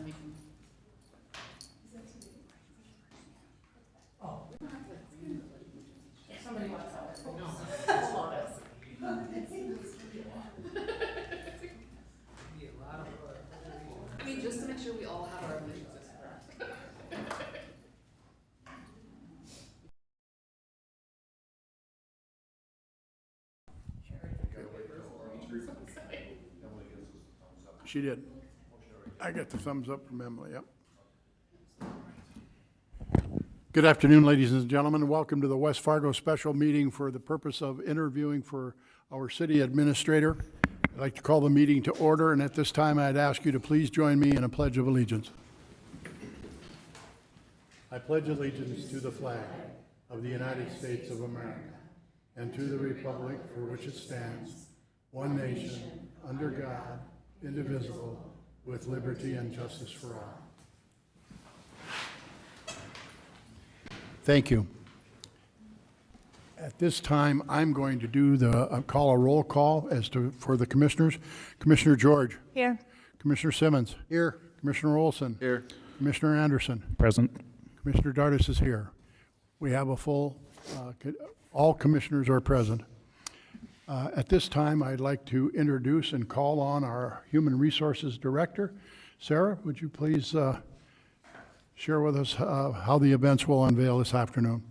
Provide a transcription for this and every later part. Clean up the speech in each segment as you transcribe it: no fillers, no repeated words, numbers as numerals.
we can. Oh. If somebody wants that. I mean, just to make sure we all have our allegiances correct. She did. I got the thumbs up from Emily, yep. Good afternoon, ladies and gentlemen. Welcome to the West Fargo special meeting for the purpose of interviewing for our city administrator. I'd like to call the meeting to order, and at this time I'd ask you to please join me in a pledge of allegiance. I pledge allegiance to the flag of the United States of America and to the republic for which it stands, one nation, under God, indivisible, with liberty and justice for all. Thank you. At this time, I'm going to do call a roll call for the commissioners. Commissioner George. Here. Commissioner Simmons. Here. Commissioner Olson. Here. Commissioner Anderson. Present. Commissioner Dardis is here. We have a full, all commissioners are present. At this time, I'd like to introduce and call on our Human Resources Director. Sarah, would you please share with us how the events will unveil this afternoon?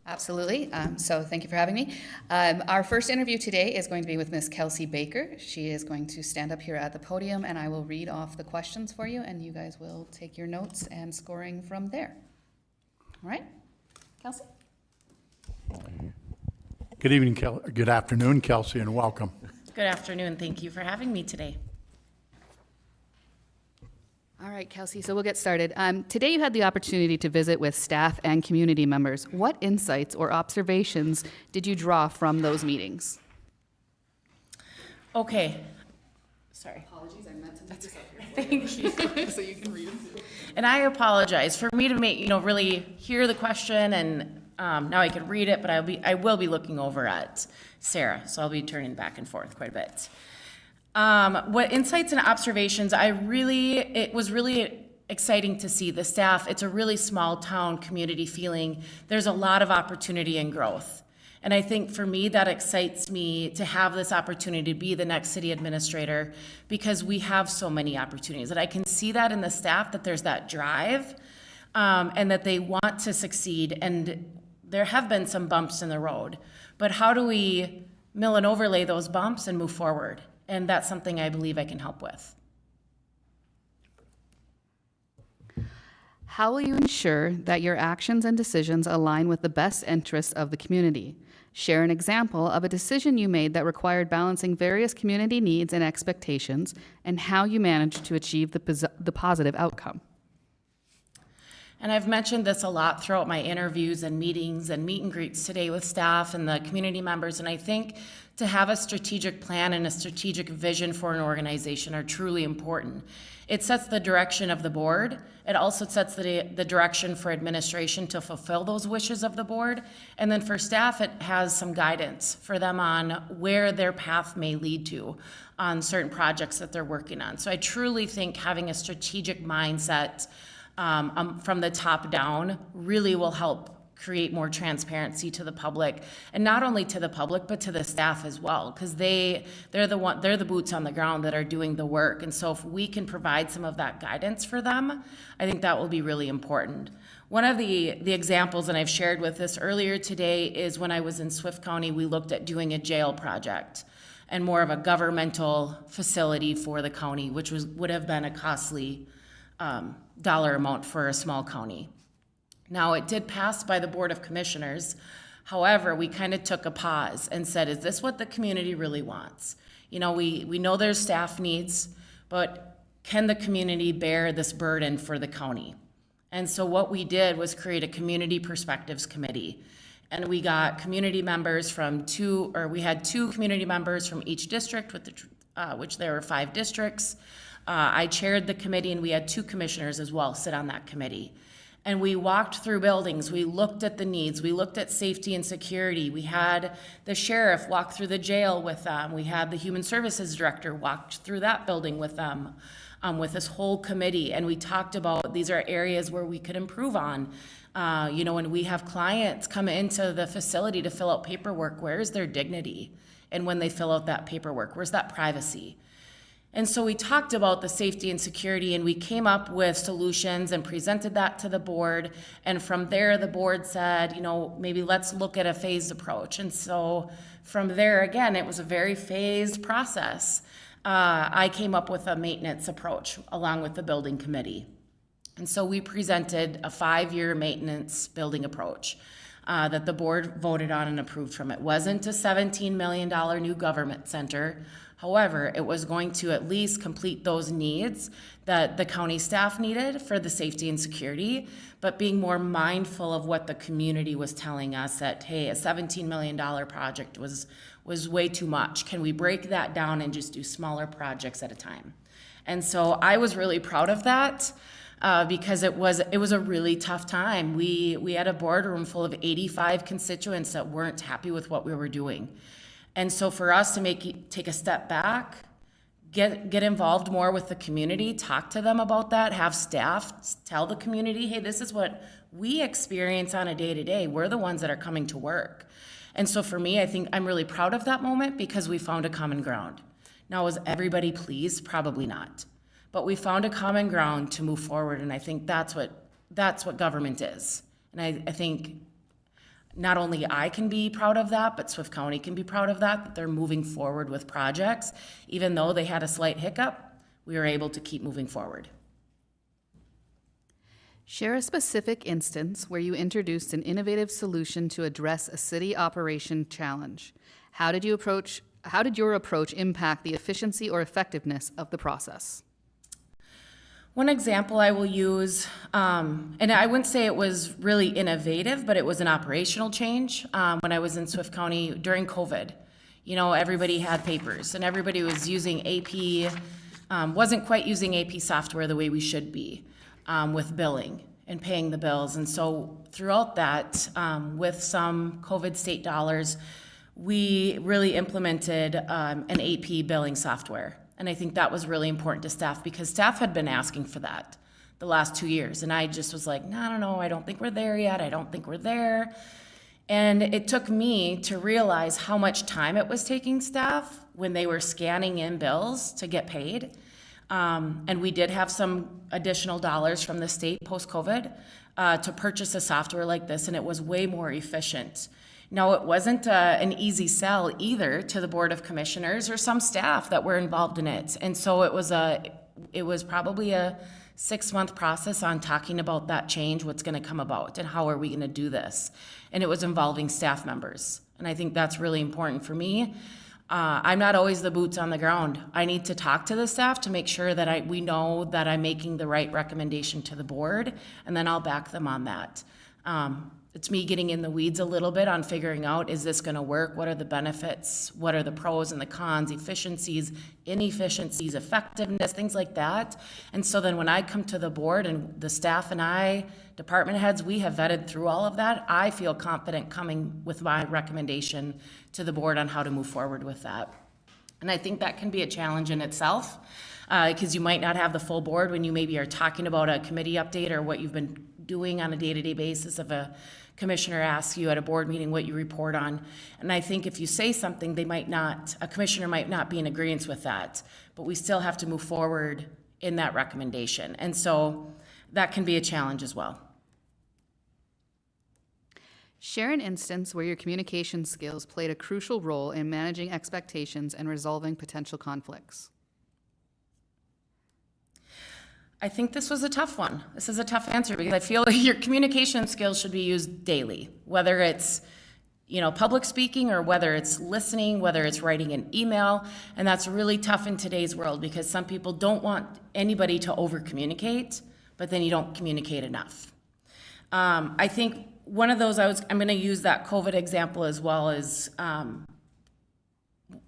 Absolutely. So thank you for having me. Our first interview today is going to be with Miss Kelsey Baker. She is going to stand up here at the podium, and I will read off the questions for you, and you guys will take your notes and scoring from there. All right? Kelsey? Good evening, good afternoon, Kelsey, and welcome. Good afternoon. Thank you for having me today. All right, Kelsey, so we'll get started. Today you had the opportunity to visit with staff and community members. What insights or observations did you draw from those meetings? Okay. Sorry. Apologies, I meant to make this up here. Thank you. So you can read them. And I apologize for me to make, really hear the question, and now I can read it, but I will be looking over at Sarah, so I'll be turning back and forth quite a bit. What insights and observations, it was really exciting to see the staff. It's a really small town community feeling. There's a lot of opportunity and growth. And I think for me, that excites me to have this opportunity to be the next city administrator, because we have so many opportunities. And I can see that in the staff, that there's that drive, and that they want to succeed. And there have been some bumps in the road, but how do we mill and overlay those bumps and move forward? And that's something I believe I can help with. How will you ensure that your actions and decisions align with the best interests of the community? Share an example of a decision you made that required balancing various community needs and expectations, and how you managed to achieve the positive outcome. And I've mentioned this a lot throughout my interviews and meetings and meet and greets today with staff and the community members. And I think to have a strategic plan and a strategic vision for an organization are truly important. It sets the direction of the board. It also sets the direction for administration to fulfill those wishes of the board. And then for staff, it has some guidance for them on where their path may lead to on certain projects that they're working on. So I truly think having a strategic mindset from the top down really will help create more transparency to the public, and not only to the public but to the staff as well, because they're the boots on the ground that are doing the work. And so if we can provide some of that guidance for them, I think that will be really important. One of the examples, and I've shared with this earlier today, is when I was in Swift County, we looked at doing a jail project and more of a governmental facility for the county, which would have been a costly dollar amount for a small county. Now, it did pass by the Board of Commissioners. However, we kind of took a pause and said, is this what the community really wants? We know there's staff needs, but can the community bear this burden for the county? And so what we did was create a community perspectives committee. And we got community members we had two community members from each district, which there were 5 districts. I chaired the committee, and we had 2 commissioners as well sit on that committee. And we walked through buildings, we looked at the needs, we looked at safety and security. We had the sheriff walk through the jail with them. We had the human services director walk through that building with them. with this whole committee, and we talked about these are areas where we could improve on. When we have clients come into the facility to fill out paperwork, where is their dignity? And when they fill out that paperwork, where's that privacy? And so we talked about the safety and security, and we came up with solutions and presented that to the board. And from there, the board said, maybe let's look at a phased approach. And so from there, again, it was a very phased process. I came up with a maintenance approach along with the building committee. And so we presented a 5-year maintenance building approach that the board voted on and approved from. It wasn't a $17 million new government center. However, it was going to at least complete those needs that the county staff needed for the safety and security, but being more mindful of what the community was telling us that, hey, a $17 million project was way too much. Can we break that down and just do smaller projects at a time? And so I was really proud of that. Because it was a really tough time. We had a boardroom full of 85 constituents that weren't happy with what we were doing. And so for us to take a step back, get involved more with the community, talk to them about that, have staff tell the community, hey, this is what we experience on a day-to-day. We're the ones that are coming to work. And so for me, I think I'm really proud of that moment because we found a common ground. Now, was everybody pleased? Probably not. But we found a common ground to move forward, and I think that's what government is. And I think not only I can be proud of that, but Swift County can be proud of that they're moving forward with projects. Even though they had a slight hiccup, we were able to keep moving forward. Share a specific instance where you introduced an innovative solution to address a city operation challenge. How did your approach impact the efficiency or effectiveness of the process? One example I will use, and I wouldn't say it was really innovative, but it was an operational change when I was in Swift County during COVID. Everybody had papers and everybody was using AP, wasn't quite using AP software the way we should be with billing and paying the bills. And so throughout that, with some COVID state dollars, we really implemented an AP billing software. And I think that was really important to staff because staff had been asking for that the last 2 years. And I just was like, no, I don't think we're there yet. I don't think we're there. And it took me to realize how much time it was taking staff when they were scanning in bills to get paid. And we did have some additional dollars from the state post-COVID to purchase a software like this, and it was way more efficient. Now, it wasn't an easy sell either to the Board of Commissioners or some staff that were involved in it. And so it was probably a 6-month process on talking about that change, what's going to come about, and how are we going to do this. And it was involving staff members. And I think that's really important for me. I'm not always the boots on the ground. I need to talk to the staff to make sure that we know that I'm making the right recommendation to the board, and then I'll back them on that. It's me getting in the weeds a little bit on figuring out, is this going to work? What are the benefits? What are the pros and the cons, efficiencies, inefficiencies, effectiveness, things like that. And so then when I come to the board and the staff and I, department heads, we have vetted through all of that, I feel confident coming with my recommendation to the board on how to move forward with that. And I think that can be a challenge in itself because you might not have the full board when you maybe are talking about a committee update or what you've been doing on a day-to-day basis. If a commissioner asks you at a board meeting what you report on, and I think if you say something, a commissioner might not be in agreement with that, but we still have to move forward in that recommendation. And so that can be a challenge as well. Share an instance where your communication skills played a crucial role in managing expectations and resolving potential conflicts. I think this was a tough one. This is a tough answer because I feel like your communication skills should be used daily, whether it's public speaking or whether it's listening, whether it's writing an email. And that's really tough in today's world because some people don't want anybody to over communicate, but then you don't communicate enough. I think one of those I'm going to use that COVID example as well as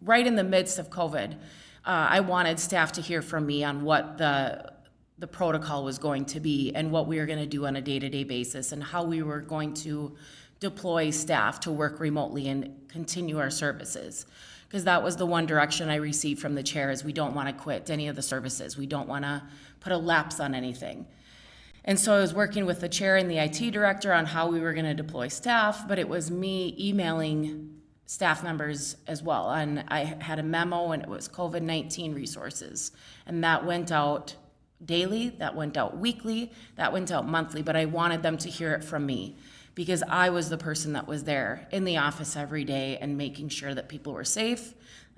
right in the midst of COVID. I wanted staff to hear from me on what the protocol was going to be and what we were going to do on a day-to-day basis and how we were going to deploy staff to work remotely and continue our services. because that was the one direction I received from the chair is we don't want to quit any of the services. We don't want to put a lapse on anything. And so I was working with the chair and the IT director on how we were going to deploy staff, but it was me emailing staff members as well. And I had a memo and it was COVID-19 resources. And that went out daily, that went out weekly, that went out monthly, but I wanted them to hear it from me because I was the person that was there in the office every day and making sure that people were safe,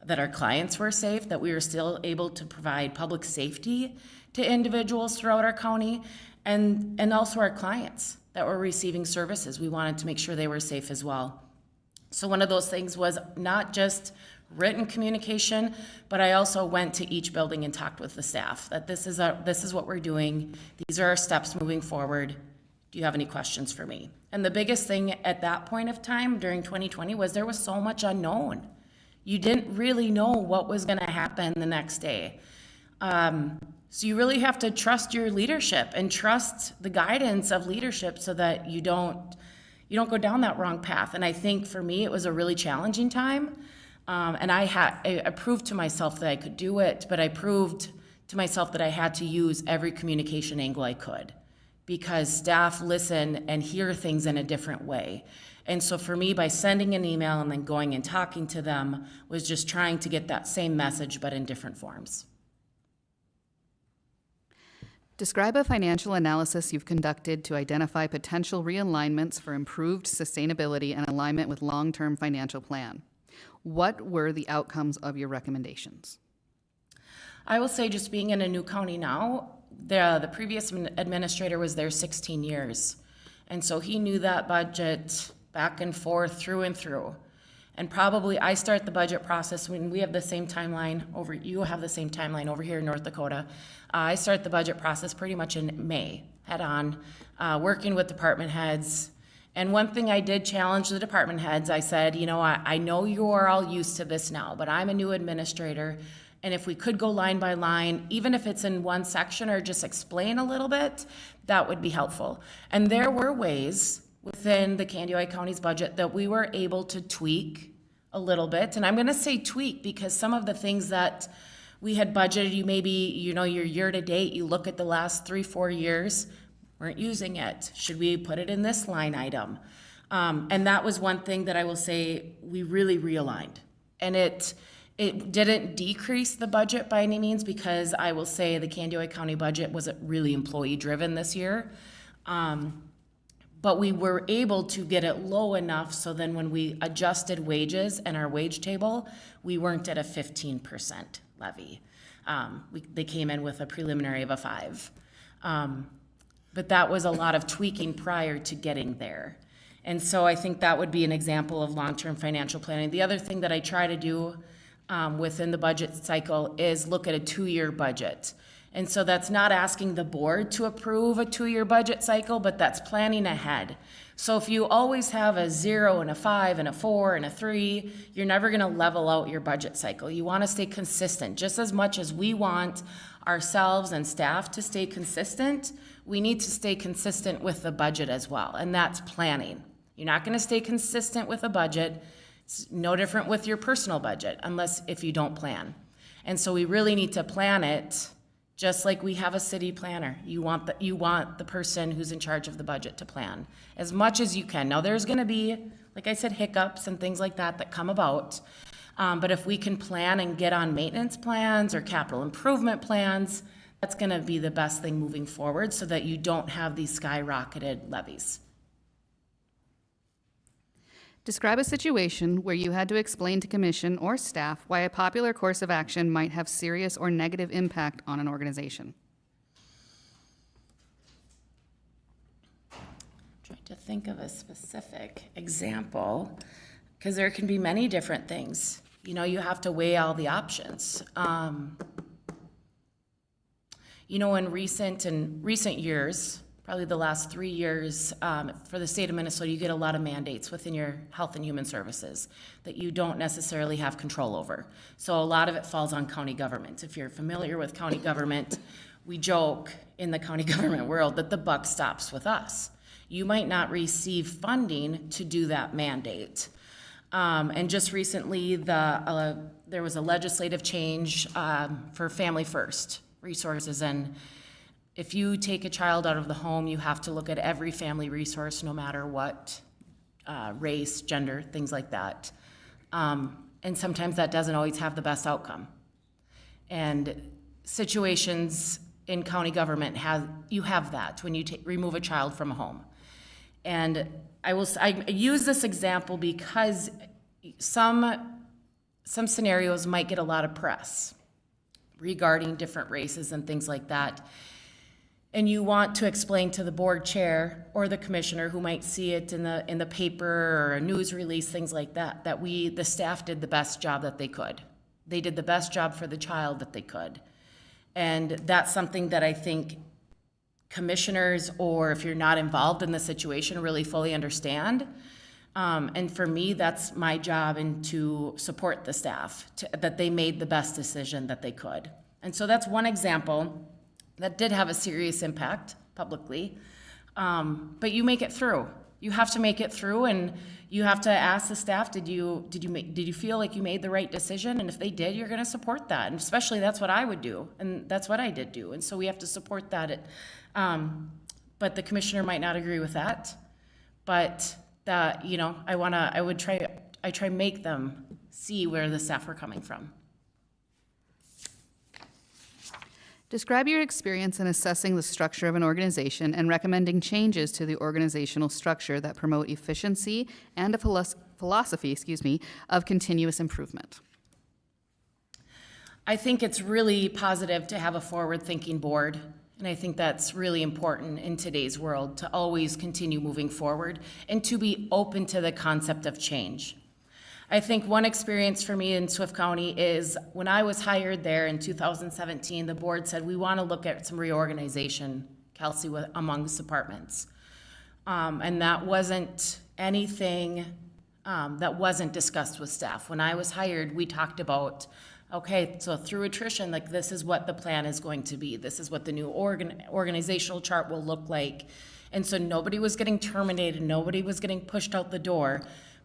that our clients were safe, that we were still able to provide public safety to individuals throughout our county, and also our clients that were receiving services. We wanted to make sure they were safe as well. So one of those things was not just written communication, but I also went to each building and talked with the staff that this is what we're doing. These are our steps moving forward. Do you have any questions for me? And the biggest thing at that point of time during 2020 was there was so much unknown. You didn't really know what was going to happen the next day. So you really have to trust your leadership and trust the guidance of leadership so that you don't go down that wrong path. And I think for me, it was a really challenging time. And I proved to myself that I could do it, but I proved to myself that I had to use every communication angle I could because staff listen and hear things in a different way. And so for me, by sending an email and then going and talking to them was just trying to get that same message, but in different forms. Describe a financial analysis you've conducted to identify potential realignments for improved sustainability and alignment with long-term financial plan. What were the outcomes of your recommendations? I will say just being in a new county now, the previous administrator was there 16 years. And so he knew that budget back and forth, through and through. And probably I start the budget process when we have the same timeline over, you have the same timeline over here in North Dakota. I start the budget process pretty much in May, head on, working with department heads. And one thing I did challenge the department heads, I said, I know you are all used to this now, but I'm a new administrator. And if we could go line by line, even if it's in one section or just explain a little bit, that would be helpful. And there were ways within the Candioi County's budget that we were able to tweak a little bit. And I'm going to say tweak because some of the things that we had budgeted, your year to date, you look at the last 3-4 years, weren't using it. Should we put it in this line item? And that was one thing that I will say we really realigned. And it didn't decrease the budget by any means because I will say the Candioi County budget wasn't really employee driven this year. But we were able to get it low enough so then when we adjusted wages and our wage table, we weren't at a 15% levy. They came in with a preliminary of a 5. But that was a lot of tweaking prior to getting there. And so I think that would be an example of long-term financial planning. The other thing that I try to do within the budget cycle is look at a 2-year budget. And so that's not asking the board to approve a 2-year budget cycle, but that's planning ahead. So if you always have a 0 and a 5 and a 4 and a 3, you're never going to level out your budget cycle. You want to stay consistent. Just as much as we want ourselves and staff to stay consistent, we need to stay consistent with the budget as well, and that's planning. You're not going to stay consistent with a budget. It's no different with your personal budget if you don't plan. And so we really need to plan it. Just like we have a city planner, you want the person who's in charge of the budget to plan as much as you can. Now there's going to be, like I said, hiccups and things like that come about. But if we can plan and get on maintenance plans or capital improvement plans, that's going to be the best thing moving forward so that you don't have these skyrocketed levies. Describe a situation where you had to explain to commission or staff why a popular course of action might have serious or negative impact on an organization. Trying to think of a specific example, because there can be many different things. You have to weigh all the options. In recent years, probably the last 3 years, for the state of Minnesota, you get a lot of mandates within your health and human services that you don't necessarily have control over. So a lot of it falls on county government. If you're familiar with county government, we joke in the county government world that the buck stops with us. You might not receive funding to do that mandate. And just recently, there was a legislative change for Family First resources. And if you take a child out of the home, you have to look at every family resource, no matter what, race, gender, things like that. And sometimes that doesn't always have the best outcome. And situations in county government you have that when you remove a child from a home. And I use this example because some scenarios might get a lot of press regarding different races and things like that. And you want to explain to the board chair or the commissioner who might see it in the paper or a news release, things like that, that the staff did the best job that they could. They did the best job for the child that they could. And that's something that I think commissioners, or if you're not involved in the situation, really fully understand. And for me, that's my job, and to support the staff, that they made the best decision that they could. And so that's one example that did have a serious impact publicly. But you make it through. You have to make it through, and you have to ask the staff, did you feel like you made the right decision? And if they did, you're going to support that. And especially that's what I would do, and that's what I did do. And so we have to support that. But the commissioner might not agree with that. But that, I try make them see where the staff are coming from. Describe your experience in assessing the structure of an organization and recommending changes to the organizational structure that promote efficiency and a philosophy, of continuous improvement. I think it's really positive to have a forward-thinking board, and I think that's really important in today's world, to always continue moving forward and to be open to the concept of change. I think one experience for me in Swift County is when I was hired there in 2017, the board said, we want to look at some reorganization, Kelsey, amongst departments. And that wasn't anything that wasn't discussed with staff. When I was hired, we talked about, okay, so through attrition, like, this is what the plan is going to be. This is what the new organizational chart will look like. And so nobody was getting terminated, nobody was getting pushed out the door.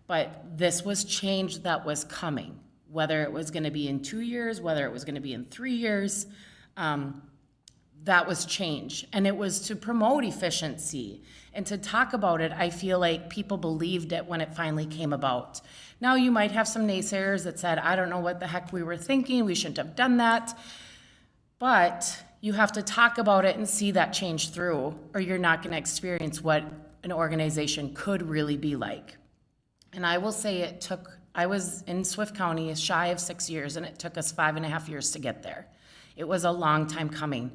But this was change that was coming, whether it was going to be in 2 years, whether it was going to be in 3 years, that was change. And it was to promote efficiency and to talk about it. I feel like people believed it when it finally came about. Now you might have some naysayers that said, I don't know what the heck we were thinking, we shouldn't have done that. But you have to talk about it and see that change through, or you're not going to experience what an organization could really be like. And I will say I was in Swift County shy of 6 years, and it took us 5.5 years to get there. It was a long time coming.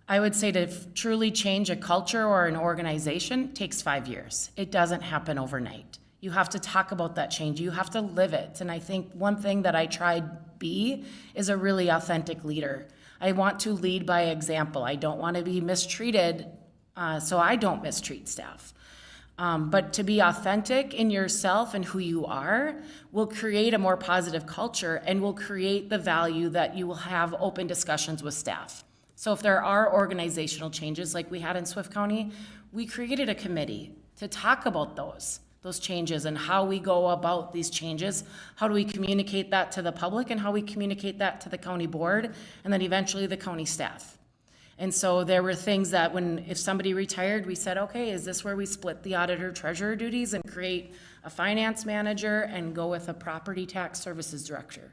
I would say to truly change a culture or an organization takes 5 years. It doesn't happen overnight. You have to talk about that change. You have to live it. And I think one thing that I tried be is a really authentic leader. I want to lead by example. I don't want to be mistreated, so I don't mistreat staff. But to be authentic in yourself and who you are will create a more positive culture and will create the value that you will have open discussions with staff. So if there are organizational changes like we had in Swift County, we created a committee to talk about those changes and how we go about these changes. How do we communicate that to the public, and how we communicate that to the county board, and then eventually the county staff. And so there were things that if somebody retired, we said, okay, is this where we split the auditor treasurer duties and create a finance manager and go with a property tax services director?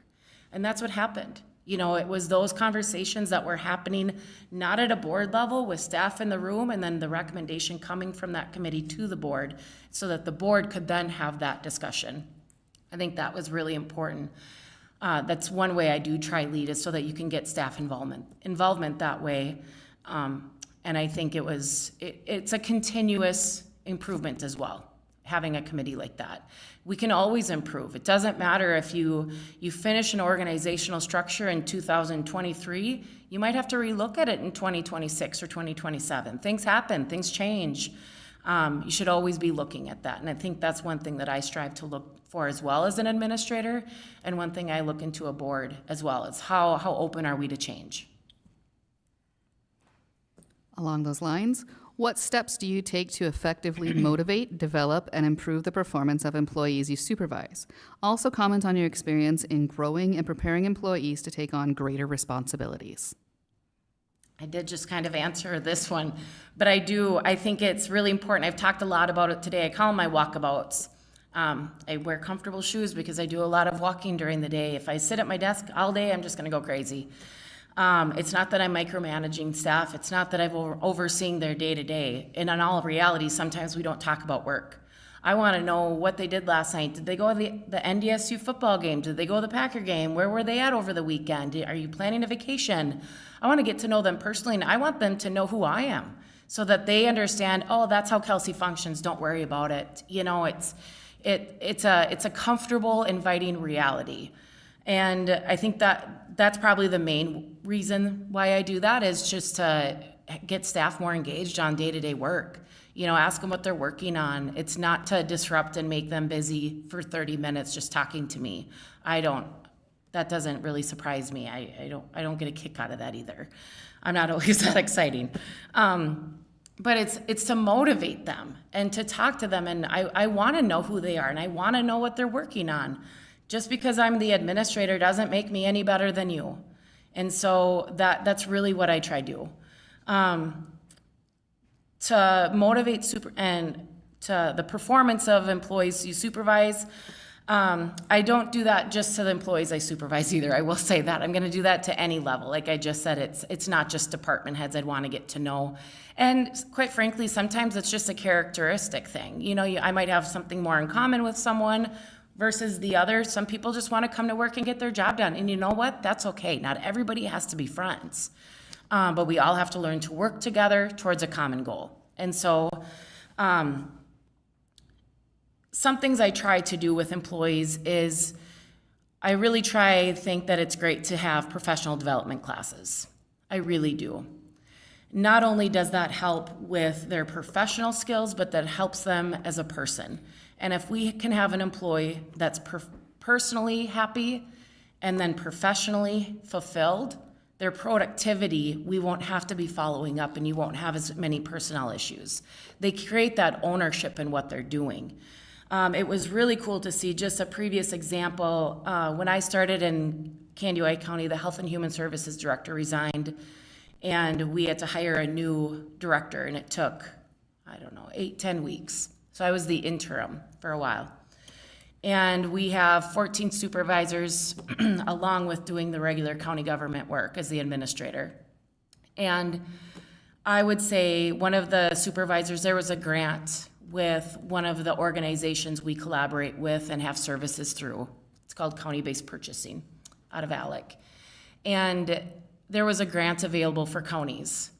And that's what happened. It was those conversations that were happening, not at a board level with staff in the room, and then the recommendation coming from that committee to the board so that the board could then have that discussion. I think that was really important. That's one way I do try lead, is so that you can get staff involvement that way. And I think it's a continuous improvement as well, having a committee like that. We can always improve. It doesn't matter if you finish an organizational structure in 2023, you might have to relook at it in 2026 or 2027. Things happen, things change. You should always be looking at that. And I think that's one thing that I strive to look for as well as an administrator. And one thing I look into a board as well is how open are we to change? Along those lines, what steps do you take to effectively motivate, develop, and improve the performance of employees you supervise? Also comment on your experience in growing and preparing employees to take on greater responsibilities. I did just kind of answer this one, but I think it's really important. I've talked a lot about it today. I call them my walkabouts. I wear comfortable shoes because I do a lot of walking during the day. If I sit at my desk all day, I'm just gonna go crazy. It's not that I'm micromanaging staff. It's not that I'm overseeing their day-to-day. And in all reality, sometimes we don't talk about work. I want to know what they did last night. Did they go to the NDSU football game? Did they go to the Packer game? Where were they at over the weekend? Are you planning a vacation? I want to get to know them personally, and I want them to know who I am so that they understand, oh, that's how Kelsey functions. Don't worry about it. You know, it's a comfortable, inviting reality. And I think that's probably the main reason why I do that, is just to get staff more engaged on day-to-day work. You know, ask them what they're working on. It's not to disrupt and make them busy for 30 minutes just talking to me. That doesn't really surprise me. I don't get a kick out of that either. I'm not always that exciting. But it's to motivate them and to talk to them, and I want to know who they are, and I want to know what they're working on. Just because I'm the administrator doesn't make me any better than you. And so that's really what I try to do. To motivate and to the performance of employees you supervise, I don't do that just to the employees I supervise either. I will say that. I'm going to do that to any level. Like I just said, it's not just department heads I'd want to get to know. And quite frankly, sometimes it's just a characteristic thing. You know, I might have something more in common with someone versus the other. Some people just want to come to work and get their job done. And you know what? That's okay. Not everybody has to be friends. But we all have to learn to work together towards a common goal. And so some things I try to do with employees is I really try to think that it's great to have professional development classes. I really do. Not only does that help with their professional skills, but that helps them as a person. And if we can have an employee that's personally happy and then professionally fulfilled, their productivity, we won't have to be following up, and you won't have as many personnel issues. They create that ownership in what they're doing. It was really cool to see just a previous example. When I started in Candioi County, the Health and Human Services director resigned, and we had to hire a new director, and it took, 8-10 weeks. So I was the interim for a while. And we have 14 supervisors along with doing the regular county government work as the administrator. And I would say one of the supervisors, there was a grant with one of the organizations we collaborate with and have services through. It's called County-Based Purchasing out of ALEC. And there was a grant available for counties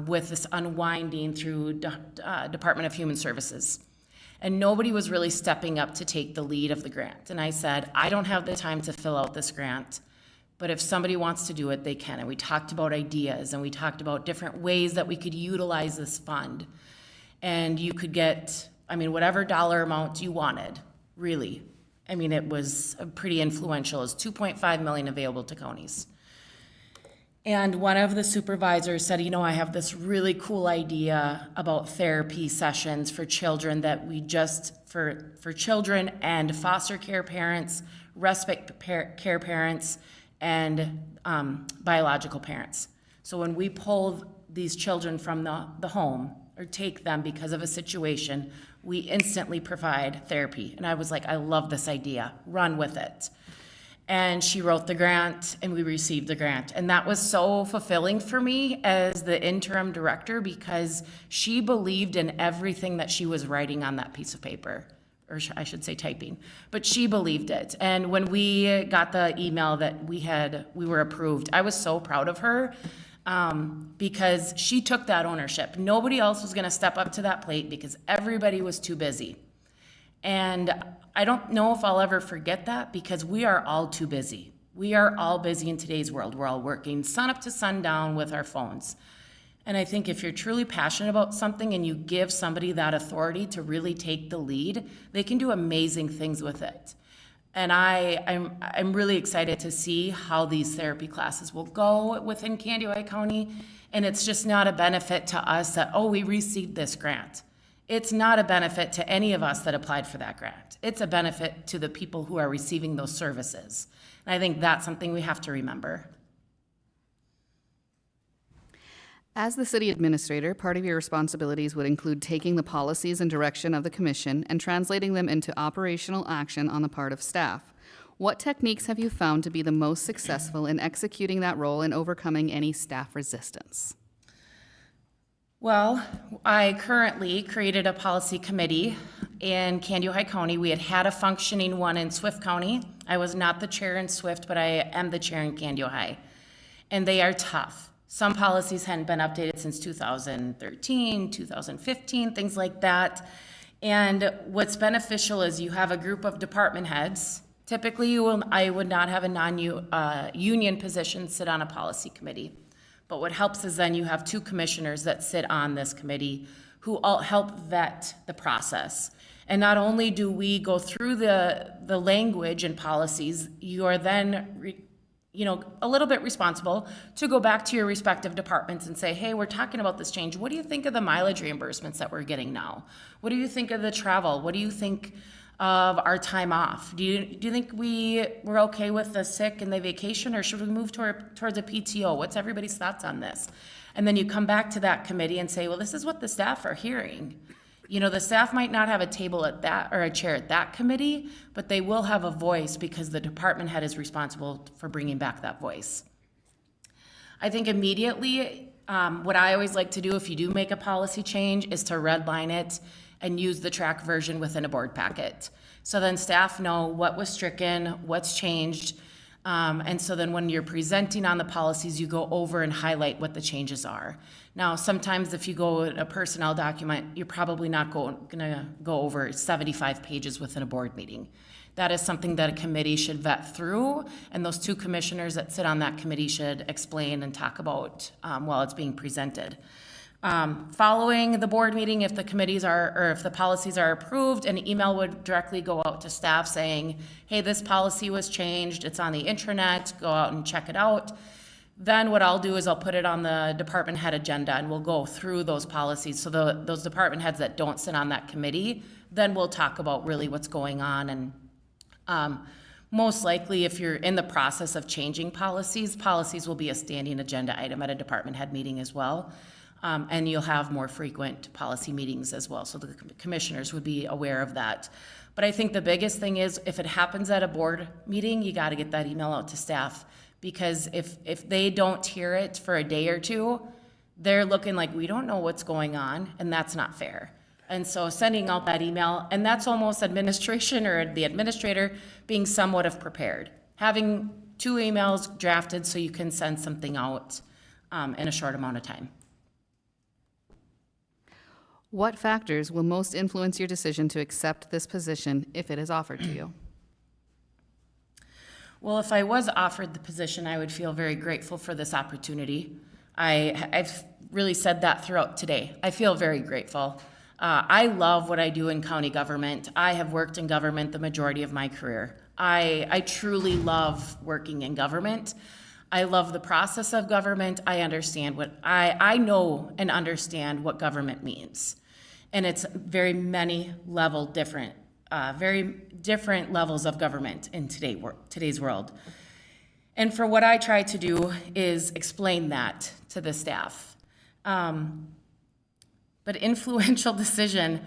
with this unwinding through Department of Human Services. And nobody was really stepping up to take the lead of the grant. And I said, I don't have the time to fill out this grant, but if somebody wants to do it, they can. And we talked about ideas, and we talked about different ways that we could utilize this fund. And you could get, whatever dollar amount you wanted, really. It was pretty influential. It was $2.5 million available to counties. And one of the supervisors said, I have this really cool idea about therapy sessions for children that we just, for children and foster care parents, respite care parents, and biological parents. So when we pull these children from the home or take them because of a situation, we instantly provide therapy. And I was like, I love this idea, run with it. And she wrote the grant, and we received the grant. And that was so fulfilling for me as the interim director, because she believed in everything that she was writing on that piece of paper, or I should say typing, but she believed it. And when we got the email that we were approved, I was so proud of her because she took that ownership. Nobody else was gonna step up to that plate because everybody was too busy. And I don't know if I'll ever forget that, because we are all too busy. We are all busy in today's world. We're all working sun up to sundown with our phones. And I think if you're truly passionate about something and you give somebody that authority to really take the lead, they can do amazing things with it. And I'm really excited to see how these therapy classes will go within Candioi County. And it's just not a benefit to us that, oh, we received this grant. It's not a benefit to any of us that applied for that grant. It's a benefit to the people who are receiving those services. And I think that's something we have to remember. As the city administrator, part of your responsibilities would include taking the policies and direction of the commission and translating them into operational action on the part of staff. What techniques have you found to be the most successful in executing that role and overcoming any staff resistance? Well, I currently created a policy committee in Canyon County. We had a functioning one in Swift County. I was not the chair in Swift, but I am the chair in Canyon. And they are tough. Some policies hadn't been updated since 2013, 2015, things like that. And what's beneficial is you have a group of department heads. Typically, I would not have a non-union position sit on a policy committee. But what helps is then you have two commissioners that sit on this committee who all help vet the process. And not only do we go through the language and policies, you are then a little bit responsible to go back to your respective departments and say, hey, we're talking about this change. What do you think of the mileage reimbursements that we're getting now? What do you think of the travel? What do you think of our time off? Do you think we're okay with the sick and the vacation, or should we move towards a PTO? What's everybody's thoughts on this? And then you come back to that committee and say, well, this is what the staff are hearing. The staff might not have a table at that or a chair at that committee, but they will have a voice because the department head is responsible for bringing back that voice. I think immediately, what I always like to do if you do make a policy change is to redline it and use the track version within a board packet. So then staff know what was stricken, what's changed, and so then when you're presenting on the policies, you go over and highlight what the changes are. Now, sometimes if you go in a personnel document, you're probably not gonna go over 75 pages within a board meeting. That is something that a committee should vet through, and those two commissioners that sit on that committee should explain and talk about while it's being presented. Following the board meeting, if the if the policies are approved, an email would directly go out to staff saying, hey, this policy was changed, it's on the intranet, go out and check it out. Then what I'll do is I'll put it on the department head agenda and we'll go through those policies. So those department heads that don't sit on that committee, then we'll talk about really what's going on. And most likely, if you're in the process of changing policies will be a standing agenda item at a department head meeting as well. And you'll have more frequent policy meetings as well. So the commissioners would be aware of that. But I think the biggest thing is if it happens at a board meeting, you got to get that email out to staff, because if they don't hear it for a day or two, they're looking like we don't know what's going on, and that's not fair. And so sending out that email, and that's almost administration or the administrator being somewhat of prepared. Having 2 emails drafted so you can send something out in a short amount of time. What factors will most influence your decision to accept this position if it is offered to you? Well, if I was offered the position, I would feel very grateful for this opportunity. I've really said that throughout today. I feel very grateful. I love what I do in county government. I have worked in government the majority of my career. I truly love working in government. I love the process of government. I understand I know and understand what government means. And it's very different levels of government in today's world. And for what I try to do is explain that to the staff. But influential decision,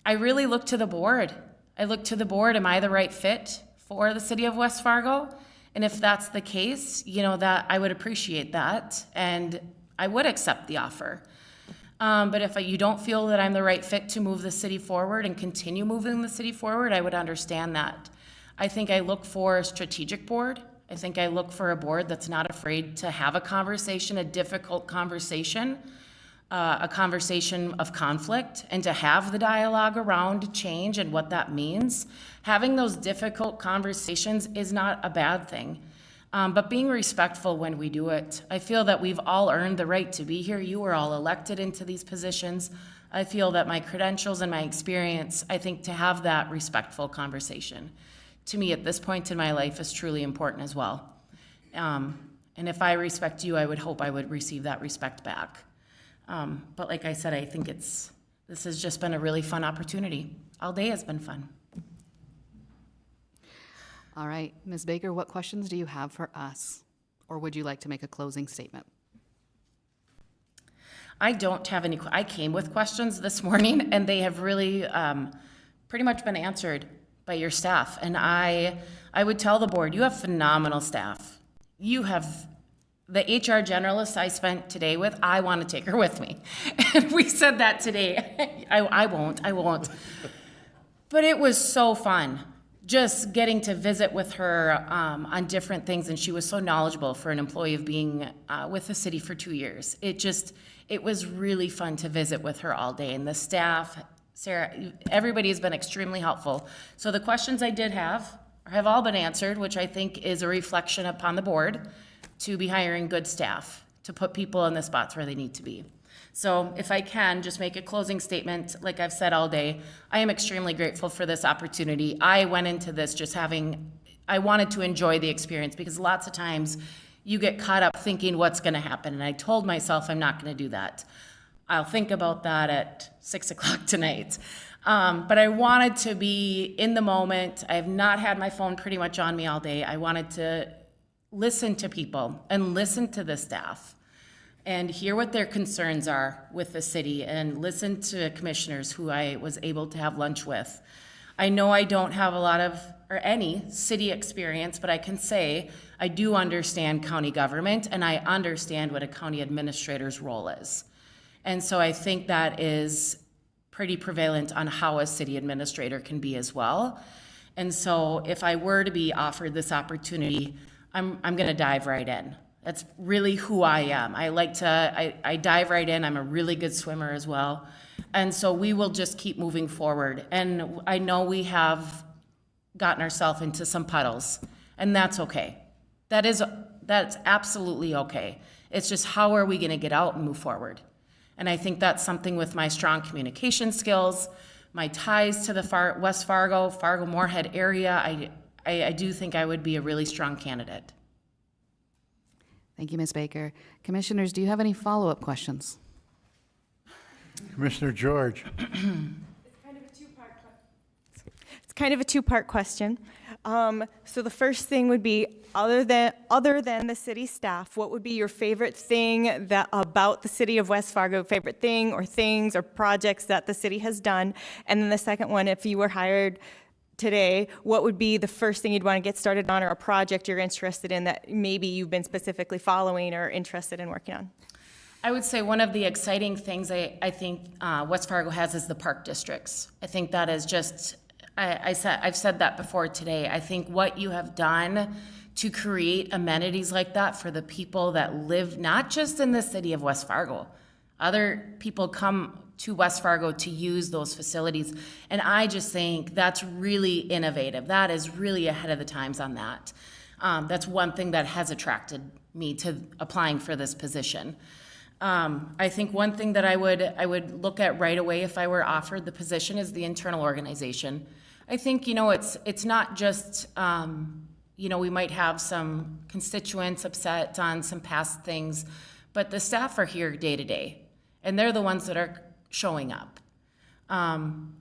I really look to the board. Am I the right fit for the city of West Fargo? And if that's the case, that I would appreciate that, and I would accept the offer. But if you don't feel that I'm the right fit to move the city forward and continue moving the city forward, I would understand that. I think I look for a strategic board. I think I look for a board that's not afraid to have a conversation, a difficult conversation, a conversation of conflict, and to have the dialogue around change and what that means. Having those difficult conversations is not a bad thing, but being respectful when we do it. I feel that we've all earned the right to be here. You were all elected into these positions. I feel that my credentials and my experience, I think to have that respectful conversation, to me at this point in my life is truly important as well. And And if I respect you, I would hope I would receive that respect back. But like I said, I think this has just been a really fun opportunity. All day has been fun. All right, Ms. Baker, what questions do you have for us? Or would you like to make a closing statement? I don't have any, I came with questions this morning, and they have really pretty much been answered by your staff. And I would tell the board, you have phenomenal staff. You have the HR generalist I spent today with, I want to take her with me. And we said that today. I won't. But it was so fun just getting to visit with her on different things. And she was so knowledgeable for an employee of being with the city for 2 years. It was really fun to visit with her all day. And the staff, Sarah, everybody has been extremely helpful. So the questions I did have all been answered, which I think is a reflection upon the board to be hiring good staff, to put people in the spots where they need to be. So if I can, just make a closing statement, like I've said all day, I am extremely grateful for this opportunity. I went into this just I wanted to enjoy the experience, because lots of times you get caught up thinking what's gonna happen, and I told myself I'm not gonna do that. I'll think about that at 6 o'clock tonight. But I wanted to be in the moment. I have not had my phone pretty much on me all day. I wanted to listen to people and listen to the staff and hear what their concerns are with the city, and listen to commissioners who I was able to have lunch with. I know I don't have a lot of, or any, city experience, but I can say I do understand county government, and I understand what a county administrator's role is. And so I think that is pretty prevalent on how a city administrator can be as well. And so if I were to be offered this opportunity, I'm gonna dive right in. That's really who I am. I dive right in. I'm a really good swimmer as well. And so we will just keep moving forward. And I know we have gotten ourselves into some puddles, and that's okay. That's absolutely okay. It's just, how are we gonna get out and move forward? And I think that's something with my strong communication skills, my ties to the West Fargo, Moorhead area, I do think I would be a really strong candidate. Thank you, Ms. Baker. Commissioners, do you have any follow-up questions? Commissioner George. It's kind of a two-part question. So the first thing would be, other than the city staff, what would be your favorite thing about the city of West Fargo, favorite thing or things or projects that the city has done? And then the second one, if you were hired today, what would be the first thing you'd want to get started on, or a project you're interested in that maybe you've been specifically following or interested in working on? I would say one of the exciting things I think West Fargo has is the park districts. I think that is just, I've said that before today. I think what you have done to create amenities like that for the people that live not just in the city of West Fargo. Other people come to West Fargo to use those facilities. And I just think that's really innovative. That is really ahead of the times on that. That's one thing that has attracted me to applying for this position. I think one thing that I would look at right away if I were offered the position is the internal organization. I think, it's not just, we might have some constituents upset on some past things, but the staff are here day to day, and they're the ones that are showing up.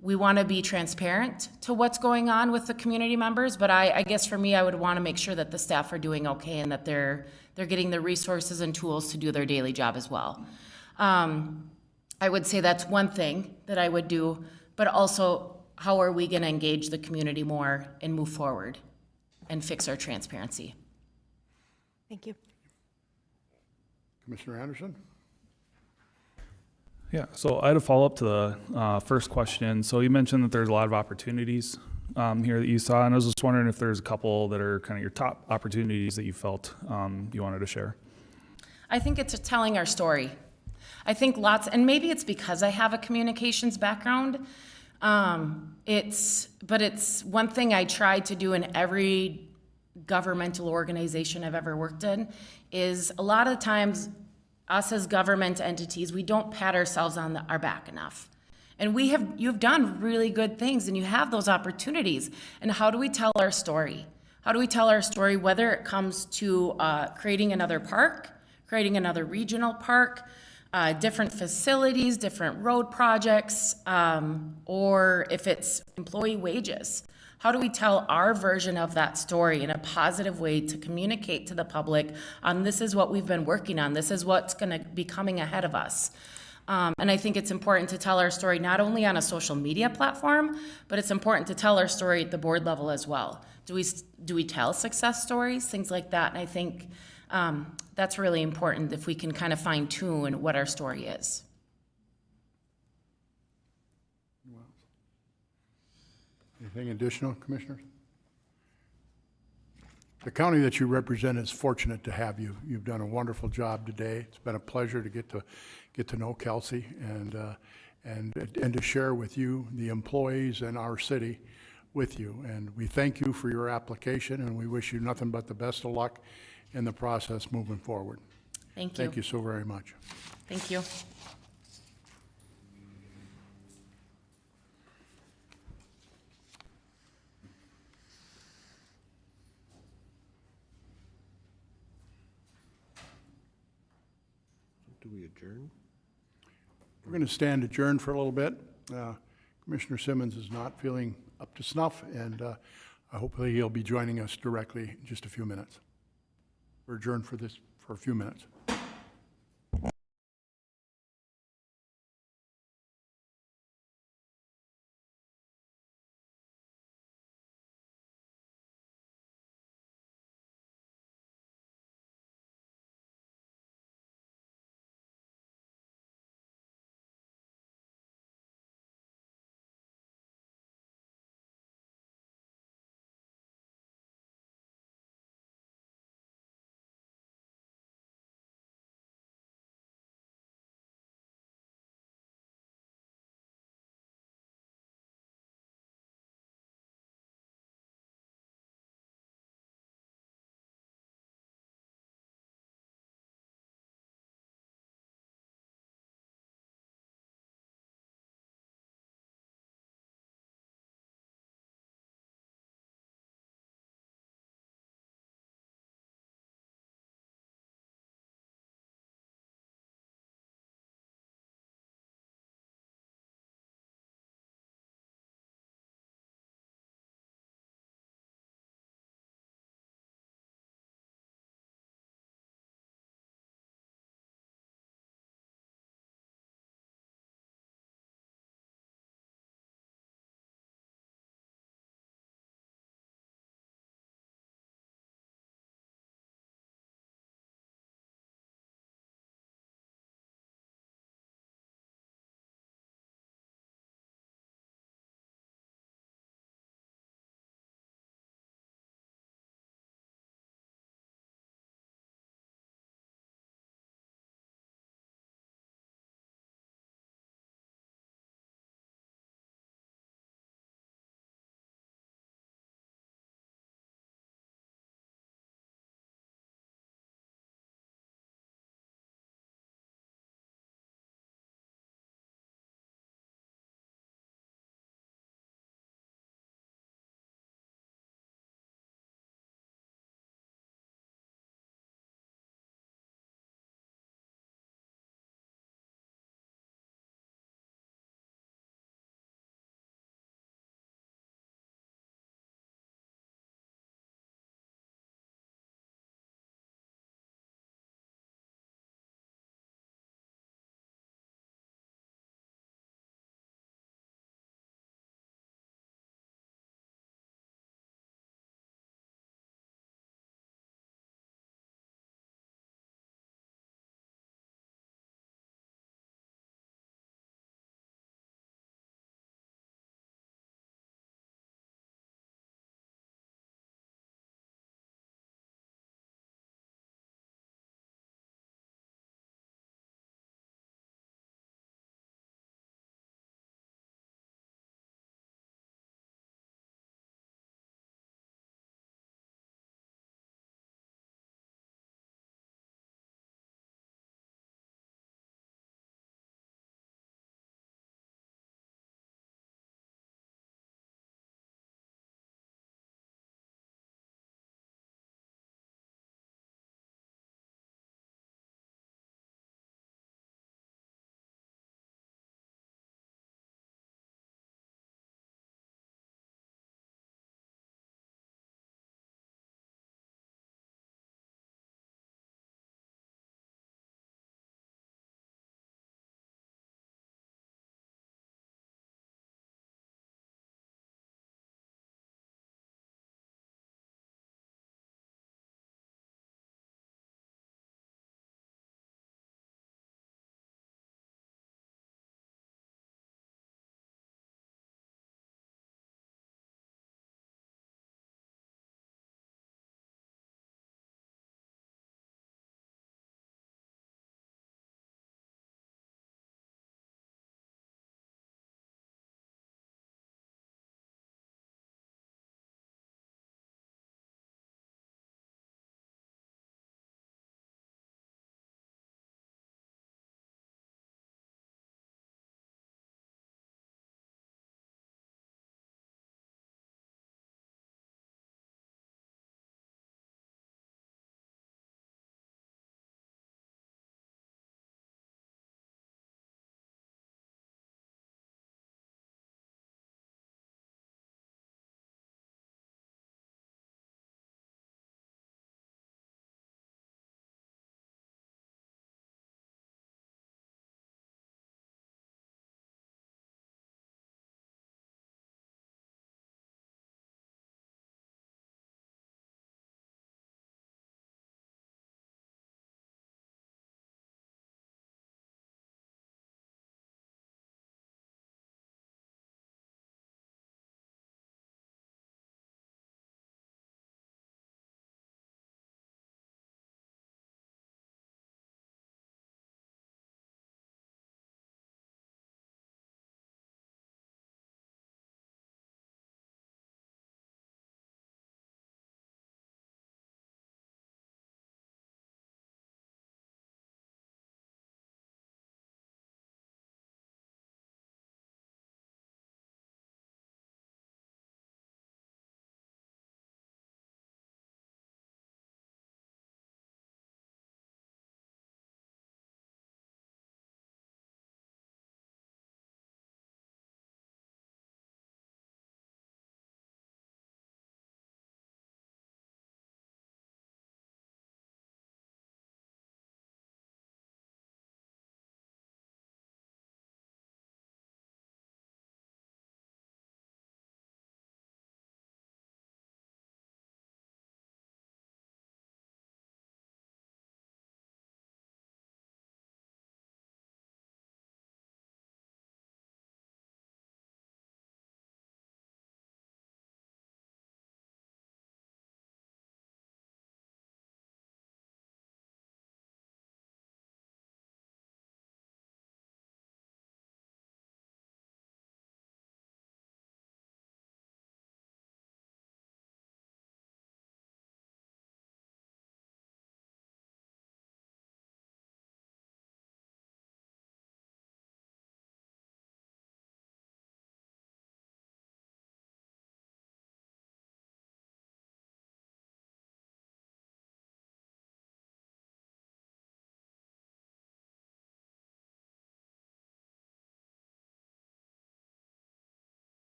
We want to be transparent to what's going on with the community members, but I guess for me, I would want to make sure that the staff are doing okay and that they're getting the resources and tools to do their daily job as well. I would say that's one thing that I would do, but also, how are we going to engage the community more and move forward and fix our transparency? Thank you. Commissioner Anderson? Yeah, so I had a follow-up to the first question. So you mentioned that there's a lot of opportunities here that you saw, and I was just wondering if there's a couple that are kind of your top opportunities that you felt you wanted to share. I think it's telling our story. I think and maybe it's because I have a communications background. It's one thing I tried to do in every governmental organization I've ever worked in, is a lot of times us as government entities, we don't pat ourselves on our back enough. And you've done really good things, and you have those opportunities. And how do we tell our story? How do we tell our story, whether it comes to creating another park, creating another regional park, different facilities, different road projects, or if it's employee wages? How do we tell our version of that story in a positive way to communicate to the public on this is what we've been working on, this is what's going to be coming ahead of us? And I think it's important to tell our story not only on a social media platform, but it's important to tell our story at the board level as well. Do we tell success stories, things like that? And I think that's really important if we can kind of fine tune what our story is. Anything additional, Commissioners? The county that you represent is fortunate to have you. You've done a wonderful job today. It's been a pleasure to get to know Kelsey and to share with you, the employees and our city with you. And we thank you for your application, and we wish you nothing but the best of luck in the process moving forward. Thank you. Thank you so very much. Thank you. Do we adjourn? We're going to stand adjourned for a little bit. Commissioner Simmons is not feeling up to snuff, and hopefully he'll be joining us directly in just a few minutes. We're adjourned for a few minutes.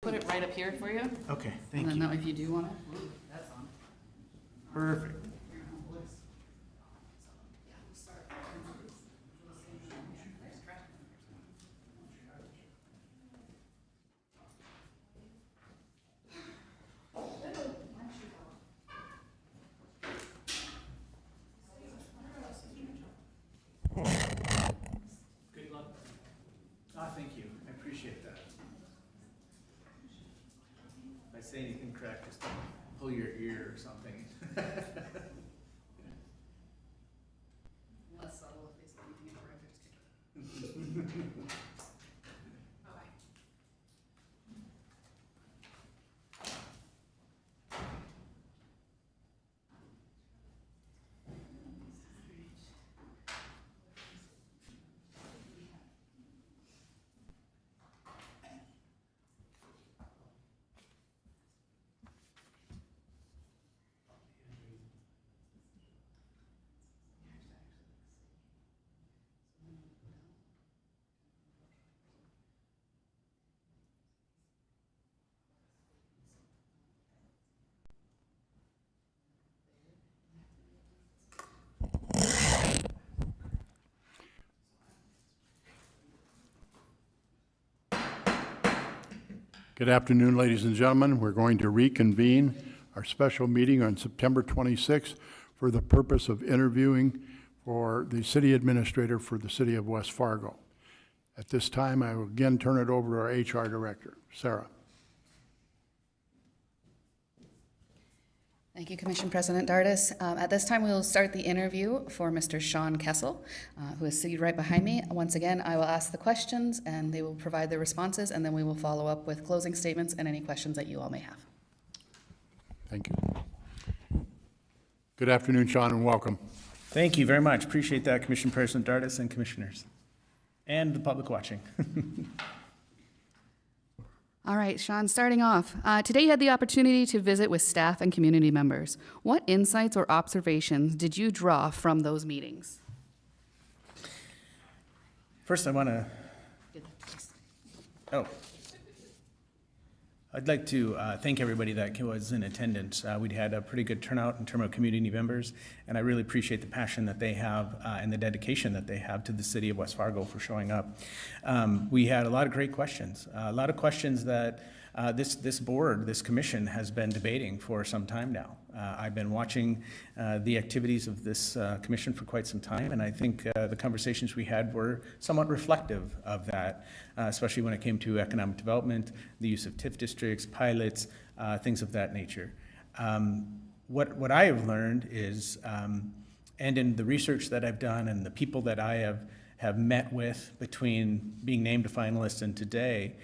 Put it right up here for you, Okay, and thank then you. that way if you do want it, that's on. Perfect. Good luck. Thank you. I appreciate that. If I say anything correct, just pull your ear or something. Less subtle if they say anything incorrect, or just take it. Bye-bye. Good afternoon, ladies and gentlemen. We're going to reconvene our special meeting on September 26th for the purpose of interviewing for the city administrator for the city of West Fargo. At this time, I will again turn it over to our HR director, Sarah. Thank you, Commission President Dardis. At this time, we will start the interview for Mr. Sean Kessel, who is seated right behind me. Once again, I will ask the questions, and they will provide their responses, and then we will follow up with closing statements and any questions that you all may have. Thank you. Good afternoon, Sean, and welcome. Thank you very much. Appreciate that, Commission President Dardis and commissioners, and the public watching. All right, Sean, starting off. Today you had the opportunity to visit with staff and community members. What insights or observations did you draw from those meetings? First, I want to, I'd like to thank everybody that was in attendance. We'd had a pretty good turnout in terms of community members, and I really appreciate the passion that they have and the dedication that they have to the city of West Fargo for showing up. We had a lot of great questions, a lot of questions that this board, this commission has been debating for some time now. I've been watching the activities of this commission for quite some time, and I think the conversations we had were somewhat reflective of that, especially when it came to economic development, the use of TIF districts, pilots, things of that nature. What I have learned is, and in the research that I've done and the people that I have met with between being named a finalist and today,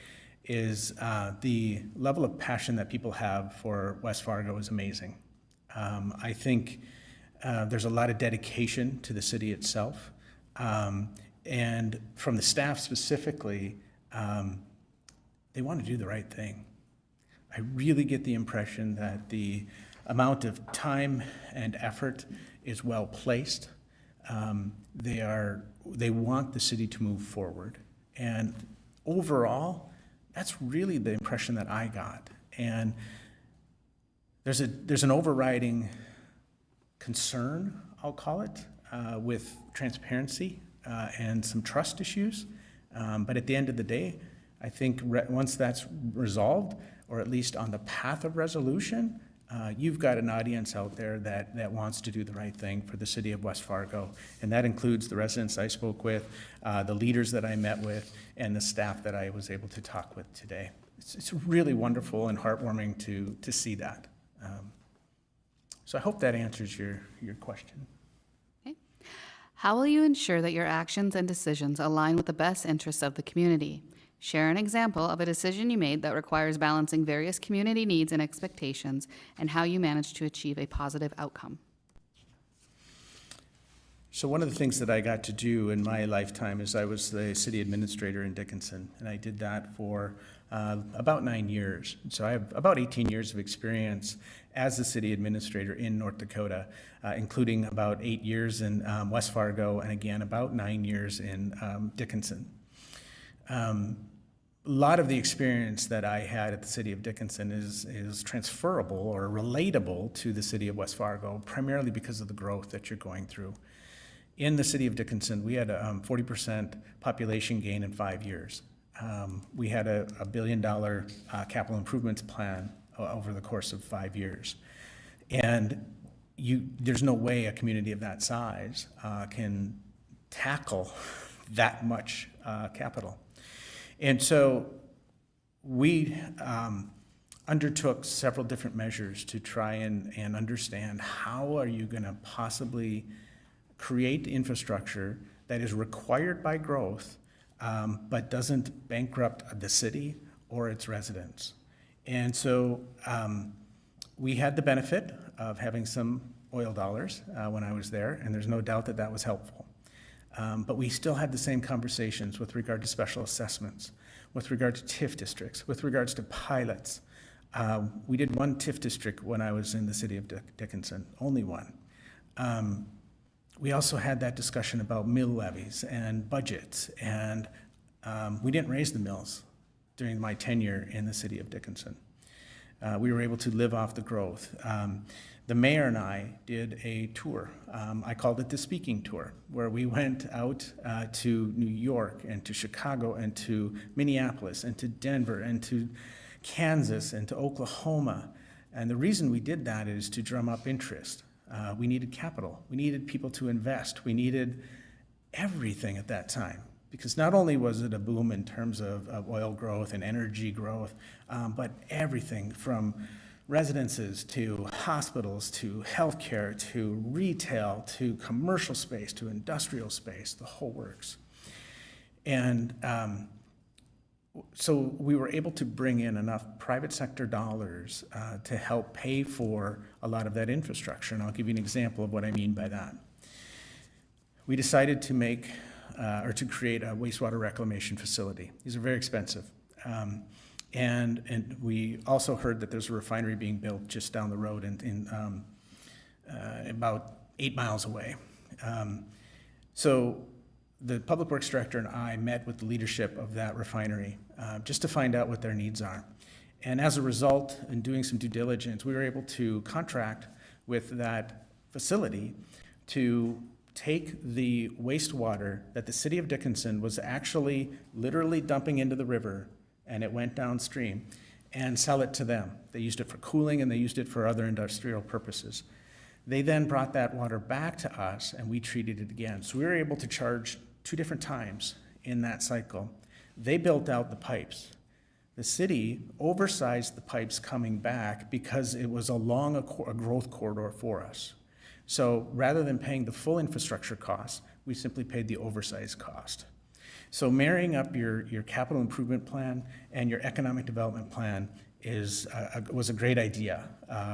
is the level of passion that people have for West Fargo is amazing. I think there's a lot of dedication to the city itself. And from the staff specifically, they want to do the right thing. I really get the impression that the amount of time and effort is well placed. They want the city to move forward. And overall, that's really the impression that I got. And there's an overriding concern, I'll call it, with transparency and some trust issues. But at the end of the day, I think once that's resolved, or at least on the path of resolution, you've got an audience out there that wants to do the right thing for the city of West Fargo. And that includes the residents I spoke with, the leaders that I met with, and the staff that I was able to talk with today. It's really wonderful and heartwarming to see that. So I hope that answers your question. Okay. How will you ensure that your actions and decisions align with the best interests of the community? Share an example of a decision you made that requires balancing various community needs and expectations, and how you managed to achieve a positive outcome. So one of the things that I got to do in my lifetime is I was the city administrator in Dickinson, and I did that for about 9 years. So I have about 18 years of experience as the city administrator in North Dakota, including about 8 years in West Fargo, and again, about 9 years in Dickinson. lot of the experience that I had at the city of Dickinson is transferable or relatable to the city of West Fargo, primarily because of the growth that you're going through. In the city of Dickinson, we had a 40% population gain in 5 years. We had a $1 billion capital improvements plan over the course of 5 years. And there's no way a community of that size can tackle that much capital. And so we undertook several different measures to try and understand how are you going to possibly create infrastructure that is required by growth, but doesn't bankrupt the city or its residents. And so we had the benefit of having some oil dollars when I was there, and there's no doubt that that was helpful. But we still had the same conversations with regard to special assessments, with regard to TIF districts, with regards to pilots. We did one TIF district when I was in the city of Dickinson, only one. We also had that discussion about mill levies and budgets, and we didn't raise the mills during my tenure in the city of Dickinson. We were able to live off the growth. The mayor and I did a tour. I called it the speaking tour, where we went out to New York and to Chicago and to Minneapolis and to Denver and to Kansas and to Oklahoma. And the reason we did that is to drum up interest. We needed capital. We needed people to invest. We needed everything at that time. Because not only was it a boom in terms of oil growth and energy growth, but everything from residences to hospitals to healthcare to retail to commercial space to industrial space, the whole works. And so we were able to bring in enough private sector dollars to help pay for a lot of that infrastructure. And I'll give you an example of what I mean by that. We decided to make to create a wastewater reclamation facility. These are very expensive. And we also heard that there's a refinery being built just down the road in about 8 miles away. So the Public Works Director and I met with the leadership of that refinery just to find out what their needs are. And as a result, in doing some due diligence, we were able to contract with that facility to take the wastewater that the city of Dickinson was actually literally dumping into the river, and it went downstream, and sell it to them. They used it for cooling and they used it for other industrial purposes. They then brought that water back to us and we treated it again. So we were able to charge 2 different times in that cycle. They built out the pipes. The city oversized the pipes coming back because it was along a growth corridor for us. So rather than paying the full infrastructure cost, we simply paid the oversized cost. So marrying up your capital improvement plan and your economic development plan was a great idea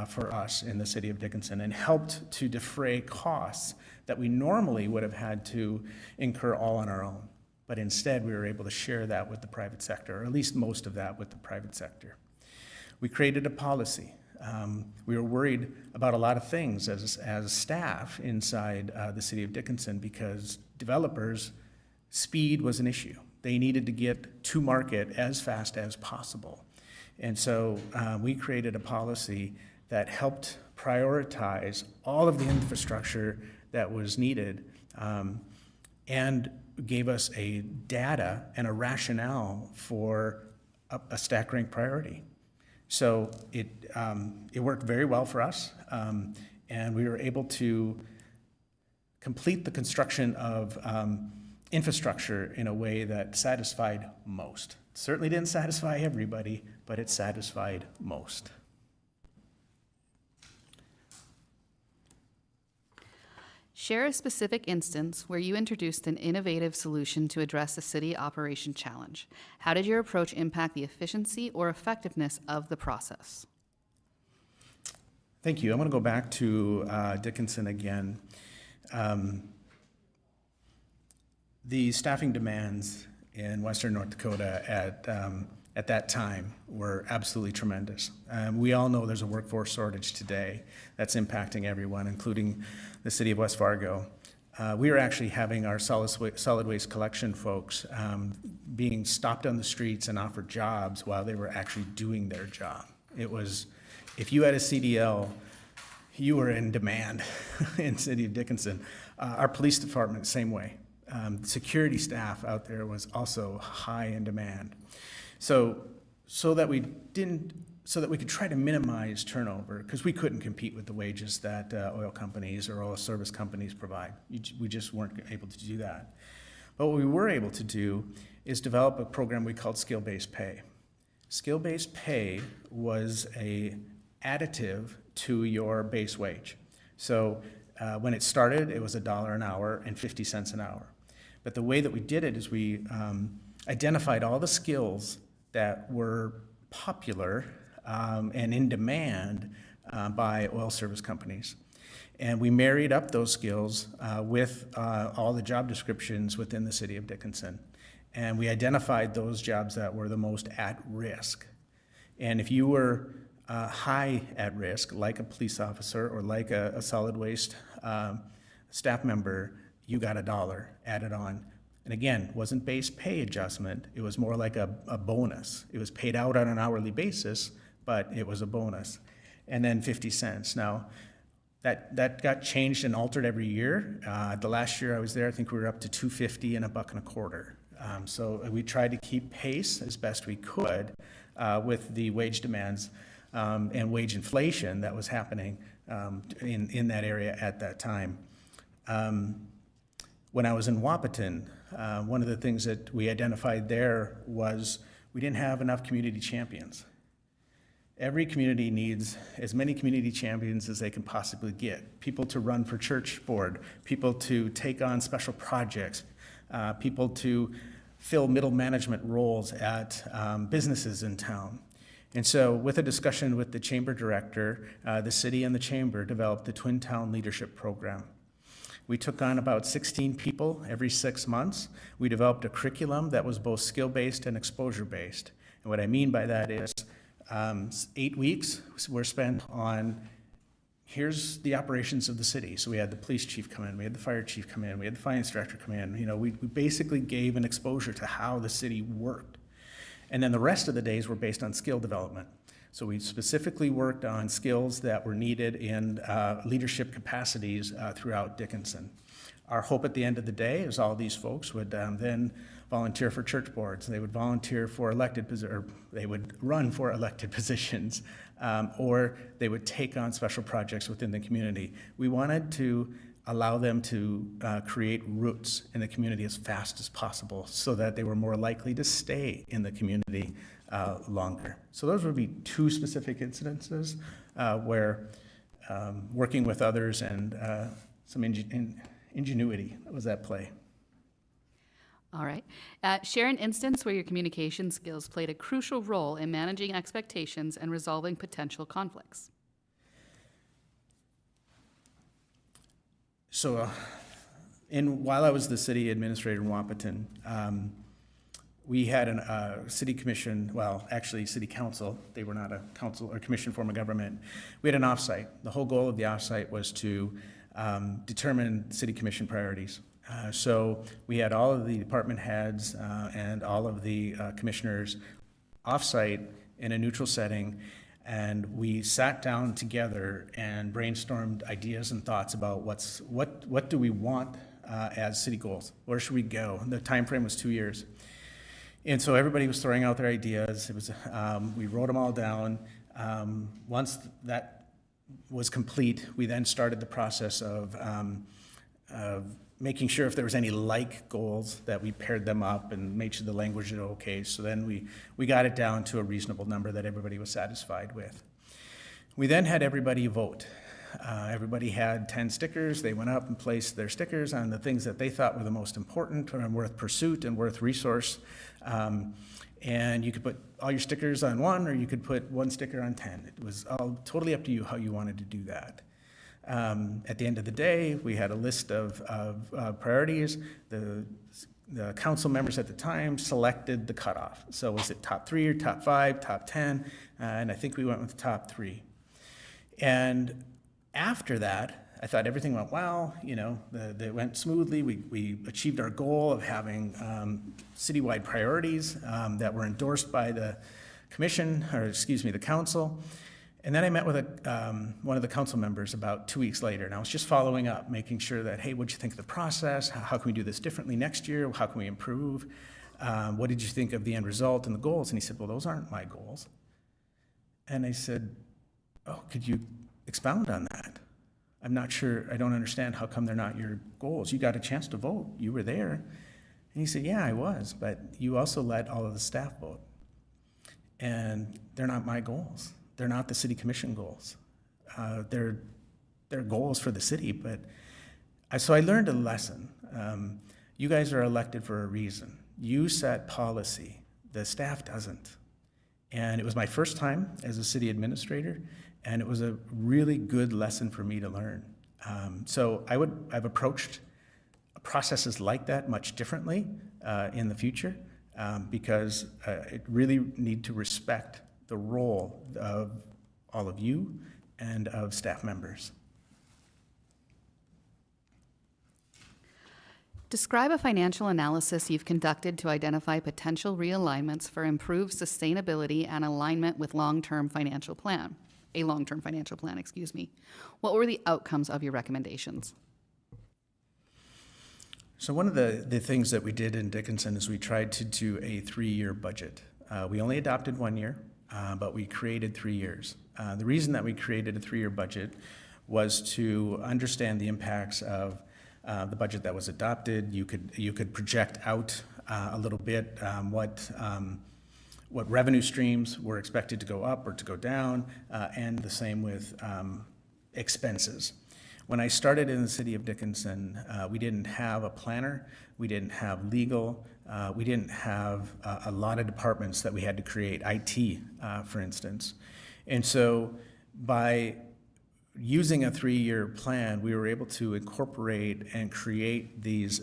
for us in the city of Dickinson, and helped to defray costs that we normally would have had to incur all on our own. But instead, we were able to share that with the private sector, or at least most of that with the private sector. We created a policy. We were worried about a lot of things as staff inside the city of Dickinson, because developers, speed was an issue. They needed to get to market as fast as possible. And so we created a policy that helped prioritize all of the infrastructure that was needed, and gave us a data and a rationale for a stack rank priority. So it worked very well for us, and we were able to complete the construction of infrastructure in a way that satisfied most. Certainly didn't satisfy everybody, but it satisfied most. Share a specific instance where you introduced an innovative solution to address a city operation challenge. How did your approach impact the efficiency or effectiveness of the process? Thank you. I'm going to go back to Dickinson again. The staffing demands in Western North Dakota at that time were absolutely tremendous. We all know there's a workforce shortage today that's impacting everyone, including the city of West Fargo. we were actually having our solid waste collection folks being stopped on the streets and offered jobs while they were actually doing their job. It was, if you had a CDL, you were in demand in the city of Dickinson. Our police department, same way. Security staff out there was also high in demand. So that we could try to minimize turnover, because we couldn't compete with the wages that oil companies or oil service companies provide. We just weren't able to do that. But what we were able to do is develop a program we called skill-based pay. Skill-based pay was a additive to your base wage. So when it started, it was $1 an hour and 50 cents an hour. But the way that we did it is we identified all the skills that were popular and in demand by oil service companies. And we married up those skills with all the job descriptions within the city of Dickinson. And we identified those jobs that were the most at risk. And if you were high at risk, like a police officer or like a solid waste staff member, you got $1 added on. And again, wasn't base pay adjustment, it was more like a bonus. It was paid out on an hourly basis, but it was a bonus. And then 50 cents. Now, that got changed and altered every year. The last year I was there, I think we were up to $2.50 and $1.25. So we tried to keep pace as best we could with the wage demands and wage inflation that was happening in that area at that time. When I was in Wapaton, one of the things that we identified there was we didn't have enough community champions. Every community needs as many community champions as they can possibly get. People to run for church board, people to take on special projects, people to fill middle management roles at businesses in town. And so with a discussion with the chamber director, the city and the chamber developed the Twin Town Leadership Program. We took on about 16 people every 6 months. We developed a curriculum that was both skill-based and exposure-based. And what I mean by that is 8 weeks were spent on, here's the operations of the city. So we had the police chief come in, we had the fire chief come in, we had the finance director come in. You know, we basically gave an exposure to how the city worked. And then the rest of the days were based on skill development. So we specifically worked on skills that were needed in leadership capacities throughout Dickinson. Our hope at the end of the day is all these folks would then volunteer for church boards. They would volunteer for or they would run for elected positions, or they would take on special projects within the community. We wanted to allow them to create roots in the community as fast as possible so that they were more likely to stay in the community longer. So those would be two specific incidences where working with others and some ingenuity was at play. All right. Share an instance where your communication skills played a crucial role in managing expectations and resolving potential conflicts. So while I was the city administrator in Wapaton, we had a city commission, well, actually city council. They were not a council or commission form of government. We had an offsite. The whole goal of the offsite was to determine city commission priorities. So we had all of the department heads and all of the commissioners offsite in a neutral setting, and we sat down together and brainstormed ideas and thoughts about what do we want as city goals? Where should we go? The time frame was 2 years. And so everybody was throwing out their ideas. It was we wrote them all down. Once that was complete, we then started the process of making sure if there was any like goals that we paired them up and made sure the language was okay. So then we got it down to a reasonable number that everybody was satisfied with. We then had everybody vote. Everybody had 10 stickers. They went up and placed their stickers on the things that they thought were the most important and worth pursuit and worth resource. And you could put all your stickers on one, or you could put one sticker on 10. It was all totally up to you how you wanted to do that. At the end of the day, we had a list of priorities. The council members at the time selected the cutoff. So was it top 3 or top 5, top 10? And I think we went with the top 3. And after that, I thought everything went well, it went smoothly. We achieved our goal of having citywide priorities that were endorsed by the the council. And then I met with one of the council members about 2 weeks later, and I was just following up, making sure that, hey, what'd you think of the process? How can we do this differently next year? How can we improve? What did you think of the end result and the goals? And he said, well, those aren't my goals. And I said, oh, could you expound on that? I'm not sure, I don't understand how come they're not your goals. You got a chance to vote, you were there. And he said, yeah, I was, but you also let all of the staff vote. And they're not my goals. They're not the city commission goals. They're goals for the city, but so I learned a lesson. You guys are elected for a reason. You set policy, the staff doesn't. And it was my first time as a city administrator, and it was a really good lesson for me to learn. So I've approached processes like that much differently in the future because it really need to respect the role of all of you and of staff members. Describe a financial analysis you've conducted to identify potential realignments for improved sustainability and alignment with a long-term financial plan, excuse me. What were the outcomes of your recommendations? So one of the things that we did in Dickinson is we tried to do a 3-year budget. We only adopted 1 year, but we created 3 years. The reason that we created a 3-year budget was to understand the impacts of the budget that was adopted. You could project out a little bit what revenue streams were expected to go up or to go down, and the same with expenses. When I started in the city of Dickinson, we didn't have a planner, we didn't have legal, we didn't have a lot of departments that we had to create, IT, for instance. And so by using a 3-year plan, we were able to incorporate and create these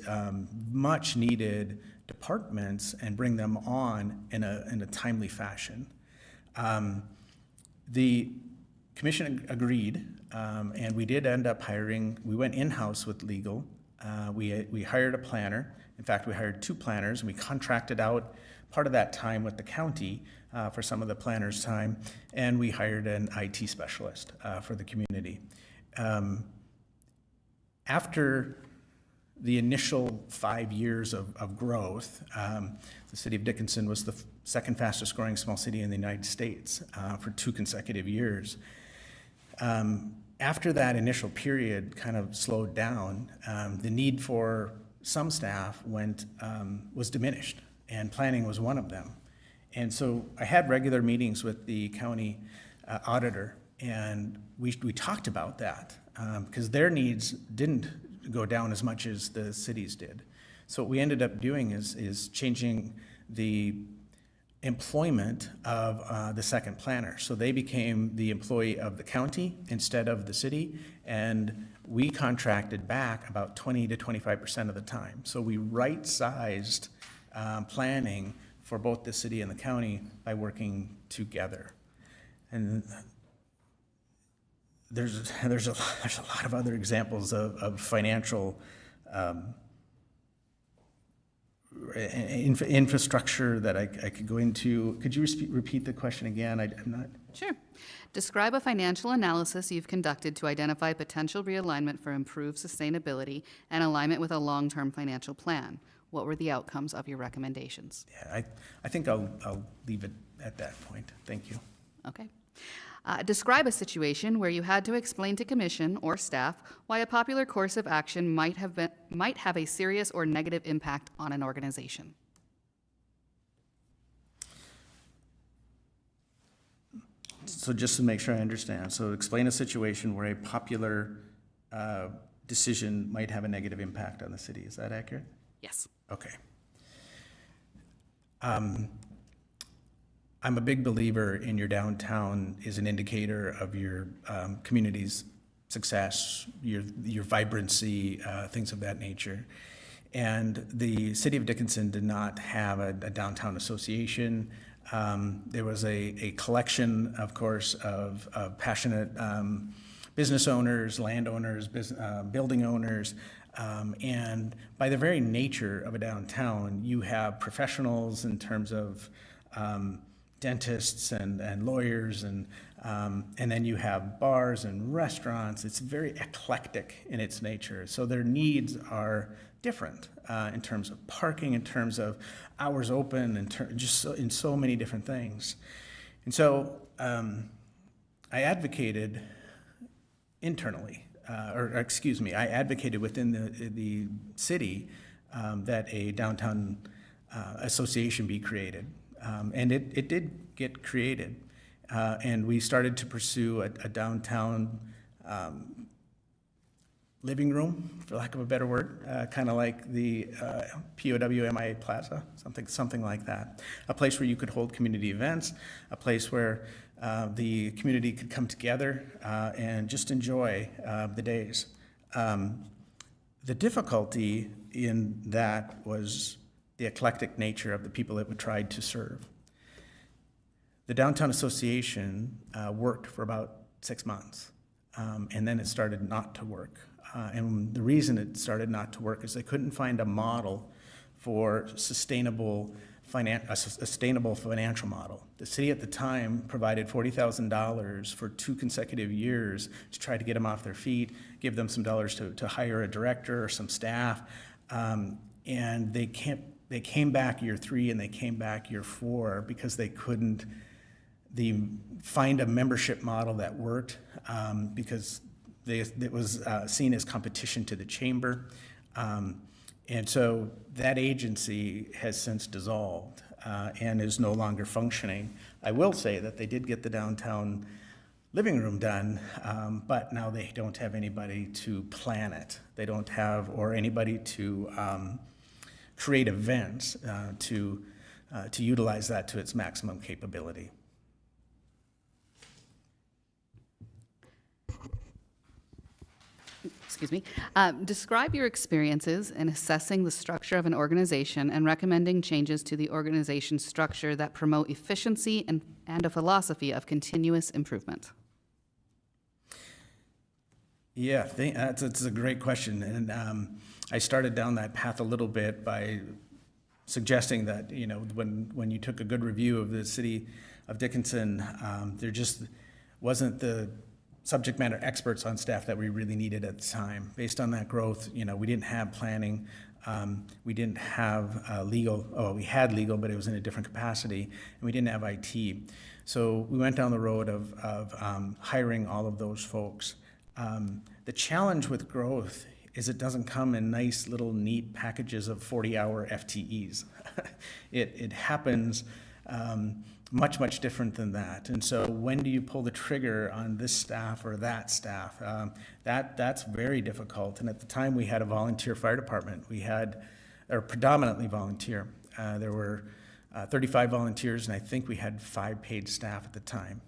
much needed departments and bring them on in a timely fashion. The commission agreed, and we did end up we went in-house with legal. We hired a planner. In fact, we hired 2 planners, and we contracted out part of that time with the county for some of the planners' time, and we hired an IT specialist for the community. After the initial 5 years of growth, the city of Dickinson was the second fastest growing small city in the United States for 2 consecutive years. After that initial period kind of slowed down, the need for some staff was diminished, and planning was one of them. And so I had regular meetings with the county auditor, and we talked about that because their needs didn't go down as much as the cities did. So what we ended up doing is changing the employment of the second planner. So they became the employee of the county instead of the city, and we contracted back about 20 to 25% of the time. So we right-sized planning for both the city and the county by working together. And there's a lot of other examples of financial infrastructure that I could go into. Could you repeat the question again? I'm not. Sure. Describe a financial analysis you've conducted to identify potential realignment for improved sustainability and alignment with a long-term financial plan. What were the outcomes of your recommendations? Yeah, I think I'll leave it at that point. Thank you. Okay. Describe a situation where you had to explain to commission or staff why a popular course of action might have a serious or negative impact on an organization. So just to make sure I understand, so explain a situation where a popular decision might have a negative impact on the city. Is that accurate? Yes. Okay. I'm a big believer in your downtown is an indicator of your community's success, your vibrancy, things of that nature. And the city of Dickinson did not have a downtown association. There was a collection, of course, of passionate business owners, landowners, building owners. And by the very nature of a downtown, you have professionals in terms of dentists and lawyers, and then you have bars and restaurants. It's very eclectic in its nature. So their needs are different in terms of parking, in terms of hours open, in so many different things. And so I advocated internally, I advocated within the city that a downtown association be created. And it did get created. And we started to pursue a downtown living room, for lack of a better word, kind of like the POW Plaza, something like that. A place where you could hold community events, a place where the community could come together and just enjoy the days. The difficulty in that was the eclectic nature of the people it would try to serve. The Downtown Association worked for about 6 months, and then it started not to work. And the reason it started not to work is they couldn't find a model for a sustainable financial model. The city at the time provided $40,000 for 2 consecutive years to try to get them off their feet, give them some dollars to hire a director or some staff, and they came back year 3 and they came back year 4 because they couldn't find a membership model that worked, because it was seen as competition to the chamber. And so that agency has since dissolved and is no longer functioning. I will say that they did get the downtown living room done, but now they don't have anybody to plan it. They don't have, or anybody to create events to utilize that to its maximum capability. Excuse me. Describe your experiences in assessing the structure of an organization and recommending changes to the organization structure that promote efficiency and a philosophy of continuous improvement. Yeah, that's a great question. And I started down that path a little bit by suggesting that, when you took a good review of the city of Dickinson, there just wasn't the subject matter experts on staff that we really needed at the time. Based on that growth, we didn't have planning, we didn't have legal. We had legal, but it was in a different capacity, and we didn't have IT. So we went down the road of hiring all of those folks. The challenge with growth is it doesn't come in nice little neat packages of 40-hour FTEs. It happens much different than that. And so when do you pull the trigger on this staff or that staff? That's very difficult. And at the time we had a volunteer fire department. We had, or predominantly volunteer. There were 35 volunteers, and I think we had 5 paid staff at the time.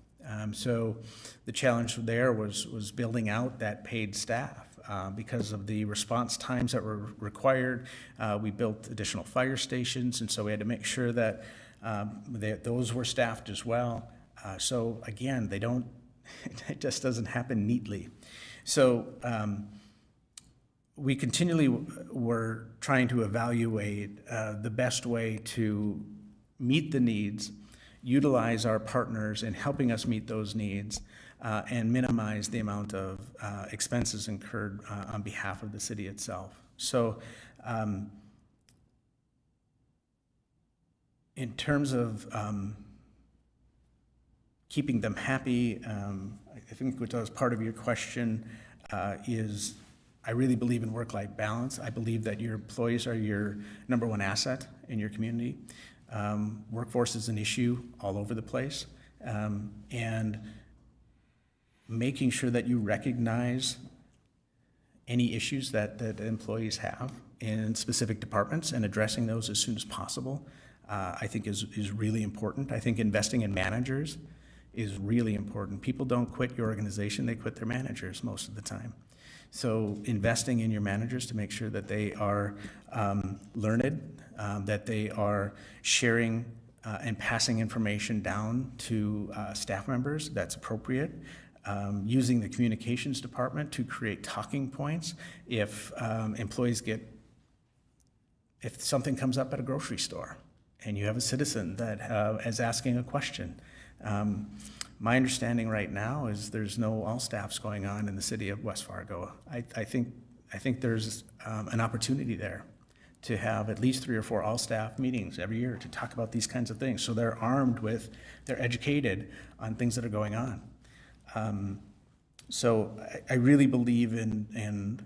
So the challenge there was building out that paid staff. Because of the response times that were required, we built additional fire stations, and so we had to make sure that those were staffed as well. So again, it just doesn't happen neatly. So we continually were trying to evaluate the best way to meet the needs, utilize our partners in helping us meet those needs, and minimize the amount of expenses incurred on behalf of the city itself. So in terms of keeping them happy, I think what was part of your question is I really believe in work-life balance. I believe that your employees are your number one asset in your community. Workforce is an issue all over the place. And making sure that you recognize any issues that employees have in specific departments and addressing those as soon as possible, I think is really important. I think investing in managers is really important. People don't quit your organization, they quit their managers most of the time. So investing in your managers to make sure that they are learned, that they are sharing and passing information down to staff members that's appropriate, using the communications department to create talking points if if something comes up at a grocery store and you have a citizen that is asking a question. My understanding right now is there's no all staffs going on in the city of West Fargo. I think there's an opportunity there to have at least 3 or 4 all-staff meetings every year to talk about these kinds of things. So they're they're educated on things that are going on. So I really believe in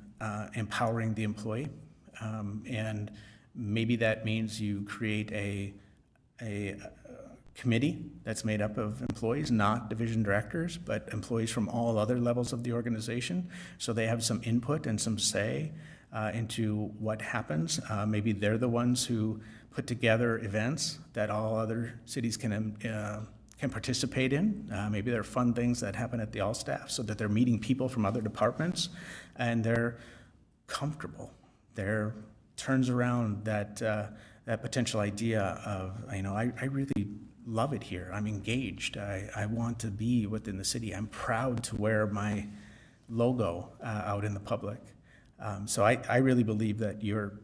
empowering the employee. And maybe that means you create a committee that's made up of employees, not division directors, but employees from all other levels of the organization. So they have some input and some say into what happens. Maybe they're the ones who put together events that all other cities can participate in. Maybe there are fun things that happen at the all staff so that they're meeting people from other departments and they're comfortable. There turns around that potential idea of, I really love it here. I'm engaged. I want to be within the city. I'm proud to wear my logo out in the public. So I really believe that your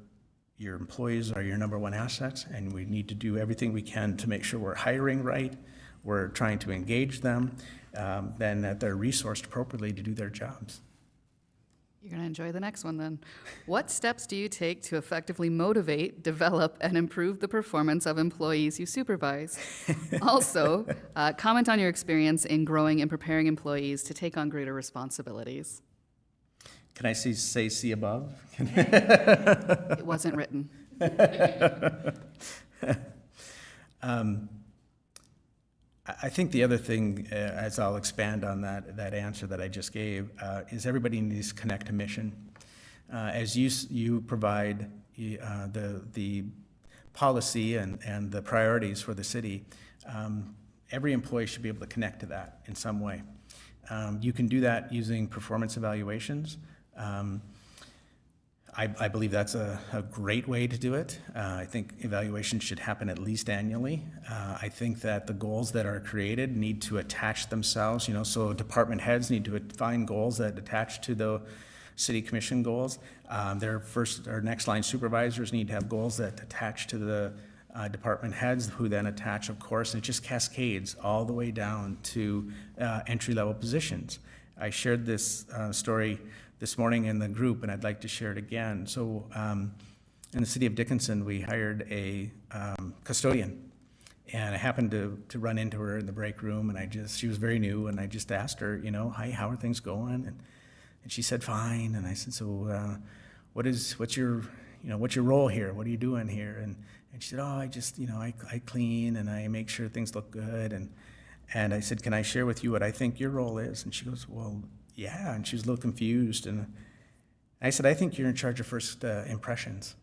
employees are your number one assets, and we need to do everything we can to make sure we're hiring right, we're trying to engage them, then that they're resourced appropriately to do their jobs. You're going to enjoy the next one then. What steps do you take to effectively motivate, develop, and improve the performance of employees you supervise? Also, comment on your experience in growing and preparing employees to take on greater responsibilities. Can I say see above? It wasn't written. I think the other thing, as I'll expand on that answer that I just gave, is everybody needs to connect to mission. As you provide the policy and the priorities for the city, every employee should be able to connect to that in some way. You can do that using performance evaluations. I believe that's a great way to do it. I think evaluation should happen at least annually. I think that the goals that are created need to attach themselves, so department heads need to find goals that attach to the city commission goals. Their next line supervisors need to have goals that attach to the department heads, who then attach, of course, and it just cascades all the way down to entry-level positions. I shared this story this morning in the group, and I'd like to share it again. So in the city of Dickinson, we hired a custodian, and I happened to run into her in the break room, and she was very new, and I just asked her, hi, how are things going? And she said, fine. And I said, so what's your role here? What are you doing here? And she said, I just, I clean and I make sure things look good. And I said, can I share with you what I think your role is? And she goes, well, yeah. And she was a little confused. And I said, I think you're in charge of first impressions.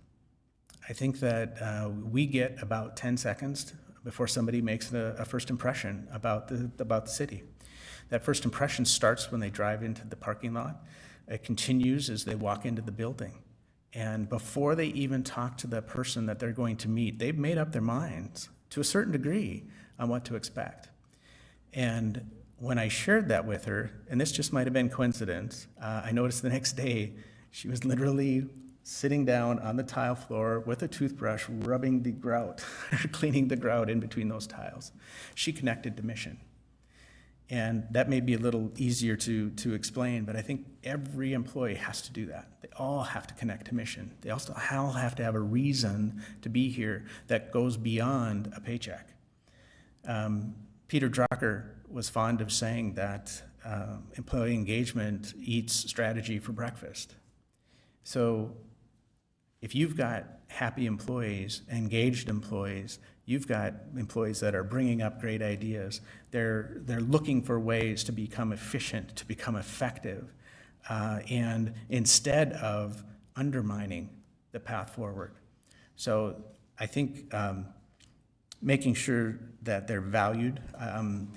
I think that we get about 10 seconds before somebody makes a first impression about the city. That first impression starts when they drive into the parking lot. It continues as they walk into the building. And before they even talk to the person that they're going to meet, they've made up their minds to a certain degree on what to expect. And when I shared that with her, and this just might have been coincidence, I noticed the next day she was literally sitting down on the tile floor with a toothbrush, rubbing the grout, cleaning the grout in between those tiles. She connected to mission. And that may be a little easier to explain, but I think every employee has to do that. They all have to connect to mission. They also all have to have a reason to be here that goes beyond a paycheck. Peter Drucker was fond of saying that employee engagement eats strategy for breakfast. So if you've got happy employees, engaged employees, you've got employees that are bringing up great ideas. They're looking for ways to become efficient, to become effective, and instead of undermining the path forward. So I think making sure that they're valued.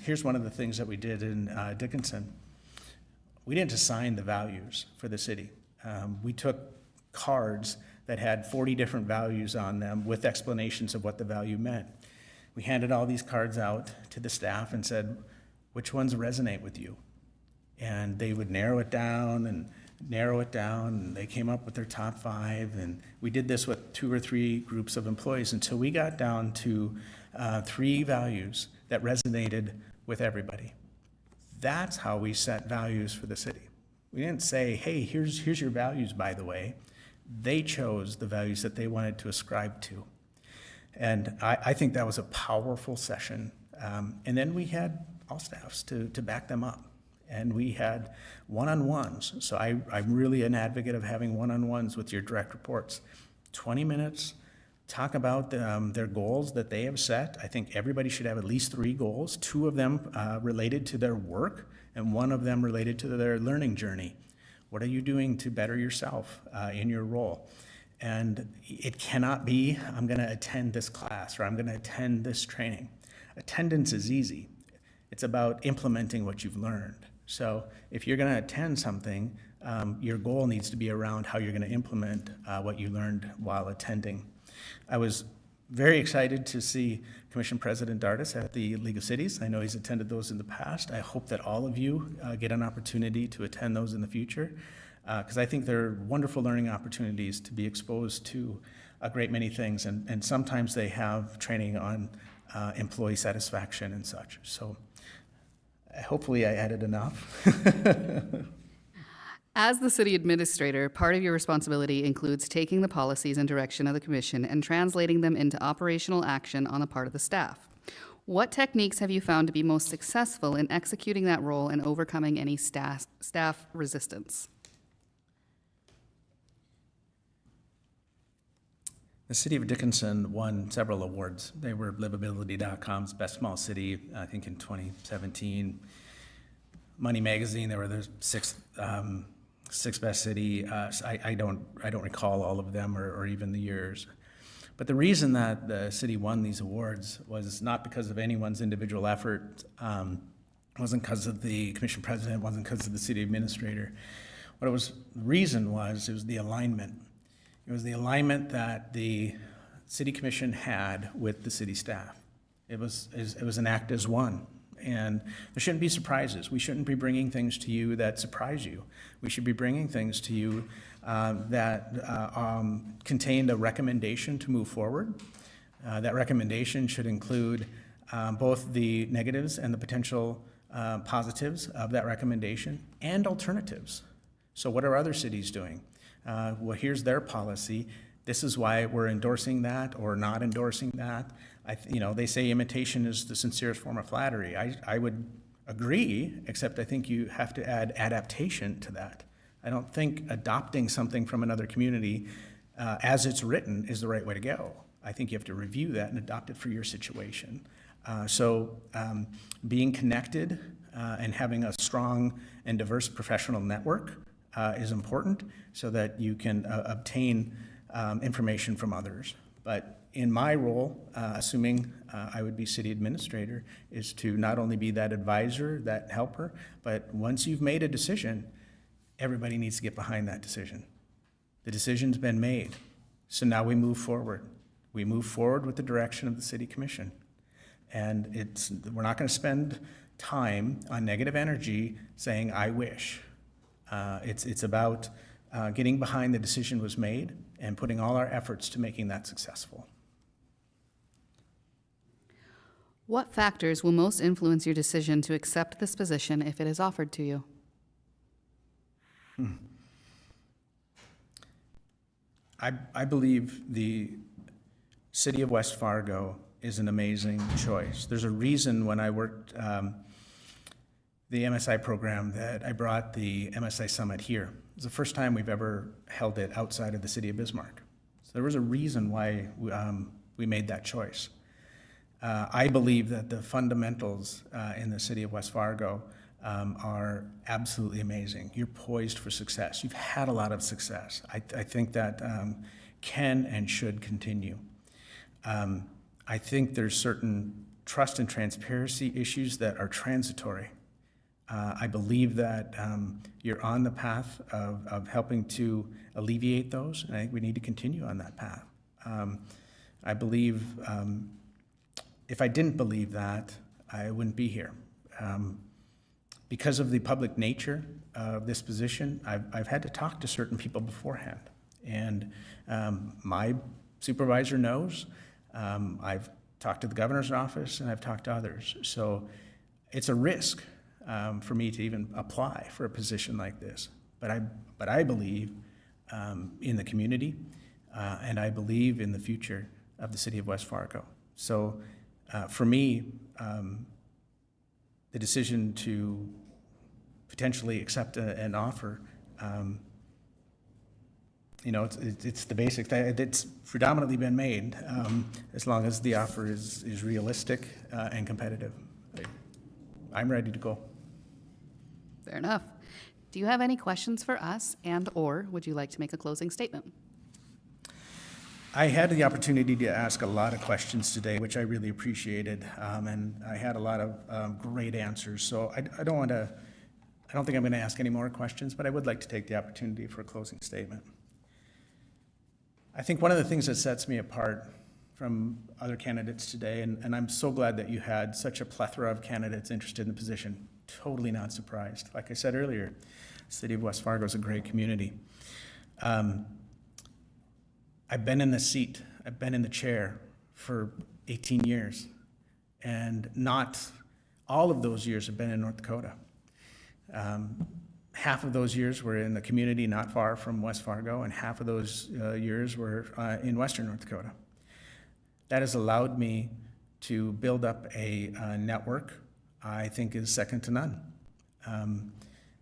Here's one of the things that we did in Dickinson. We didn't assign the values for the city. We took cards that had 40 different values on them with explanations of what the value meant. We handed all these cards out to the staff and said, which ones resonate with you? And they would narrow it down and narrow it down, and they came up with their top 5. And we did this with 2 or 3 groups of employees until we got down to 3 values that resonated with everybody. That's how we set values for the city. We didn't say, hey, here's your values, by the way. They chose the values that they wanted to ascribe to. And I think that was a powerful session. And then we had all staffs to back them up. And we had one-on-ones. So I'm really an advocate of having one-on-ones with your direct reports. 20 minutes, talk about their goals that they have set. I think everybody should have at least 3 goals, 2 of them related to their work, and 1 of them related to their learning journey. What are you doing to better yourself in your role? And it cannot be, I'm going to attend this class, or I'm going to attend this training. Attendance is easy. It's about implementing what you've learned. So if you're going to attend something, your goal needs to be around how you're going to implement what you learned while attending. I was very excited to see Commission President Dardis at the League of Cities. I know he's attended those in the past. I hope that all of you get an opportunity to attend those in the future, because I think they're wonderful learning opportunities to be exposed to a great many things, and sometimes they have training on employee satisfaction and such. So hopefully I added enough. As the city administrator, part of your responsibility includes taking the policies and direction of the commission and translating them into operational action on the part of the staff. What techniques have you found to be most successful in executing that role and overcoming any staff resistance? The city of Dickinson won several awards. They were Livability.com's Best Small City, I think in 2017. Money Magazine, they were the sixth best city. I don't recall all of them or even the years. But the reason that the city won these awards was not because of anyone's individual effort. Wasn't because of the commission president. Wasn't because of the city administrator. What it was, the reason was, it was the alignment. It was the alignment that the city commission had with the city staff. It was an act as one. And there shouldn't be surprises. We shouldn't be bringing things to you that surprise you. We should be bringing things to you that contained a recommendation to move forward. That recommendation should include both the negatives and the potential positives of that recommendation and alternatives. So what are other cities doing? Well, here's their policy. This is why we're endorsing that or not endorsing that. They say imitation is the sincerest form of flattery. I would agree, except I think you have to add adaptation to that. I don't think adopting something from another community as it's written is the right way to go. I think you have to review that and adopt it for your situation. So being connected and having a strong and diverse professional network is important so that you can obtain information from others. But in my role, assuming I would be city administrator, is to not only be that advisor, that helper, but once you've made a decision, everybody needs to get behind that decision. The decision's been made, so now we move forward. We move forward with the direction of the city commission. And we're not going to spend time on negative energy saying, I wish. It's about getting behind the decision was made and putting all our efforts to making that successful. What factors will most influence your decision to accept this position if it is offered to you? I believe the city of West Fargo is an amazing choice. There's a reason when I worked the MSI program that I brought the MSI Summit here. It was the first time we've ever held it outside of the city of Bismarck. So there was a reason why we made that choice. I believe that the fundamentals in the city of West Fargo are absolutely amazing. You're poised for success. You've had a lot of success. I think that can and should continue. I think there's certain trust and transparency issues that are transitory. I believe that you're on the path of helping to alleviate those, and I think we need to continue on that path. I believe, if I didn't believe that, I wouldn't be here. Because of the public nature of this position, I've had to talk to certain people beforehand. And my supervisor knows. I've talked to the governor's office, and I've talked to others. So it's a risk for me to even apply for a position like this. But I believe in the community, and I believe in the future of the city of West Fargo. So for me, the decision to potentially accept an offer, it's the basic thing. It's predominantly been made as long as the offer is realistic and competitive. I'm ready to go. Fair enough. Do you have any questions for us, and/or would you like to make a closing statement? I had the opportunity to ask a lot of questions today, which I really appreciated, and I had a lot of great answers. So I don't think I'm going to ask any more questions, but I would like to take the opportunity for a closing statement. I think one of the things that sets me apart from other candidates today, and I'm so glad that you had such a plethora of candidates interested in the position, totally not surprised. Like I said earlier, the city of West Fargo is a great community. I've been in the seat, I've been in the chair for 18 years, and not all of those years have been in North Dakota. Half of those years were in a community not far from West Fargo, and half of those years were in Western North Dakota. That has allowed me to build up a network I think is second to none.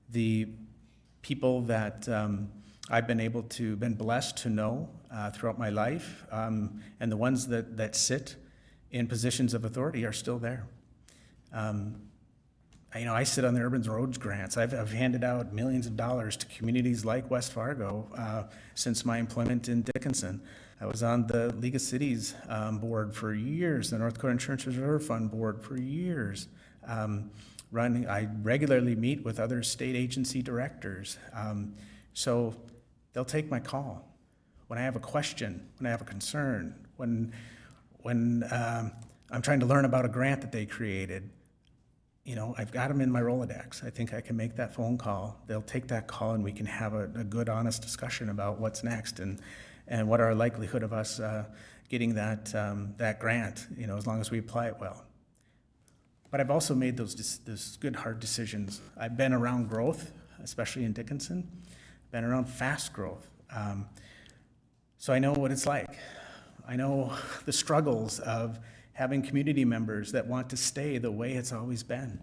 The people that I've been blessed to know throughout my life, and the ones that sit in positions of authority are still there. I sit on the Urban Roads grants. I've handed out millions of dollars to communities like West Fargo since my employment in Dickinson. I was on the League of Cities board for years, the North Dakota Insurance Reserve Fund board for years. I regularly meet with other state agency directors. So they'll take my call when I have a question, when I have a concern, when I'm trying to learn about a grant that they created. I've got them in my Rolodex. I think I can make that phone call. They'll take that call, and we can have a good, honest discussion about what's next and what our likelihood of us getting that grant, as long as we apply it well. But I've also made those good, hard decisions. I've been around growth, especially in Dickinson, been around fast growth. So I know what it's like. I know the struggles of having community members that want to stay the way it's always been.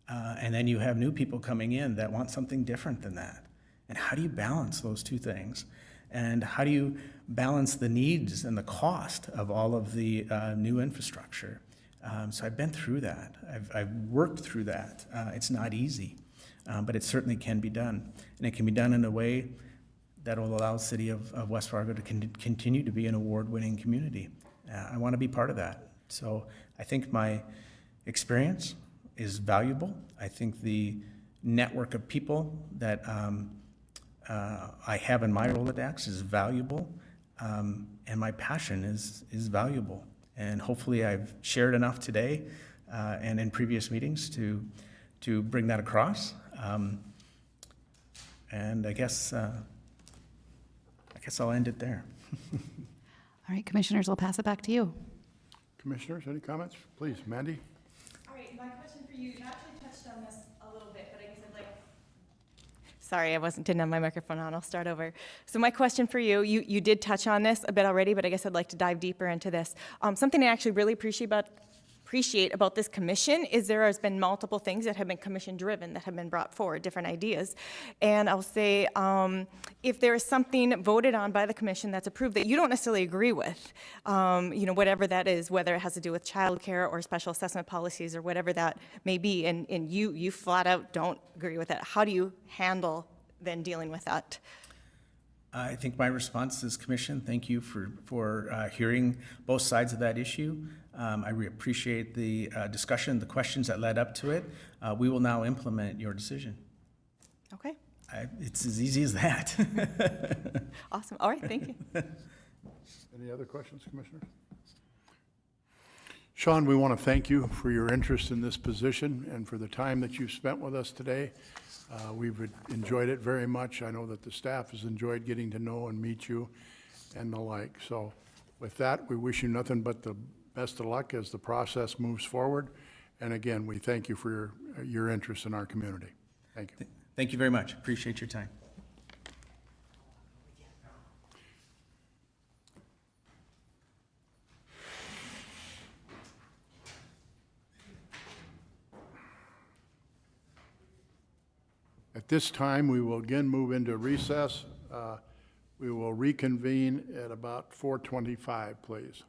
And then you have new people coming in that want something different than that. And how do you balance those two things? And how do you balance the needs and the cost of all of the new infrastructure? So I've been through that. I've worked through that. It's not easy, but it certainly can be done. And it can be done in a way that will allow the city of West Fargo to continue to be an award-winning community. I want to be part of that. So I think my experience is valuable. I think the network of people that I have in my Rolodex is valuable, and my passion is valuable. And hopefully I've shared enough today and in previous meetings to bring that across. And I guess I'll end it there. All right, commissioners, I'll pass it back to you. Commissioners, any comments? Please, Mandy? All right, my question for you actually touched on this a little bit, but I guess I'd like... Sorry, didn't have my microphone on. I'll start over. So my question for you, you did touch on this a bit already, but I guess I'd like to dive deeper into this. Something I actually really appreciate about this commission is there has been multiple things that have been commission driven that have been brought forward, different ideas. And I'll say if there is something voted on by the commission that's approved that you don't necessarily agree with, whatever that is, whether it has to do with childcare or special assessment policies or whatever that may be, and you flat out don't agree with it, how do you handle then dealing with that? I think my response is, Commission, thank you for hearing both sides of that issue. I appreciate the discussion, the questions that led up to it. We will now implement your decision. Okay, It's as easy as that. awesome. All right, thank you. Any other questions, Commissioners? Sean, we want to thank you for your interest in this position and for the time that you've spent with us today. We've enjoyed it very much. I know that the staff has enjoyed getting to know and meet you and the like. So with that, we wish you nothing but the best of luck as the process moves forward. And again, we thank you for your interest in our community. Thank you. Thank you very much. Appreciate your time. At this time, we will again move into recess. We will reconvene at about 4:25, please.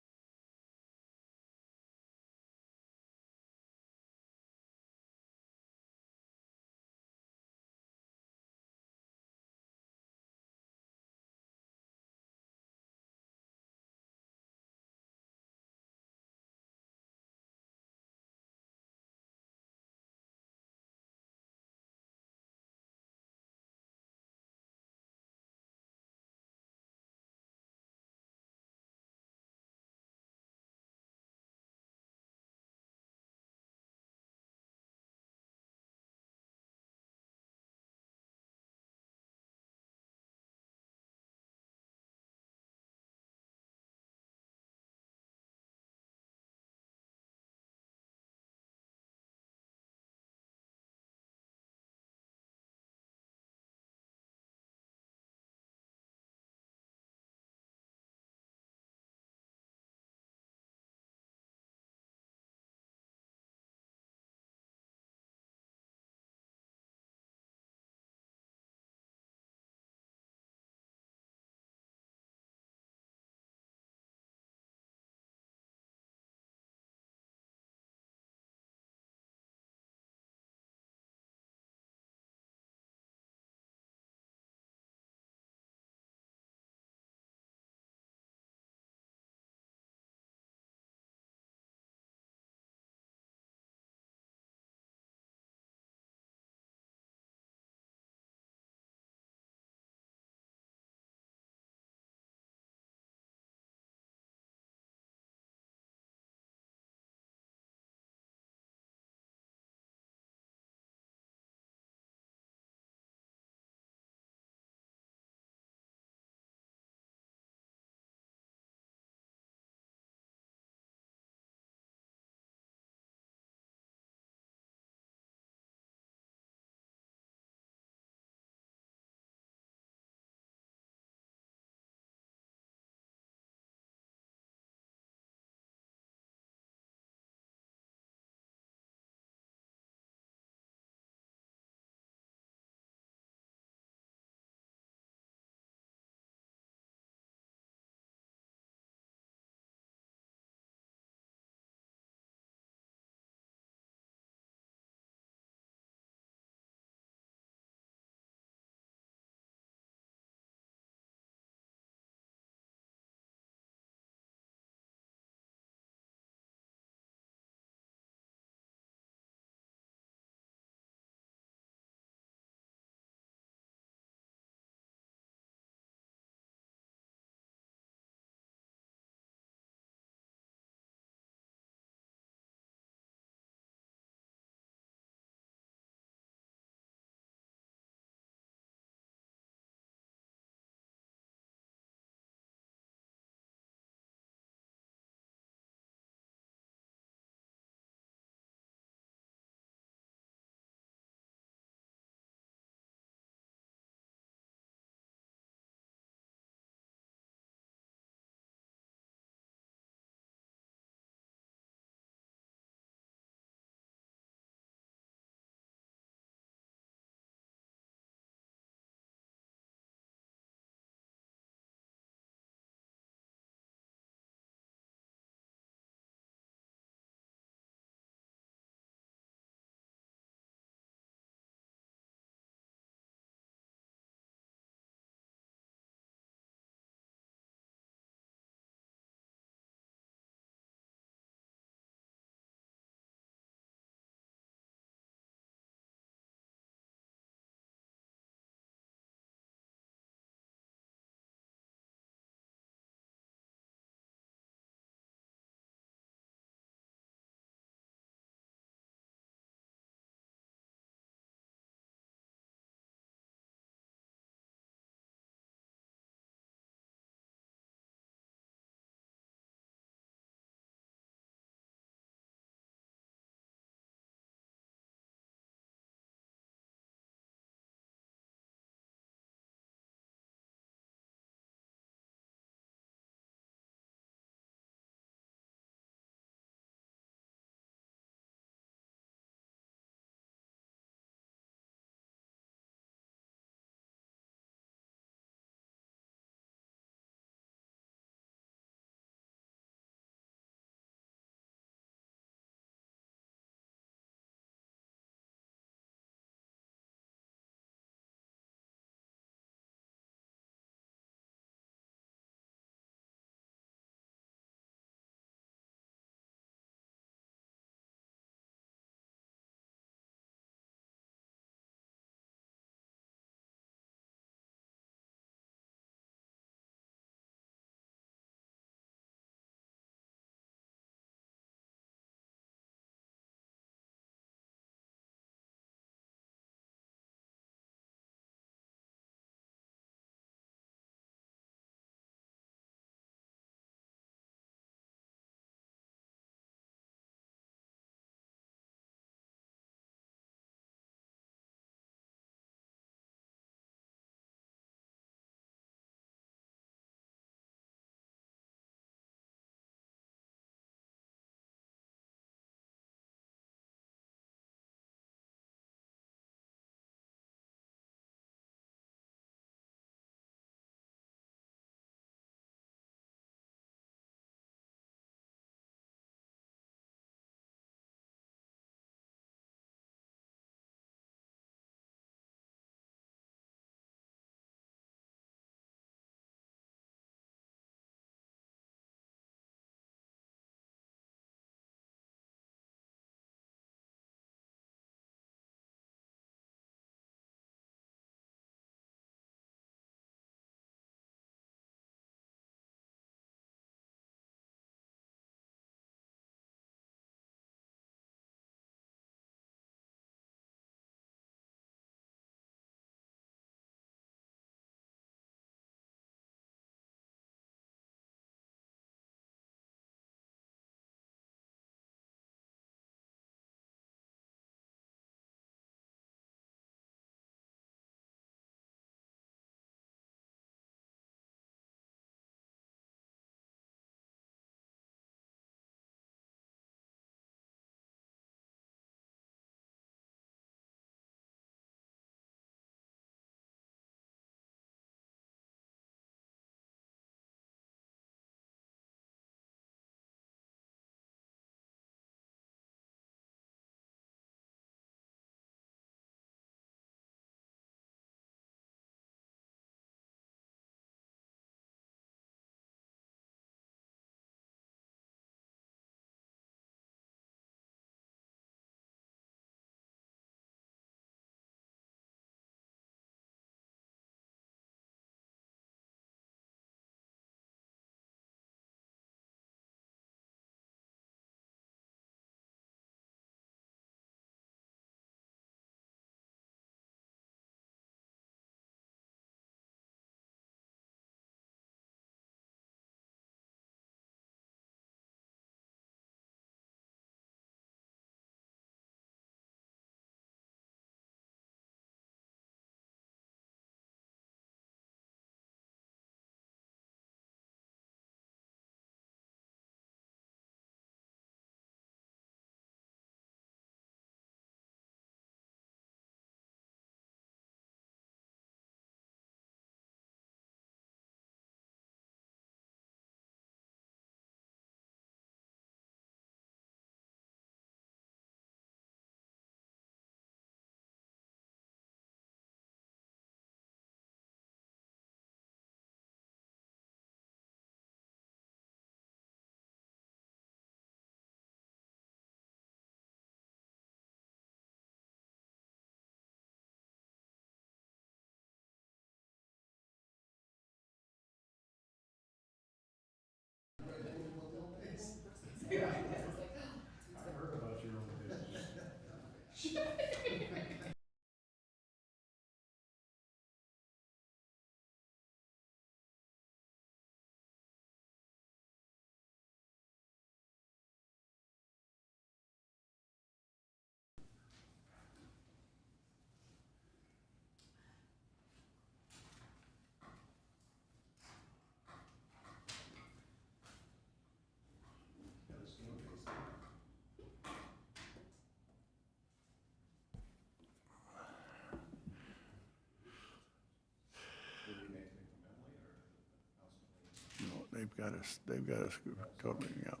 they've got us code meeting up.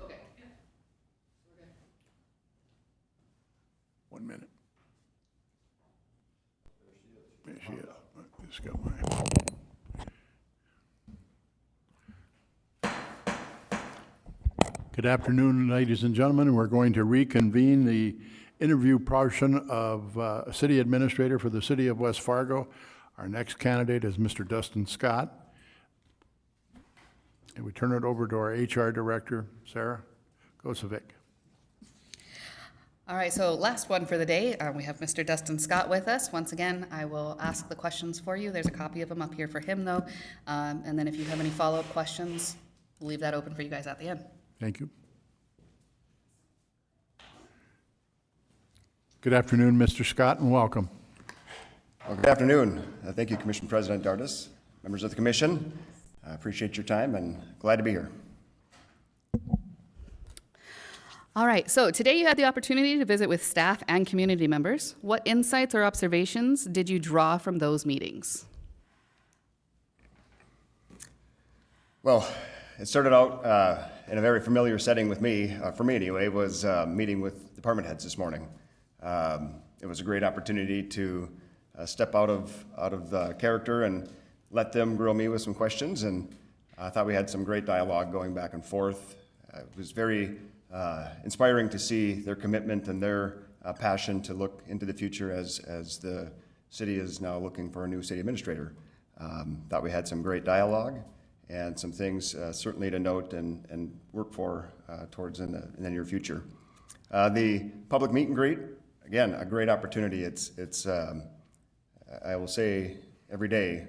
Okay. 1 minute. There she is. I just got my. Good afternoon, ladies and gentlemen. We're going to reconvene the interview portion of City Administrator for the City of West Fargo. Our next candidate is Mr. Dustin Scott. And we turn it over to our HR Director, Sarah Kosovic. All right, so last one for the day. We have Mr. Dustin Scott with us. Once again, I will ask the questions for you. There's a copy of them up here for him, though. And then if you have any follow-up questions, we'll leave that open for you guys at the end. Thank you. Good afternoon, Mr. Scott, and welcome. Well, good afternoon. Thank you, Commission President Dardis, members of the Commission. I appreciate your time and glad to be here. All right, so today you had the opportunity to visit with staff and community members. What insights or observations did you draw from those meetings? Well, It started out in a very familiar setting with me, for me anyway, was meeting with department heads this morning. It was a great opportunity to step out of the character and let them grill me with some questions, and I thought we had some great dialogue going back and forth. It was very inspiring to see their commitment and their passion to look into the future as the city is now looking for a new city administrator. Thought we had some great dialogue and some things certainly to note and work for towards in the near future. The public meet and greet, again, a great opportunity. It's I will say every day,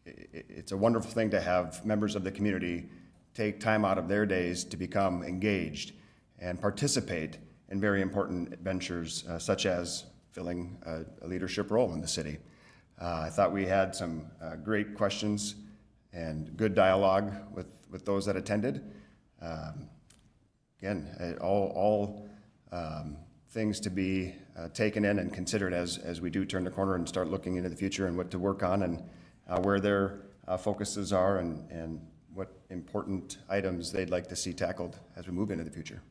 it's a wonderful thing to have members of the community take time out of their days to become engaged and participate in very important ventures such as filling a leadership role in the city. I thought we had some great questions and good dialogue with those that attended. Again, all things to be taken in and considered as we do turn the corner and start looking into the future and what to work on and where their focuses are and what important items they'd like to see tackled as we move into the future.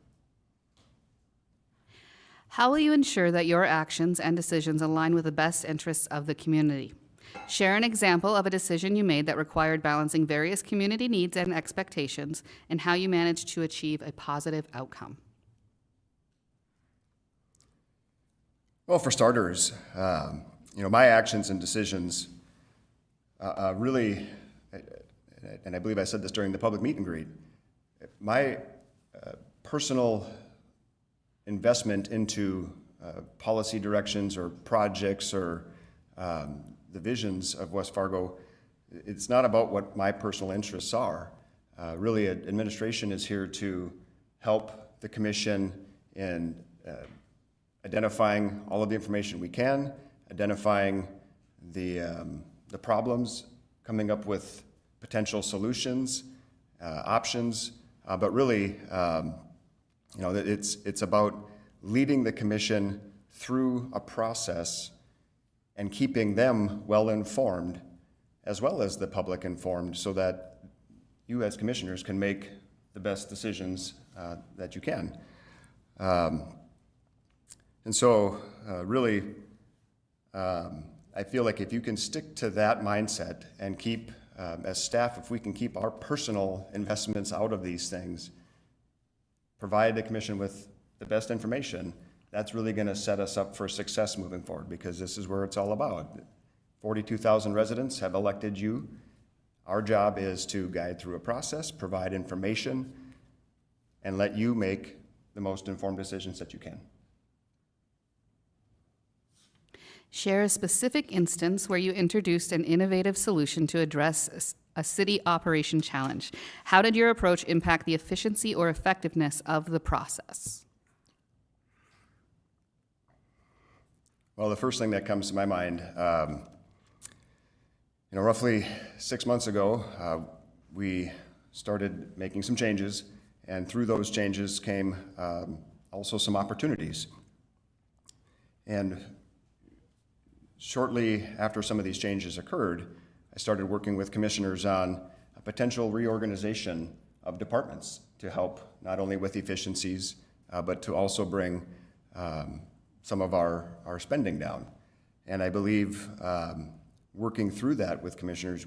How will you ensure that your actions and decisions align with the best interests of the community? Share an example of a decision you made that required balancing various community needs and expectations and how you managed to achieve a positive outcome. Well, for starters, my actions and decisions really, and I believe I said this during the public meet and greet, my personal investment into policy directions or projects or the visions of West Fargo, it's not about what my personal interests are. Really, administration is here to help the commission in identifying all of the information we can, identifying the problems, coming up with potential solutions, options, but really, it's about leading the commission through a process and keeping them well informed as well as the public informed so that you as commissioners can make the best decisions that you can. And so really, I feel like if you can stick to that mindset and keep, as staff, if we can keep our personal investments out of these things, provide the commission with the best information, that's really going to set us up for success moving forward because this is where it's all about. 42,000 residents have elected you. Our job is to guide through a process, provide information, and let you make the most informed decisions that you can. Share a specific instance where you introduced an innovative solution to address a city operation challenge. How did your approach impact the efficiency or effectiveness of the process? Well, the first thing that comes to my mind, roughly 6 months ago, we started making some changes, and through those changes came also some opportunities. And shortly after some of these changes occurred, I started working with commissioners on a potential reorganization of departments to help not only with efficiencies, but to also bring some of our spending down. And I believe working through that with commissioners,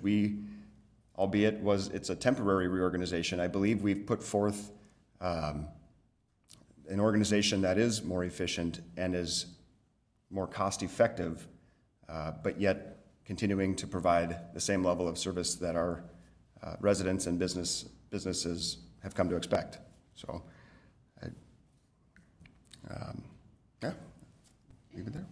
albeit it's a temporary reorganization, I believe we've put forth an organization that is more efficient and is more cost-effective, but yet continuing to provide the same level of service that our residents and businesses have come to expect. So, yeah, leave it there.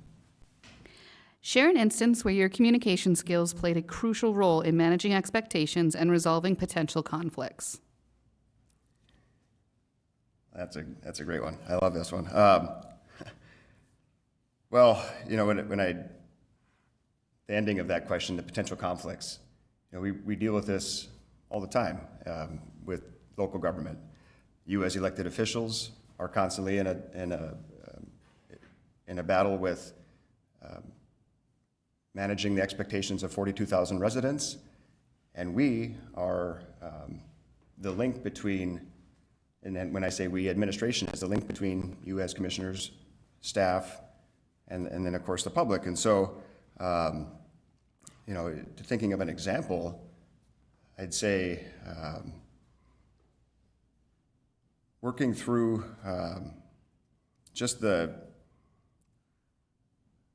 Share an instance where your communication skills played a crucial role in managing expectations and resolving potential conflicts. That's a great one. I love this one. Well, you know, the ending of that question, the potential conflicts, you know, we deal with this all the time with local government. You as elected officials are constantly in a battle with managing the expectations of 42,000 residents, and we are the link between, and then when I say we, administration is the link between you as commissioners, staff, and then of course the public. And so, you know, thinking of an example, I'd say working through just the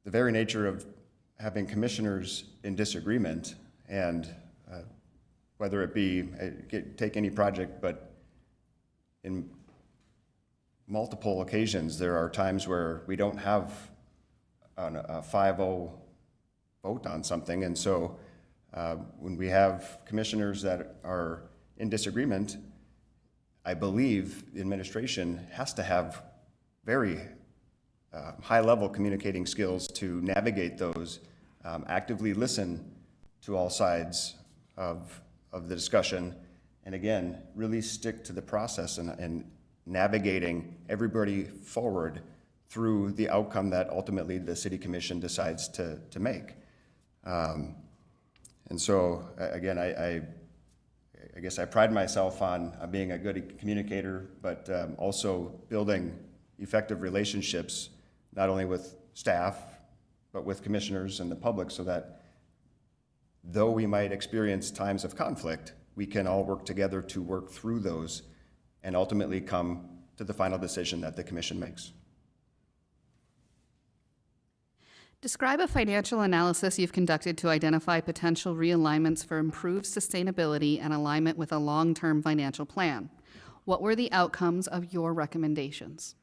very nature of having commissioners in disagreement, and whether it be, take any project, but in multiple occasions, there are times where we don't have a 5-0 vote on something. And so when we have commissioners that are in disagreement, I believe the administration has to have very high-level communicating skills to navigate those, actively listen to all sides of the discussion, and again, really stick to the process and navigating everybody forward through the outcome that ultimately the city commission decides to make. And so, again, I guess I pride myself on being a good communicator, but also building effective relationships, not only with staff, but with commissioners and the public, so that though we might experience times of conflict, we can all work together to work through those and ultimately come to the final decision that the commission makes. Describe a financial analysis you've conducted to identify potential realignments for improved sustainability and alignment with a long-term financial plan. What were the outcomes of your recommendations?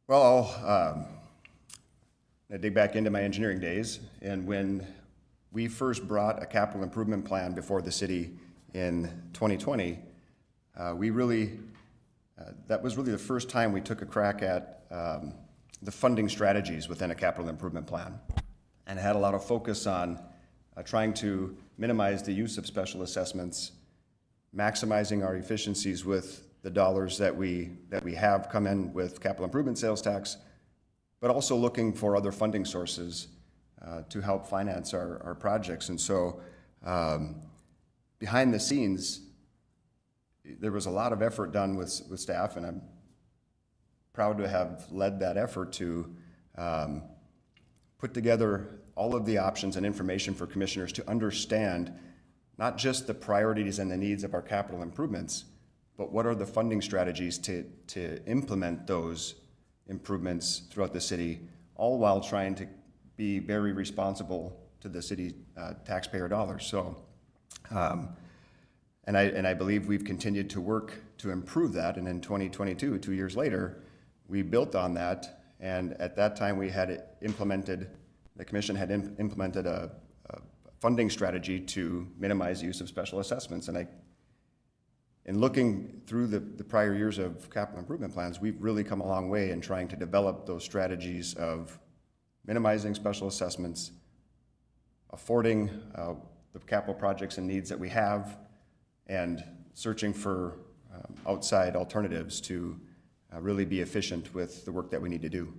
Well, I dig back into my engineering days, and when we first brought a capital improvement plan before the city in 2020, that was really the first time we took a crack at the funding strategies within a capital improvement plan, and had a lot of focus on trying to minimize the use of special assessments, maximizing our efficiencies with the dollars that we have come in with capital improvement sales tax, but also looking for other funding sources to help finance our projects. And so behind the scenes, there was a lot of effort done with staff, and I'm proud to have led that effort to put together all of the options and information for commissioners to understand not just the priorities and the needs of our capital improvements, but what are the funding strategies to implement those improvements throughout the city, all while trying to be very responsible to the city taxpayer dollars. So, and I believe we've continued to work to improve that. And in 2022, 2 years later, we built on that. And at that time, we had the commission had implemented a funding strategy to minimize the use of special assessments. And in looking through the prior years of capital improvement plans, we've really come a long way in trying to develop those strategies of minimizing special assessments, affording the capital projects and needs that we have, and searching for outside alternatives to really be efficient with the work that we need to do.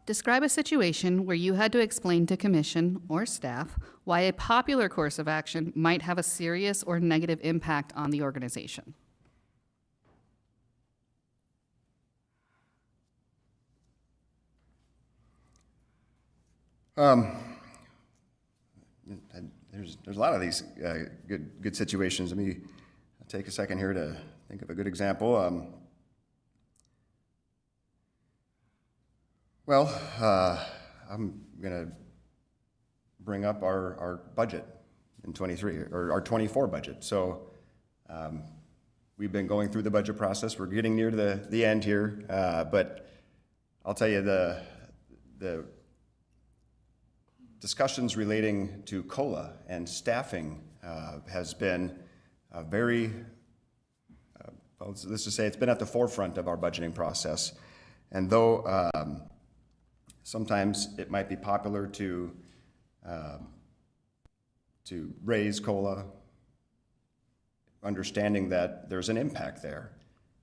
Describe a situation where you had to explain to commission or staff why a popular course of action might have a serious or negative impact on the organization. There's a lot of these good situations. Let me take a second here to think of a good example. I'm going to bring up our budget in 23, or our 24 budget. So we've been going through the budget process. We're getting near the end here, but I'll tell you the discussions relating to COLA and staffing has been very, let's just say it's been at the forefront of our budgeting process. And though sometimes it might be popular to raise COLA, understanding that there's an impact there.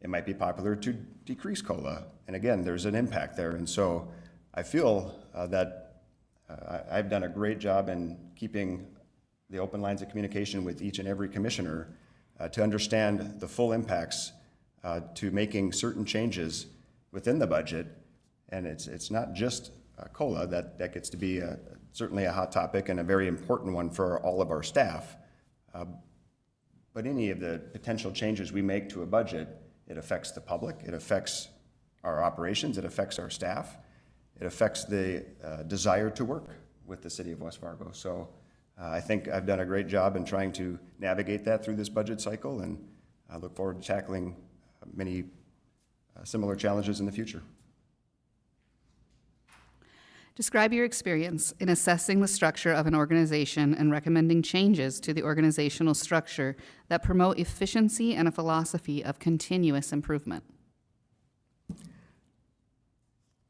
It might be popular to decrease COLA, and again, there's an impact there. And so I feel that I've done a great job in keeping the open lines of communication with each and every commissioner to understand the full impacts to making certain changes within the budget. And it's not just COLA that gets to be certainly a hot topic and a very important one for all of our staff. But any of the potential changes we make to a budget, it affects the public, it affects our operations, it affects our staff, it affects the desire to work with the city of West Fargo. So I think I've done a great job in trying to navigate that through this budget cycle, and I look forward to tackling many similar challenges in the future. Describe your experience in assessing the structure of an organization and recommending changes to the organizational structure that promote efficiency and a philosophy of continuous improvement.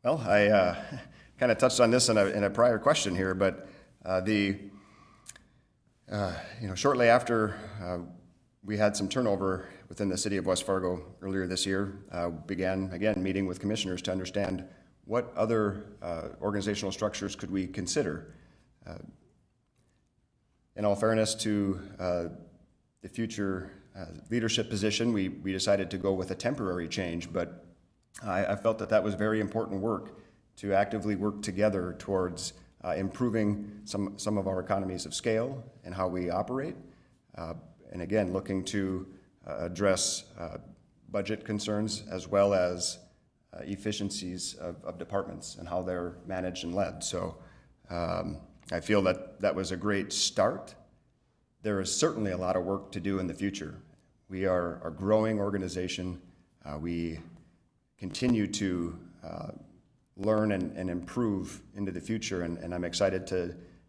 Well, I kind of touched on this in a prior question here, but shortly after we had some turnover within the city of West Fargo earlier this year, began again meeting with commissioners to understand what other organizational structures could we consider. In all fairness to the future leadership position, we decided to go with a temporary change, but I felt that was very important work to actively work together towards improving some of our economies of scale and how we operate, and again, looking to address budget concerns as well as efficiencies of departments and how they're managed and led. So I feel that was a great start. There is certainly a lot of work to do in the future. We are a growing organization. We continue to learn and improve into the future, and I'm excited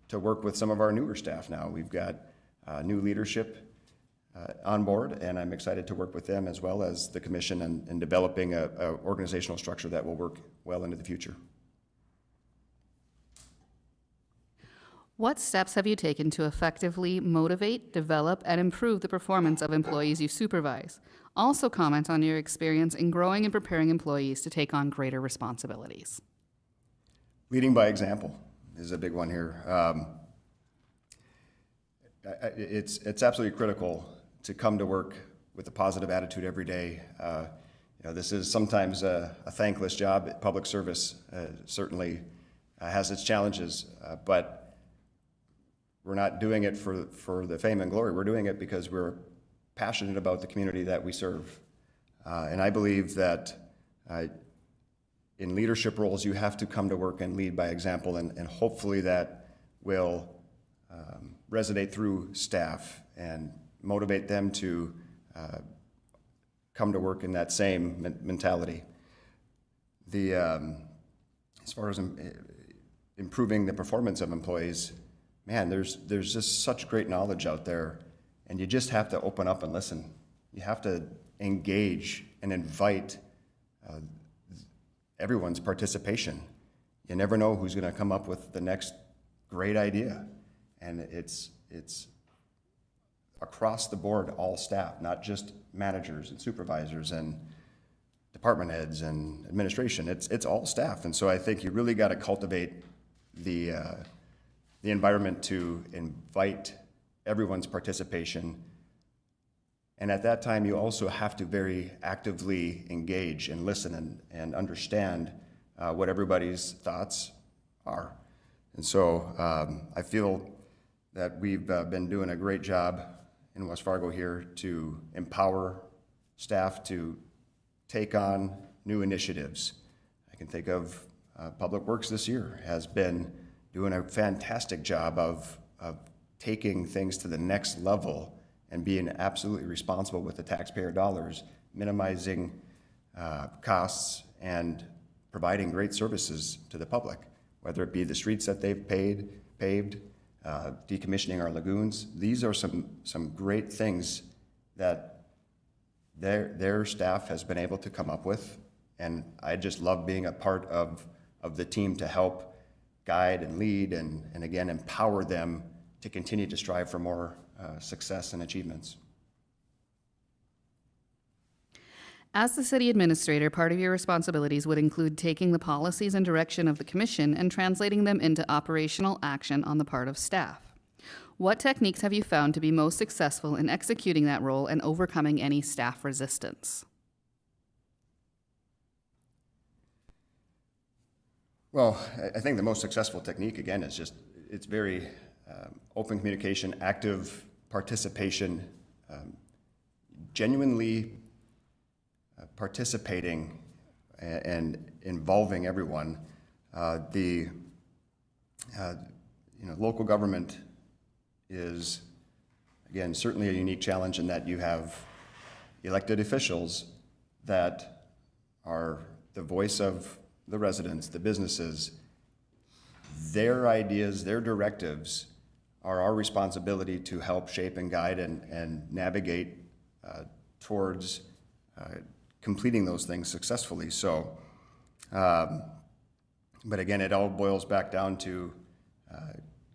to work with some of our newer staff now. We've got new leadership on board, and I'm excited to work with them as well as the commission in developing a organizational structure that will work well into the future. What steps have you taken to effectively motivate, develop, and improve the performance of employees you supervise? Also comment on your experience in growing and preparing employees to take on greater responsibilities. Leading by example is a big one here. It's absolutely critical to come to work with a positive attitude every day. This is sometimes a thankless job. Public service certainly has its challenges, but we're not doing it for the fame and glory. We're doing it because we're passionate about the community that we serve. And I believe that in leadership roles, you have to come to work and lead by example, and hopefully that will resonate through staff and motivate them to come to work in that same mentality. As far as improving the performance of employees, man, there's just such great knowledge out there, and you just have to open up and listen. You have to engage and invite everyone's participation. You never know who's going to come up with the next great idea, and it's across the board, all staff, not just managers and supervisors and department heads and administration. It's all staff. And so I think you really got to cultivate the environment to invite everyone's participation. And at that time, you also have to very actively engage and listen and understand what everybody's thoughts are. And so I feel that we've been doing a great job in West Fargo here to empower staff to take on new initiatives. I can think of Public Works this year has been doing a fantastic job of taking things to the next level and being absolutely responsible with the taxpayer dollars, minimizing costs and providing great services to the public, whether it be the streets that they've paved, decommissioning our lagoons. These are some great things that their staff has been able to come up with, and I just love being a part of the team to help guide and lead and again empower them to continue to strive for more success and achievements. As the city administrator, part of your responsibilities would include taking the policies and direction of the commission and translating them into operational action on the part of staff. What techniques have you found to be most successful in executing that role and overcoming any staff resistance? Well, I think the most successful technique, again, is just, it's very open communication, active participation, genuinely participating and involving everyone. Local government is, again, certainly a unique challenge in that you have elected officials that are the voice of the residents, the businesses. Their ideas, their directives are our responsibility to help shape and guide and navigate towards completing those things successfully. So, but again, it all boils back down to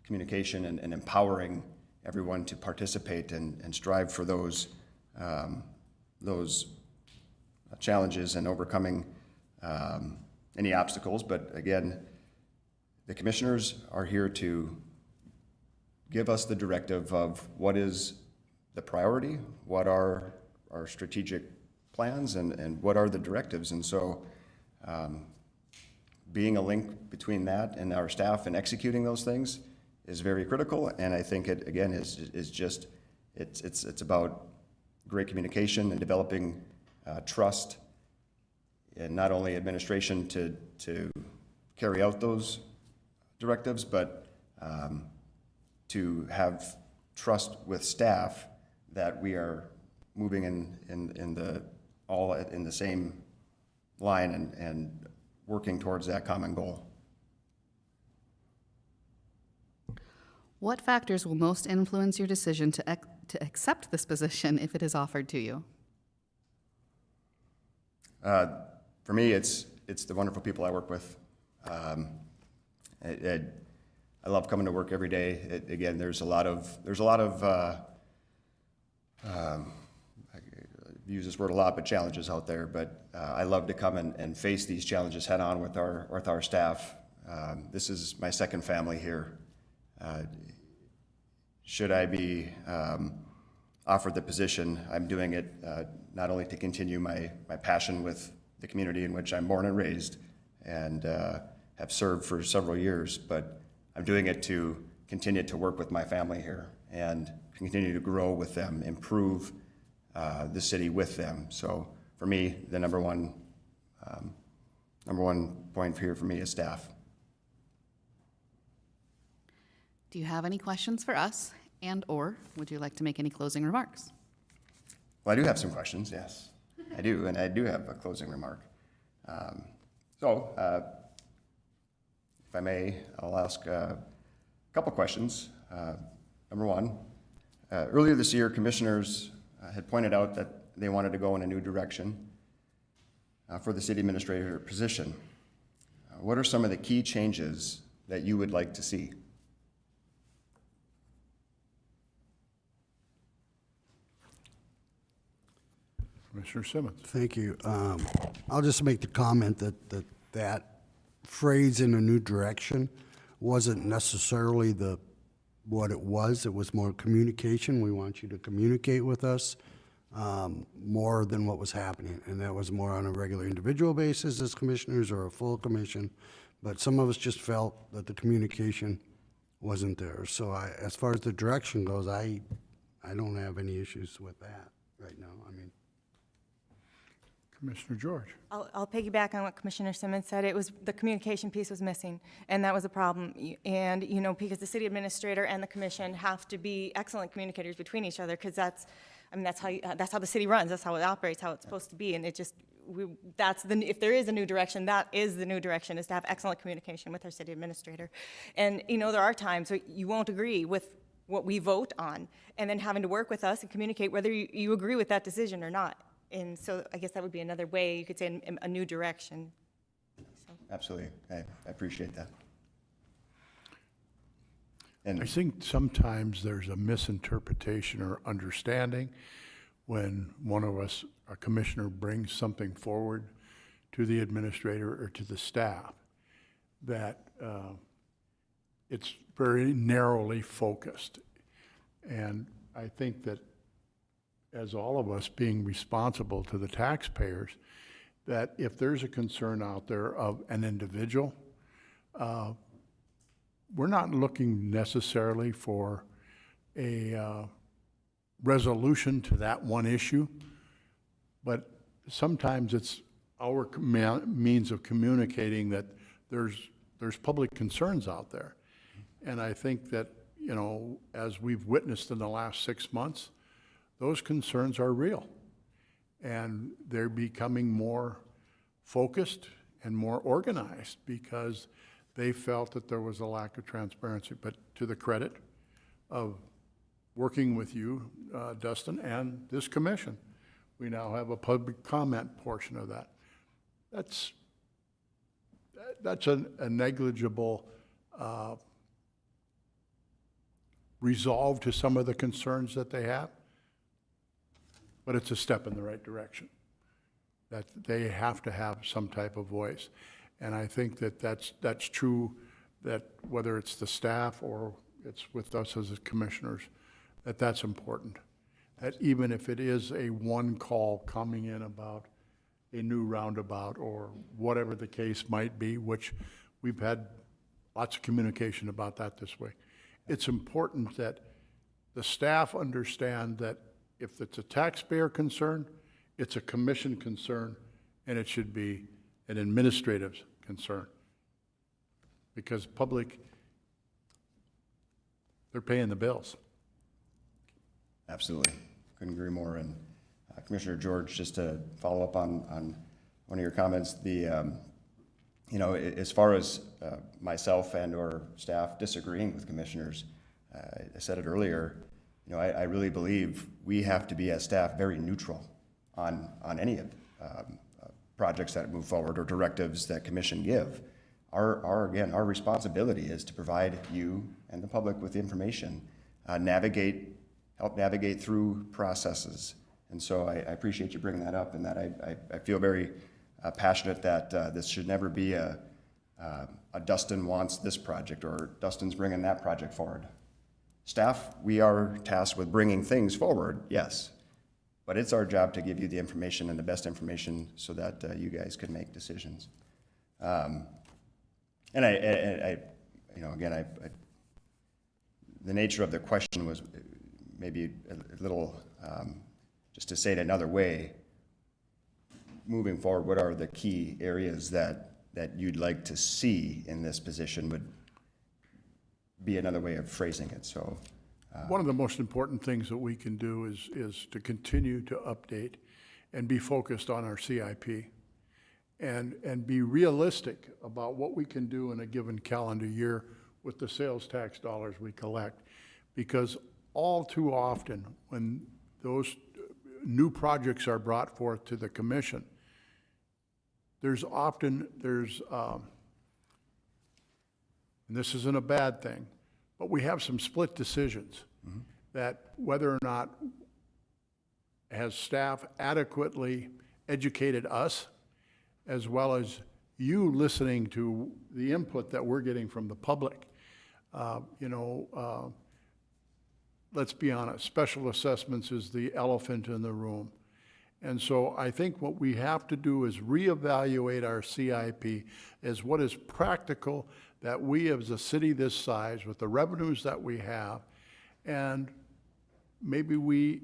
communication and empowering everyone to participate and strive for those challenges and overcoming any obstacles. But again, the commissioners are here to give us the directive of what is the priority, what are our strategic plans, and what are the directives. And so being a link between that and our staff and executing those things is very critical. And I think it, again, is just, it's about great communication and developing trust in not only administration to carry out those directives, but to have trust with staff that we are moving in the same line and working towards that common goal. What factors will most influence your decision to accept this position if it is offered to you? For me, it's the wonderful people I work with. I love coming to work every day. Again, there's a lot of I use this word a lot, but challenges out there. But I love to come and face these challenges head on with our staff. This is my second family here. Should I be offered the position, I'm doing it not only to continue my passion with the community in which I'm born and raised and have served for several years, but I'm doing it to continue to work with my family here and continue to grow with them, improve the city with them. So for me, the number one point here for me is staff. Do you have any questions for us, and/or would you like to make any closing remarks? Well, I do have some questions, yes. I do, and I do have a closing remark. If I may, I'll ask a couple questions. Number one, earlier this year, commissioners had pointed out that they wanted to go in a new direction for the city administrator position. What are some of the key changes that you would like to see? Commissioner Simmons. Thank you. I'll just make the comment that phrase "in a new direction" wasn't necessarily what it was. It was more communication. We want you to communicate with us more than what was happening. And that was more on a regular individual basis as commissioners or a full commission. But some of us just felt that the communication wasn't there. So as far as the direction goes, I don't have any issues with that right now. I mean, Commissioner George. I'll piggyback on what Commissioner Simmons said. It was, the communication piece was missing, and that was a problem. And, you know, because the city administrator and the commission have to be excellent communicators between each other, because that's how the city runs, that's how it operates, how it's supposed to be. And it just, if there is a new direction, that is the new direction, is to have excellent communication with our city administrator. And, you know, there are times where you won't agree with what we vote on, and then having to work with us and communicate whether you agree with that decision or not. And so I guess that would be another way you could say a new direction. So. Absolutely. I appreciate that. I And think sometimes there's a misinterpretation or understanding when one of us, a commissioner, brings something forward to the administrator or to the staff, that it's very narrowly focused. And I think that as all of us being responsible to the taxpayers, that if there's a concern out there of an individual, we're not looking necessarily for a resolution to that one issue, but sometimes it's our means of communicating that there's public concerns out there. And I think that, you know, as we've witnessed in the last 6 months, those concerns are real. And they're becoming more focused and more organized because they felt that there was a lack of transparency. But to the credit of working with you, Dustin, and this commission, we now have a public comment portion of that. That's a negligible resolve to some of the concerns that they have, but it's a step in the right direction, that they have to have some type of voice. And I think that that's true, that whether it's the staff or it's with us as commissioners, that's important. That even if it is a one call coming in about a new roundabout or whatever the case might be, which we've had lots of communication about that this week, it's important that the staff understand that if it's a taxpayer concern, it's a commission concern, and it should be an administrative concern. Because public, they're paying the bills. absolutely, couldn't agree more. And Commissioner George, just to follow up on one of your comments, you know, as far as myself and or staff disagreeing with commissioners, I said it earlier, you know, I really believe we have to be as staff very neutral on any of projects that move forward or directives that commission give. Again, our responsibility is to provide you and the public with information, help navigate through processes. And so I appreciate you bringing that up, and that I feel very passionate that this should never be a Dustin wants this project or Dustin's bringing that project forward. Staff, we are tasked with bringing things forward, yes, but it's our job to give you the information and the best information so that you guys can make decisions. And I you know, again, the nature of the question was maybe a little, just to say it another way, moving forward, what are the key areas that you'd like to see in this position would be another way of phrasing it. So one of the most important things that we can do is to continue to update and be focused on our CIP and be realistic about what we can do in a given calendar year with the sales tax dollars we collect. Because all too often, when those new projects are brought forth to the commission, there's and this isn't a bad thing, but we have some split decisions that whether or not has staff adequately educated us, as well as you listening to the input that we're getting from the public? Let's be honest, special assessments is the elephant in the room. And so I think what we have to do is reevaluate our CIP as what is practical that we as a city this size, with the revenues that we have, and maybe we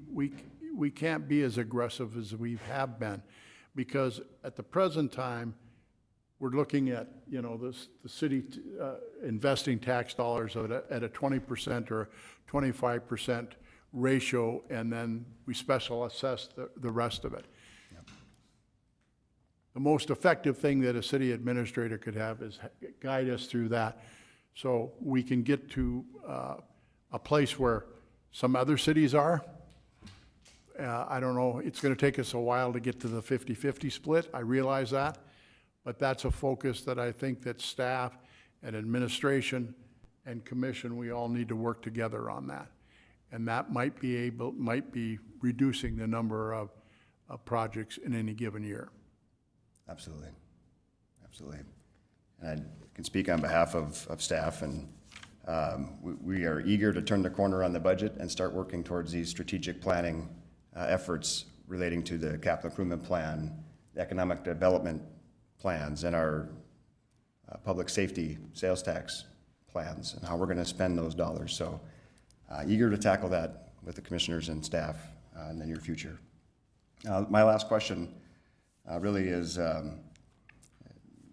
can't be as aggressive as we have been. Because at the present time, we're looking at, the city investing tax dollars at a 20% or 25% ratio, and then we special assess the rest of it. The most effective thing that a city administrator could have is guide us through that, so we can get to a place where some other cities are. I don't know, it's gonna take us a while to get to the 50-50 split, I realize that, but that's a focus that I think that staff and administration and commission, we all need to work together on that. And that might be reducing the number of projects in any given year. Absolutely. Absolutely. And I can speak on behalf of staff, and we are eager to turn the corner on the budget and start working towards these strategic planning efforts relating to the capital improvement plan, the economic development plans, and our public safety sales tax plans, and how we're going to spend those dollars. So eager to tackle that with the commissioners and staff in the near future. My last question really is,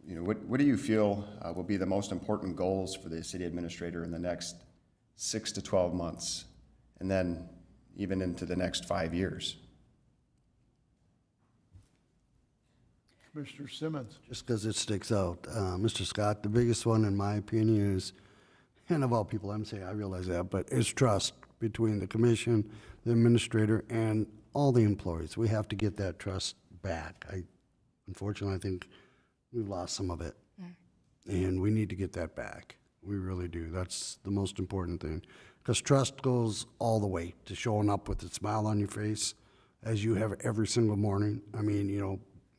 what do you feel will be the most important goals for the city administrator in the next 6 to 12 months, and then even into the next 5 years? Commissioner Simmons. Just because it sticks out. Mr. Scott, the biggest one, in my opinion, is, and of all people, I'm saying, I realize that, but is trust between the commission, the administrator, and all the employees. We have to get that trust back. Unfortunately, I think we've lost some of it. And we need to get that back. We really do. That's the most important thing. Because trust goes all the way to showing up with a smile on your face, as you have every single morning. I mean,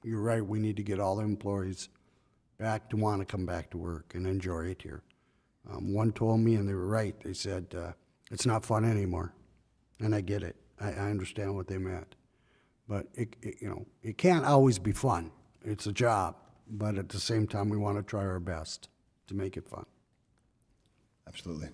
you're right, we need to get all the employees back to want to come back to work and enjoy it here. One told me, and they were right, they said, it's not fun anymore. And I get it. I understand what they meant. But it can't always be fun. It's a job. But at the same time, we want to try our best to make it fun. Absolutely.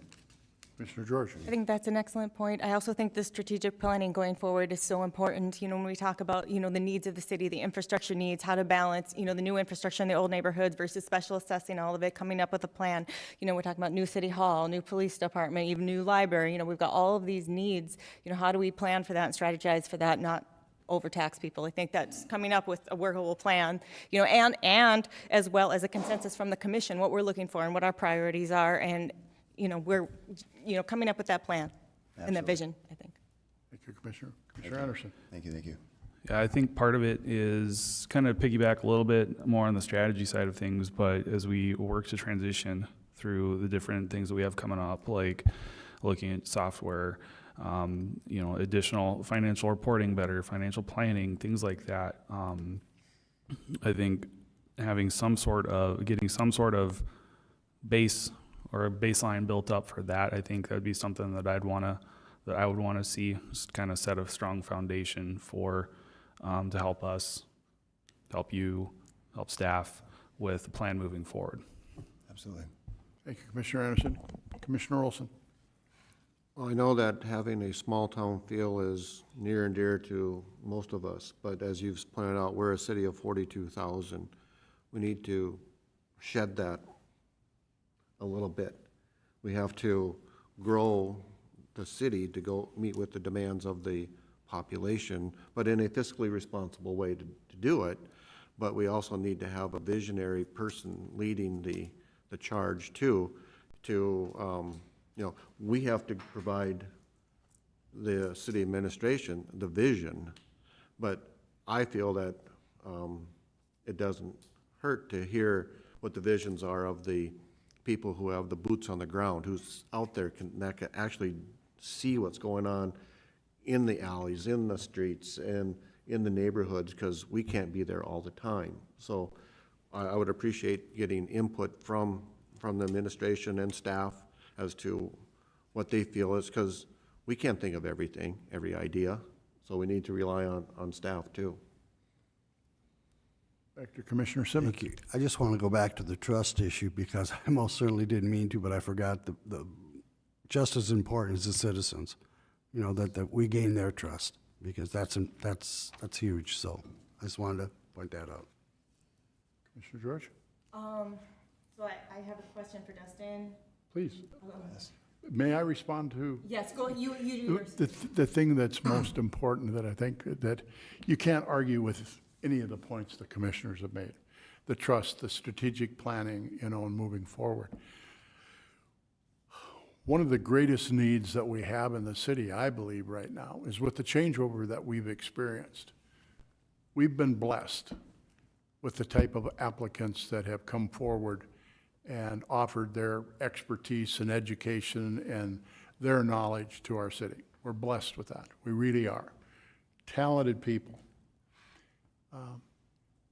Commissioner George. I think that's an excellent point. I also think the strategic planning going forward is so important. When we talk about, the needs of the city, the infrastructure needs, how to balance, the new infrastructure in the old neighborhoods versus special assessing all of it, coming up with a plan. We're talking about new city hall, new police department, even new library. We've got all of these needs. How do we plan for that and strategize for that, not overtax people? I think that's coming up with a workable plan, and as well as a consensus from the commission, what we're looking for and what our priorities are, and we're, coming up with that plan and that vision, I think. Thank you, Commissioner. Commissioner Anderson. Thank you, thank you. Yeah, I think part of it is kind of piggyback a little bit more on the strategy side of things, but as we work to transition through the different things that we have coming up, like looking at software, additional financial reporting, better financial planning, things like that. I think having getting some sort of base or a baseline built up for that, I think that'd be something that I would want to see, just kind of set a strong foundation for, to help us, help you, help staff with the plan moving forward. Absolutely. Thank you, Commissioner Anderson. Commissioner Olson. Well, I know that having a small-town feel is near and dear to most of us, but as you've pointed out, we're a city of 42,000. We need to shed that a little bit. We have to grow the city to go meet with the demands of the population, but in a fiscally responsible way to do it. But we also need to have a visionary person leading the charge too, we have to provide the city administration the vision, but I feel that it doesn't hurt to hear what the visions are of the people who have the boots on the ground, who's out there that can actually see what's going on in the alleys, in the streets, and in the neighborhoods, because we can't be there all the time. So I would appreciate getting input from the administration and staff as to what they feel is, because we can't think of everything, every idea, so we need to rely on staff too. Back to Commissioner Simmons. Thank you. I just want to go back to the trust issue because I most certainly didn't mean to, but I forgot the just as important as the citizens, you know, that we gain their trust because that's huge. So I just wanted to point that out. Commissioner George, So I have a question for Dustin. please. May I respond to? Yes, go, you do yours. The thing that's most important that I think that you can't argue with any of the points the commissioners have made, the trust, the strategic planning, you know, and moving forward. One of the greatest needs that we have in the city, I believe right now, is with the changeover that we've experienced. We've been blessed with the type of applicants that have come forward and offered their expertise and education and their knowledge to our city. We're blessed with that. We really are. Talented people.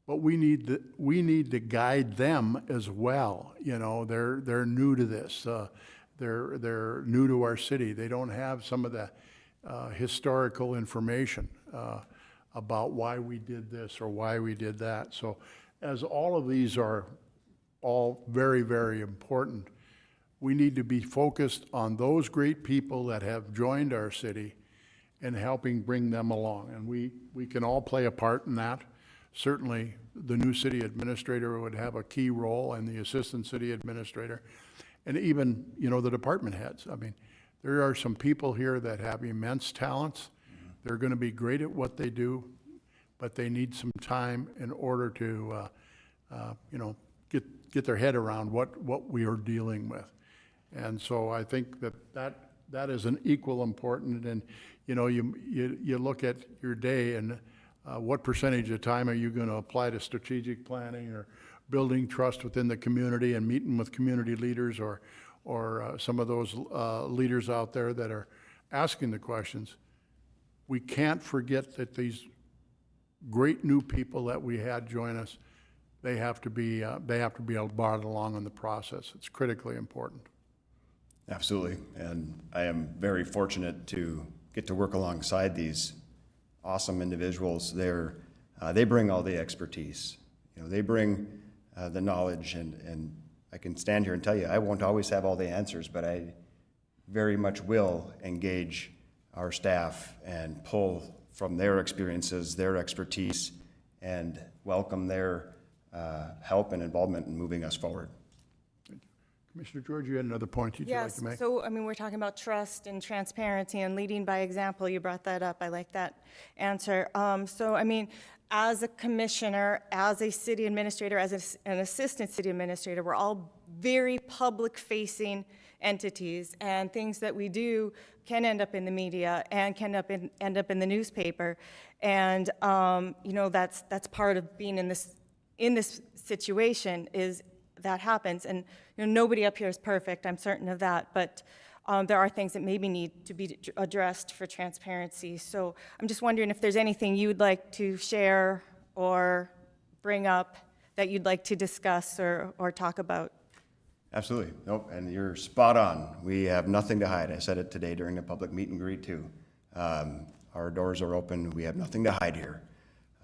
But we need to guide them as well. You know, they're new to this. They're new to our city. They don't have some of the historical information about why we did this or why we did that. So as all of these are all very, very important, we need to be focused on those great people that have joined our city and helping bring them along. And we can all play a part in that. Certainly, the new city administrator would have a key role, and the assistant city administrator, and even, you know, the department heads. I mean, there are some people here that have immense talents. They're going to be great at what they do, but they need some time in order to, you know, get their head around what we are dealing with. And so I think that is an equal important. And you know, you look at your day and what percentage of time are you going to apply to strategic planning or building trust within the community and meeting with community leaders or some of those leaders out there that are asking the questions. We can't forget that these great new people that we had join us, they have to be brought along in the process. It's critically important. Absolutely, and I am very fortunate to get to work alongside these awesome individuals. They bring all the expertise. You know, they bring the knowledge, and I can stand here and tell you, I won't always have all the answers, but I very much will engage our staff and pull from their experiences, their expertise, and welcome their help and involvement in moving us forward. Commissioner George, you had another point you'd like Yes, to make? so, I mean, we're talking about trust and transparency and leading by example. You brought that up. I like that answer. So, I mean, as a commissioner, as a city administrator, as an assistant city administrator, we're all very public-facing entities, and things that we do can end up in the media and can end up in the newspaper. And, you know, that's part of being in this situation is that happens. And you know, nobody up here is perfect, I'm certain of that, but there are things that maybe need to be addressed for transparency. So I'm just wondering if there's anything you'd like to share or bring up that you'd like to discuss or talk about. Absolutely. Nope, and you're spot on. We have nothing to hide. I said it today during the public meet and greet too. Our doors are open. We have nothing to hide here.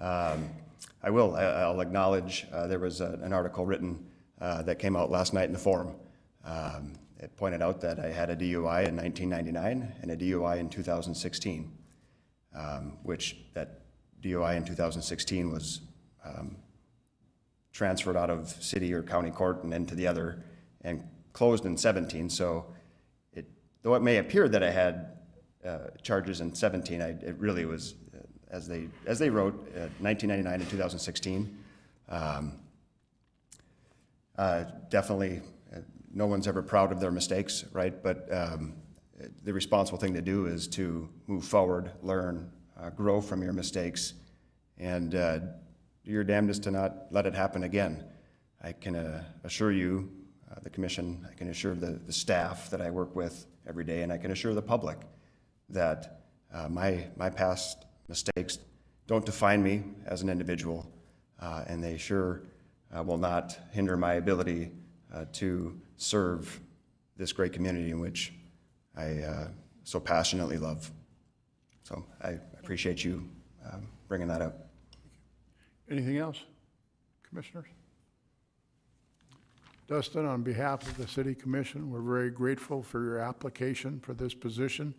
I'll acknowledge there was an article written that came out last night in the Forum. It pointed out that I had a DUI in 1999 and a DUI in 2016, which that DUI in 2016 was transferred out of city or county court and into the other and closed in 17. So though it may appear that I had charges in 17, it really was, as they wrote, 1999 and 2016. Definitely, no one's ever proud of their mistakes, right? But the responsible thing to do is to move forward, learn, grow from your mistakes, and do your damnedest to not let it happen again. I can assure you, the commission, I can assure the staff that I work with every day, and I can assure the public that My past mistakes don't define me as an individual, and they sure will not hinder my ability to serve this great community in which I so passionately love. So I appreciate you bringing that up. Anything else, commissioners? Dustin, on behalf of the City Commission, we're very grateful for your application for this position.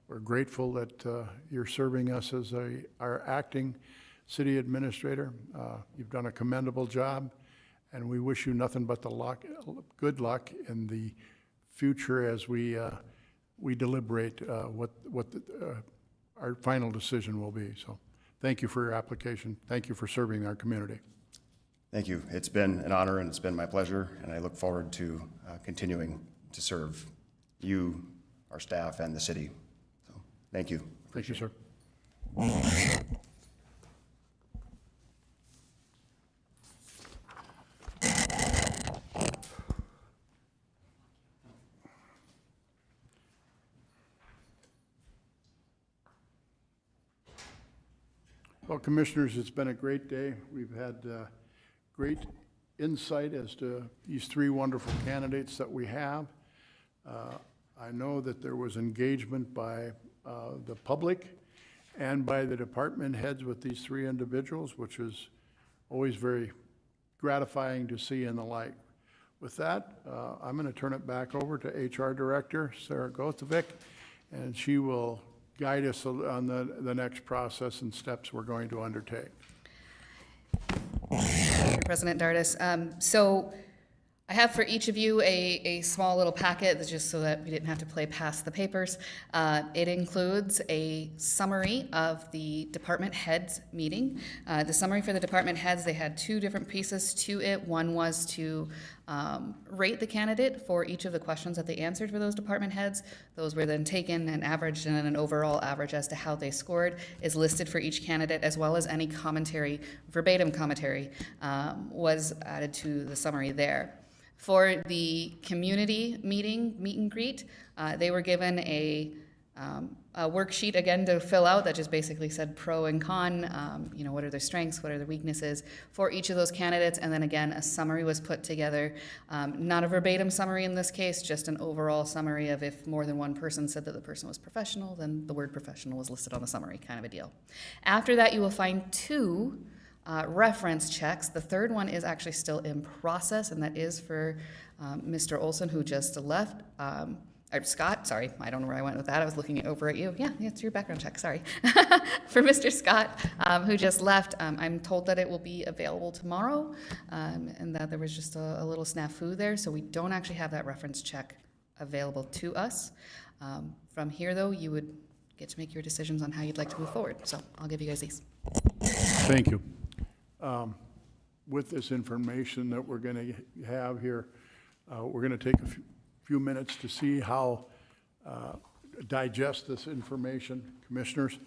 We're grateful that you're serving us as our acting city administrator. You've done a commendable job, and we wish you nothing but good luck in the future as we deliberate what our final decision will be. So thank you for your application. Thank you for serving our community. Thank you. It's been an honor and it's been my pleasure, and I look forward to continuing to serve you, our staff, and the city. So, thank you. Thank you, sir. Well, Commissioners, it's been a great day. We've had great insight as to these three wonderful candidates that we have. I know that there was engagement by the public and by the department heads with these three individuals, which is always very gratifying to see and the like. With that, I'm going to turn it back over to HR Director Sarah Gotovic, and she will guide us on the next process and steps we're going to undertake. Thank you, President Dardis. So I have for each of you a small little packet, that's just so that we didn't have to play past the papers. It includes a summary of the department heads meeting. The summary for the department heads, they had two different pieces to it. One was to rate the candidate for each of the questions that they answered for those department heads. Those were then taken and averaged, and an overall average as to how they scored is listed for each candidate, as well as any commentary, verbatim commentary, was added to the summary there. For the community meet and greet, they were given a worksheet again to fill out that just basically said pro and con, what are their strengths, what are their weaknesses for each of those candidates, and then again, a summary was put together. Not a verbatim summary in this case, just an overall summary of if more than one person said that the person was professional, then the word professional was listed on the summary, kind of a deal. After that, you will find two reference checks. The third one is actually still in process, and that is for Mr. Olson, who just left. Or Scott, sorry, I don't know where I went with that. I was looking over at you. Yeah, it's your background check, sorry. For Mr. Scott, who just left, I'm told that it will be available tomorrow, and that there was just a little snafu there, so we don't actually have that reference check available to us. From here, though, you would get to make your decisions on how you'd like to move forward. So I'll give you guys these. Thank you. With this information that we're going to have here, we're going to take a few minutes to see how digest this information, commissioners.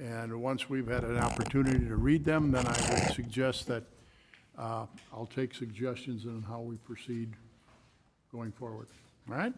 And once we've had an opportunity to read them, then I would suggest that I'll take suggestions on how we proceed going forward. All right?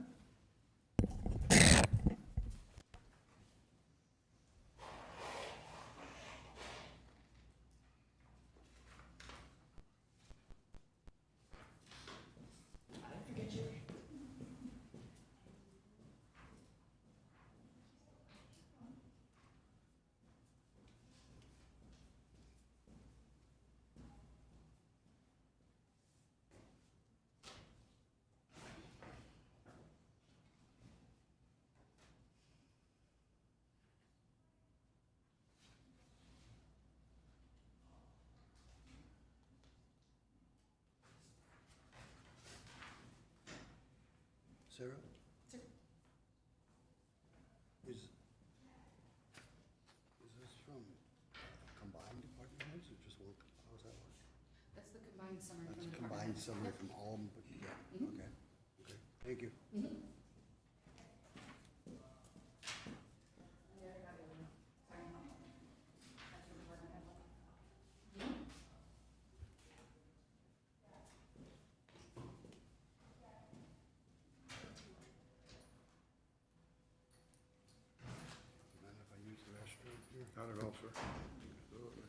Sarah? Is this from combined department heads or just one? How does that work? That's the combined summary. That's combined summary from all of them, but yeah, okay. Okay, thank you. Mind if I Not at all, sir. Absolutely.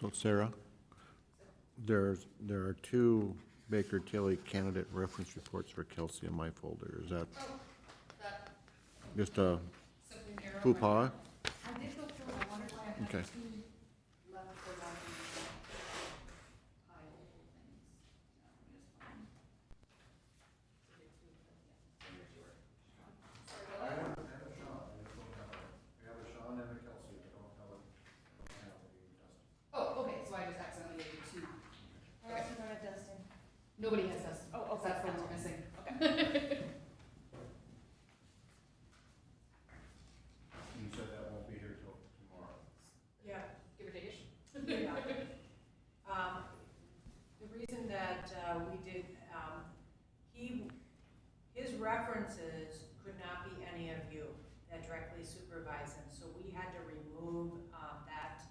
So Sarah, there are two Baker Tilly candidate reference reports for Kelsey in my folder. Is that just a faux pas? I did go through, I wondered why I had Okay. two left for documents. Pile of things. No, let me just find. So they two, yeah, so here's yours. Sorry about that. Oh, okay, so I just accidentally gave you two. Okay. Nobody has Dustin. Oh, okay. That's the one we're missing. Okay. You said that won't be here till tomorrow. Yeah, Give or take-ish. yeah. The reason that we did, his references could not be any of you that directly supervise him. So we had to remove that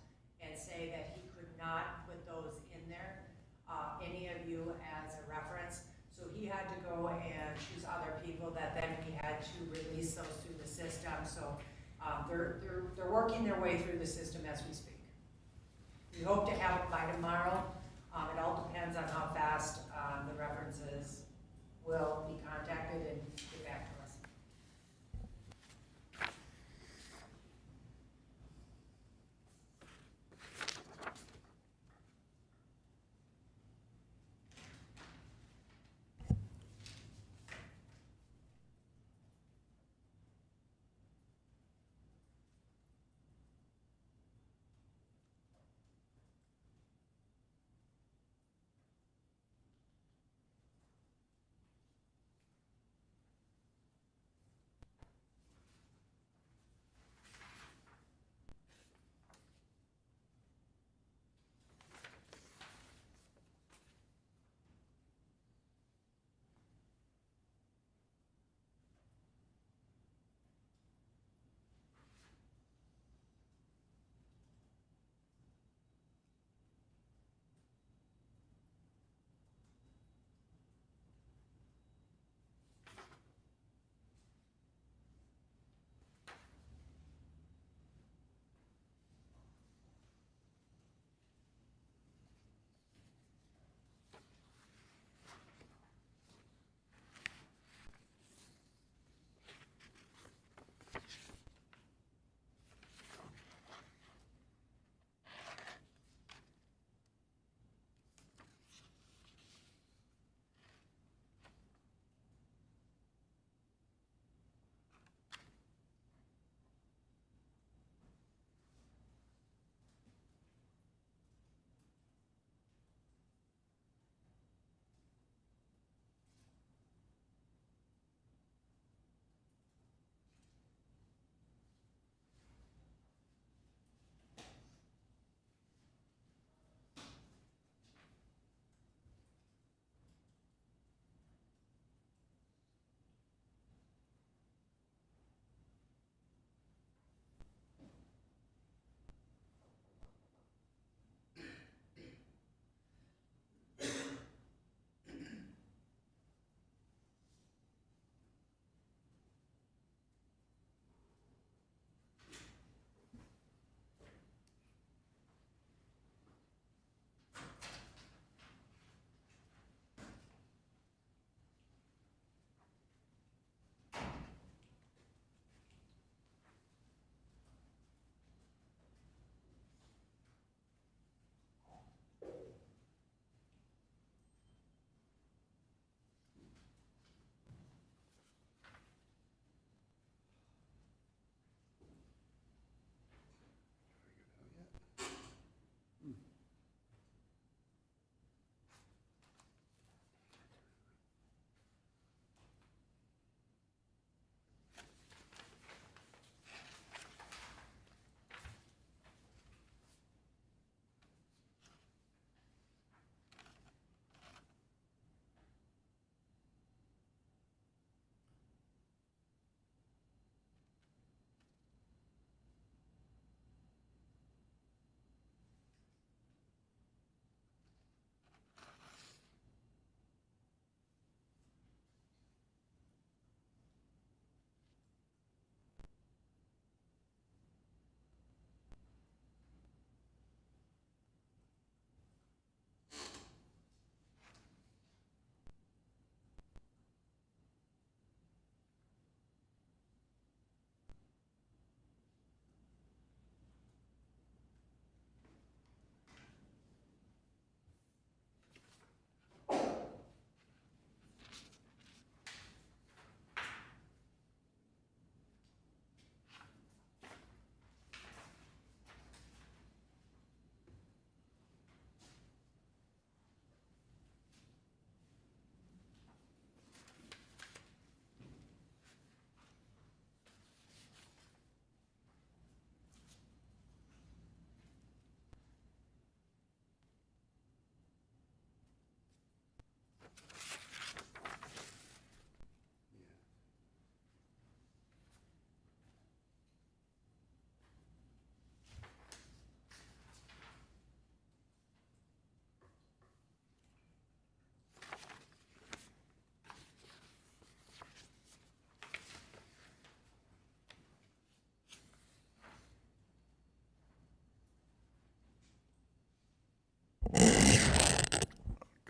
and say that he could not put those in there, any of you as a reference. So he we had to go and choose other people that then we had to release those through the system. So they're working their way through the system as we speak. We hope to have it by tomorrow. It all depends on how fast the references will be contacted and get back to us.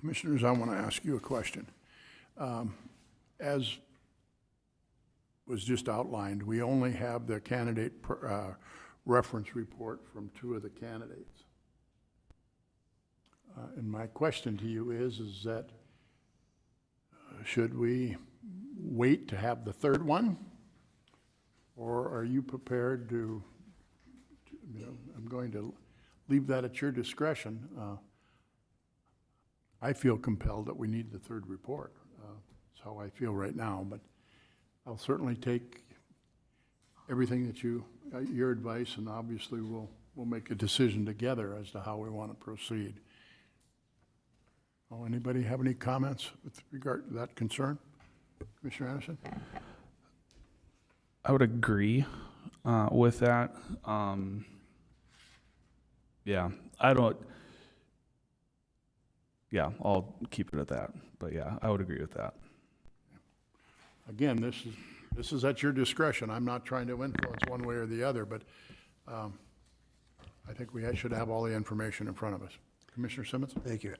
Commissioners, I want to ask you a question. As was just outlined, we only have the candidate reference report from 2 of the candidates. And my question to you is that should we wait to have the 3rd one? Or are you prepared to I'm going to leave that at your discretion. I feel compelled that we need the 3rd report. That's how I feel right now, but I'll certainly take everything that your advice, and obviously we'll make a decision together as to how we want to proceed. Oh, anybody have any comments with regard to that concern? Commissioner Anderson? I would agree with that. Yeah, I'll keep it at that. But yeah, I would agree with that. Again, this is at your discretion. I'm not trying to influence one way or the other, but I think we should have all the information in front of us. Commissioner Simmons? Thank you.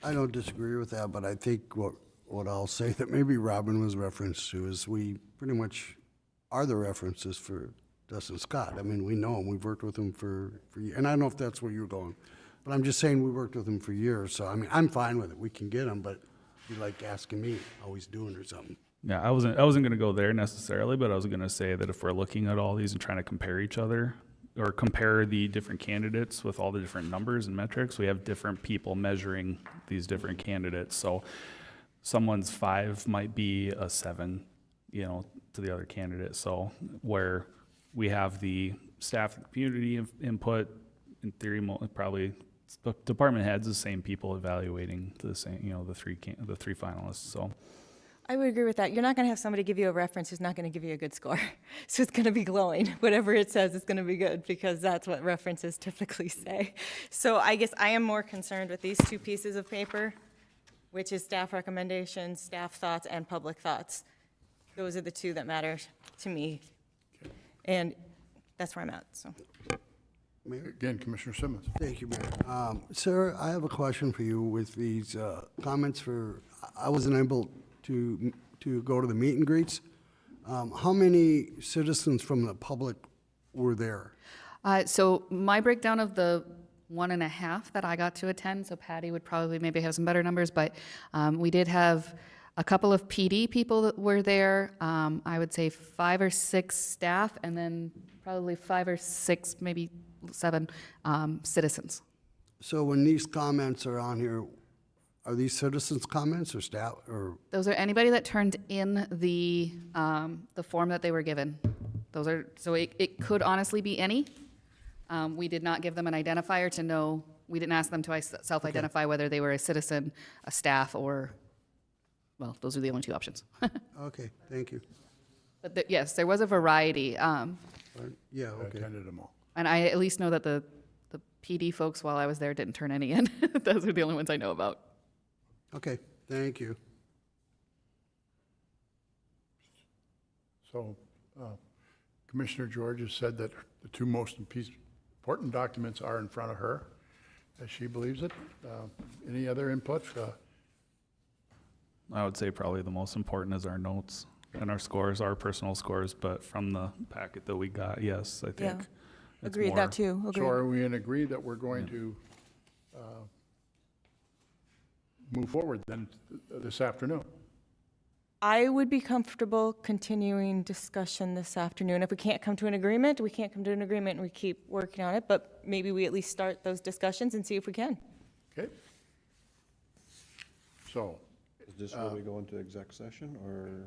I don't disagree with that, but I think what I'll say that maybe Robin was referenced to is we pretty much are the references for Dustin Scott. I mean, we know him. We've worked with him for years. And I don't know if that's where you're going, but I'm just saying we worked with him for years. So, I mean, I'm fine with it. We can get him, but you like asking me how he's doing or something. Yeah, I wasn't going to go there necessarily, but I was going to say that if we're looking at all these and trying to compare each other or compare the different candidates with all the different numbers and metrics, we have different people measuring these different candidates. So someone's 5 might be a 7, to the other candidate. So where we have the staff and community input, in theory, probably the department heads, the same people evaluating the same, the three finalists. So I would agree with that. You're not going to have somebody give you a reference who's not going to give you a good score. So it's going to be glowing. Whatever it says, it's going to be good because that's what references typically say. So I guess I am more concerned with these 2 pieces of paper, which is staff recommendations, staff thoughts, and public thoughts. Those are the 2 that matter to me. And that's where I'm at, so. Again, Commissioner Simmons. Thank you, Mayor. Sarah, I have a question for you with these comments I wasn't able to go to the meet and greets. How many citizens from the public were there? So my breakdown of the 1.5 that I got to attend, so Patty would probably maybe have some better numbers, but we did have a couple of PD people that were there. I would say 5 or 6 staff, and then probably 5 or 6, maybe 7 citizens. So when these comments are on here, are these citizens' comments or staff or? Those are anybody that turned in the form that they were given. Those are, so it could honestly be any. We did not give them an identifier to know, we didn't ask them to self-identify whether they were a citizen, a staff, or, well, those are the only 2 options. Okay, thank you. But yes, there was a variety. Yeah, I okay. attended them all. And I at least know that the PD folks while I was there didn't turn any in. Those are the only ones I know about. Okay, thank you. So Commissioner George has said that the 2 most important documents are in front of her, as she believes it. Any other input? I would say probably the most important is our notes and our scores, our personal scores, but from the packet that we got, yes, I think. it's Agreed, more- that too. So Agreed. are we in agree that we're going to move forward then this afternoon? I would be comfortable continuing discussion this afternoon. If we can't come to an agreement, we can't come to an agreement and we keep working on it, but maybe we at least start those discussions and see if we can. Okay? So, Is this where we go into exec session or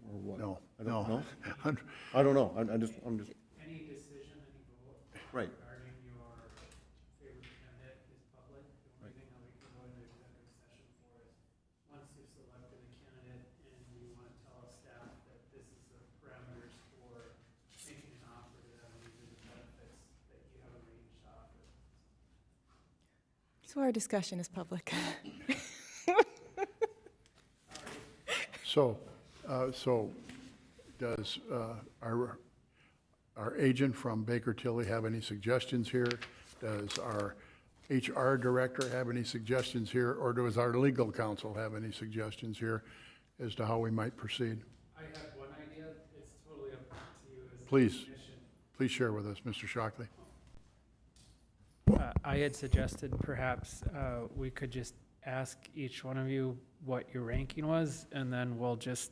what? no, I don't no. know. I don't know. I'm just. Any decision, any vote Right. regarding your favorite candidate is public. The only thing that we can go into executive session for is, once you've selected a candidate and you want to tell staff that this is the parameters for making an offer to them, these are the benefits that you have arranged to offer. So our discussion is public. So does our agent from Baker Tilly have any suggestions here? Does our HR director have any suggestions here, or does our legal counsel have any suggestions here as to how we might proceed? I have one idea, it's totally up to you as the Please, commission. please share with us, Mr. Shockley. I had suggested perhaps we could just ask each one of you what your ranking was, and then we'll just,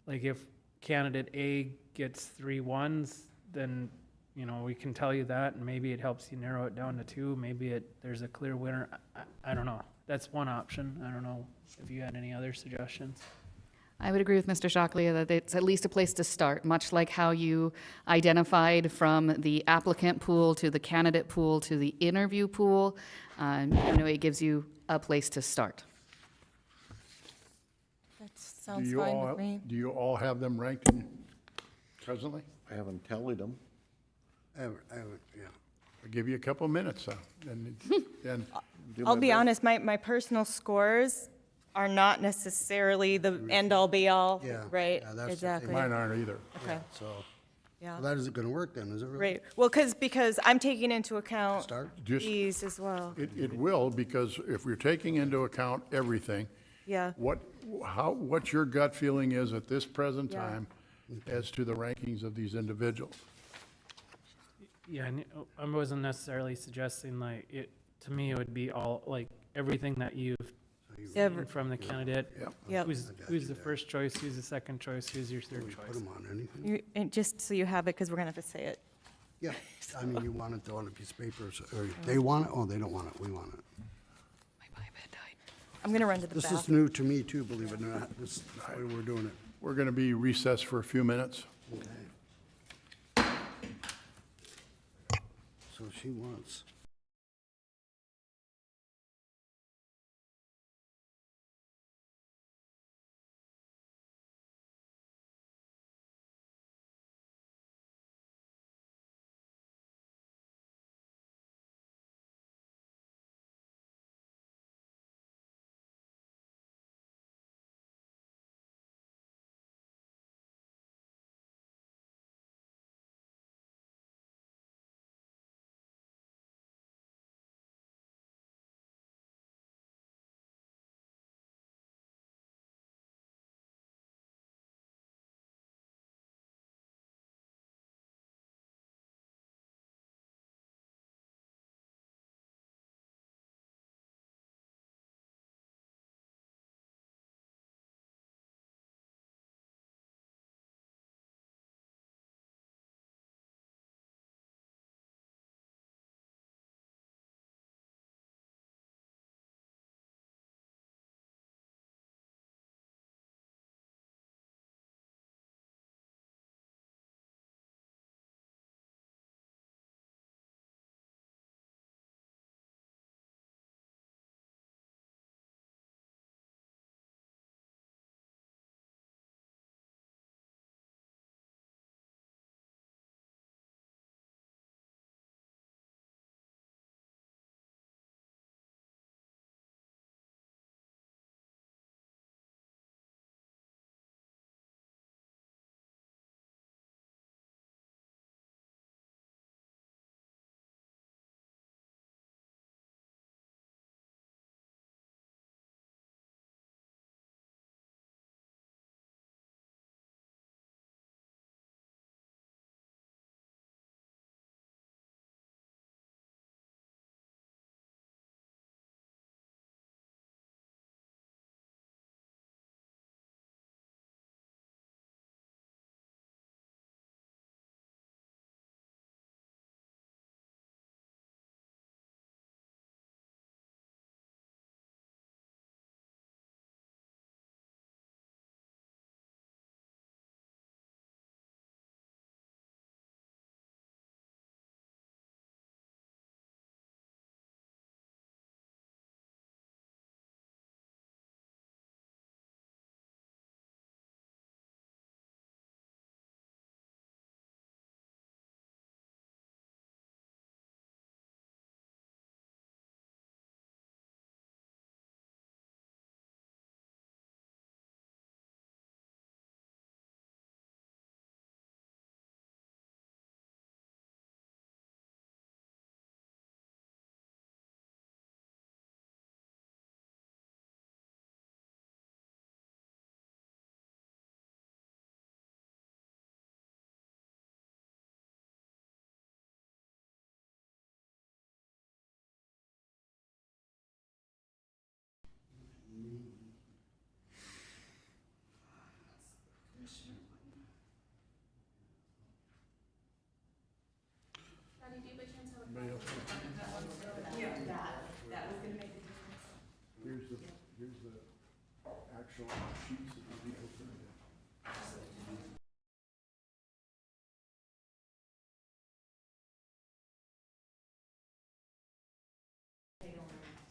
like, if candidate A gets 3 1s, then, you know, we can tell you that, and maybe it helps you narrow it down to 2, maybe there's a clear winner. I don't know. That's one option. I don't know if you had any other suggestions. I would agree with Mr. Shockley that it's at least a place to start, much like how you identified from the applicant pool to the candidate pool to the interview pool. It gives you a place to start. That sounds fine with me. Do you all have them ranked presently? I haven't tallied them. Yeah. I'll give you a couple of minutes, and I'll be honest, my personal scores are not necessarily the end-all, be-all, Yeah. right? Yeah, that's the thing. Exactly. mine aren't either. Okay, So, yeah. well, that isn't gonna work then, is it really? Right, well, because I'm taking into account Start? Just- these as well. It will, because if we're taking into account everything, Yeah, what's your gut feeling is at this present Yeah. time as to the rankings of these individuals? Yeah, and I wasn't necessarily suggesting like it, to me, it would be all, like, everything that you've Every- seen from the candidate. Yep. Yep. Who's the first choice, who's the second choice, who's your third We put choice? them on anything? And just so you have it, because we're gonna have to say it. Yeah, I mean, you want it on a piece of paper, or they want it, oh, they don't want it, we want it. My iPad died. I'm gonna run to the This is bathroom. new to me too, believe it or not, this is the way we're doing it. We're going to be recessed for a few minutes. So she wants.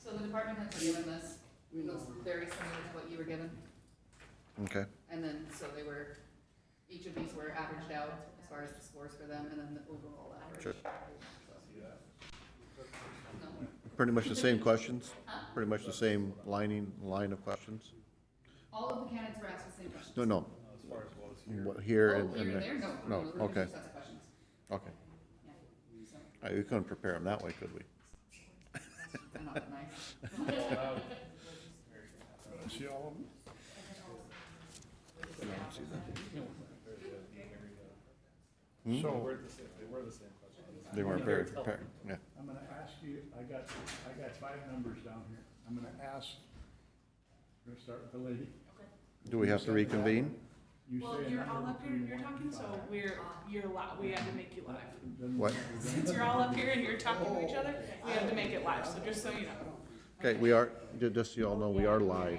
So the department heads were given this, it was very similar to what you were given. Okay. And then, so they were, each of these were averaged out as far as the scores for them, and then the overall average. Sure. No? Pretty much the same questions? Pretty much the same line of questions? All of the candidates were asked the same questions. No. What, here Oh, and here and there? there, no. No, Those were okay, two sets of questions. okay. Yeah. So, We couldn't prepare them that way, could we? they're not that nice. See all of them? So, They weren't very prepared, yeah. I'm gonna ask you, I got 5 numbers down here. I'm gonna ask, we're gonna start with the lady. Do we have to reconvene? You Well, say a you're number all up here, between you're 1 talking, and so 5. you're live, we had to make you live. Then What? Since you're all up here and you're talking to each other, we had to make it live, so just so you know. Okay, we are, just so you all know, we are live.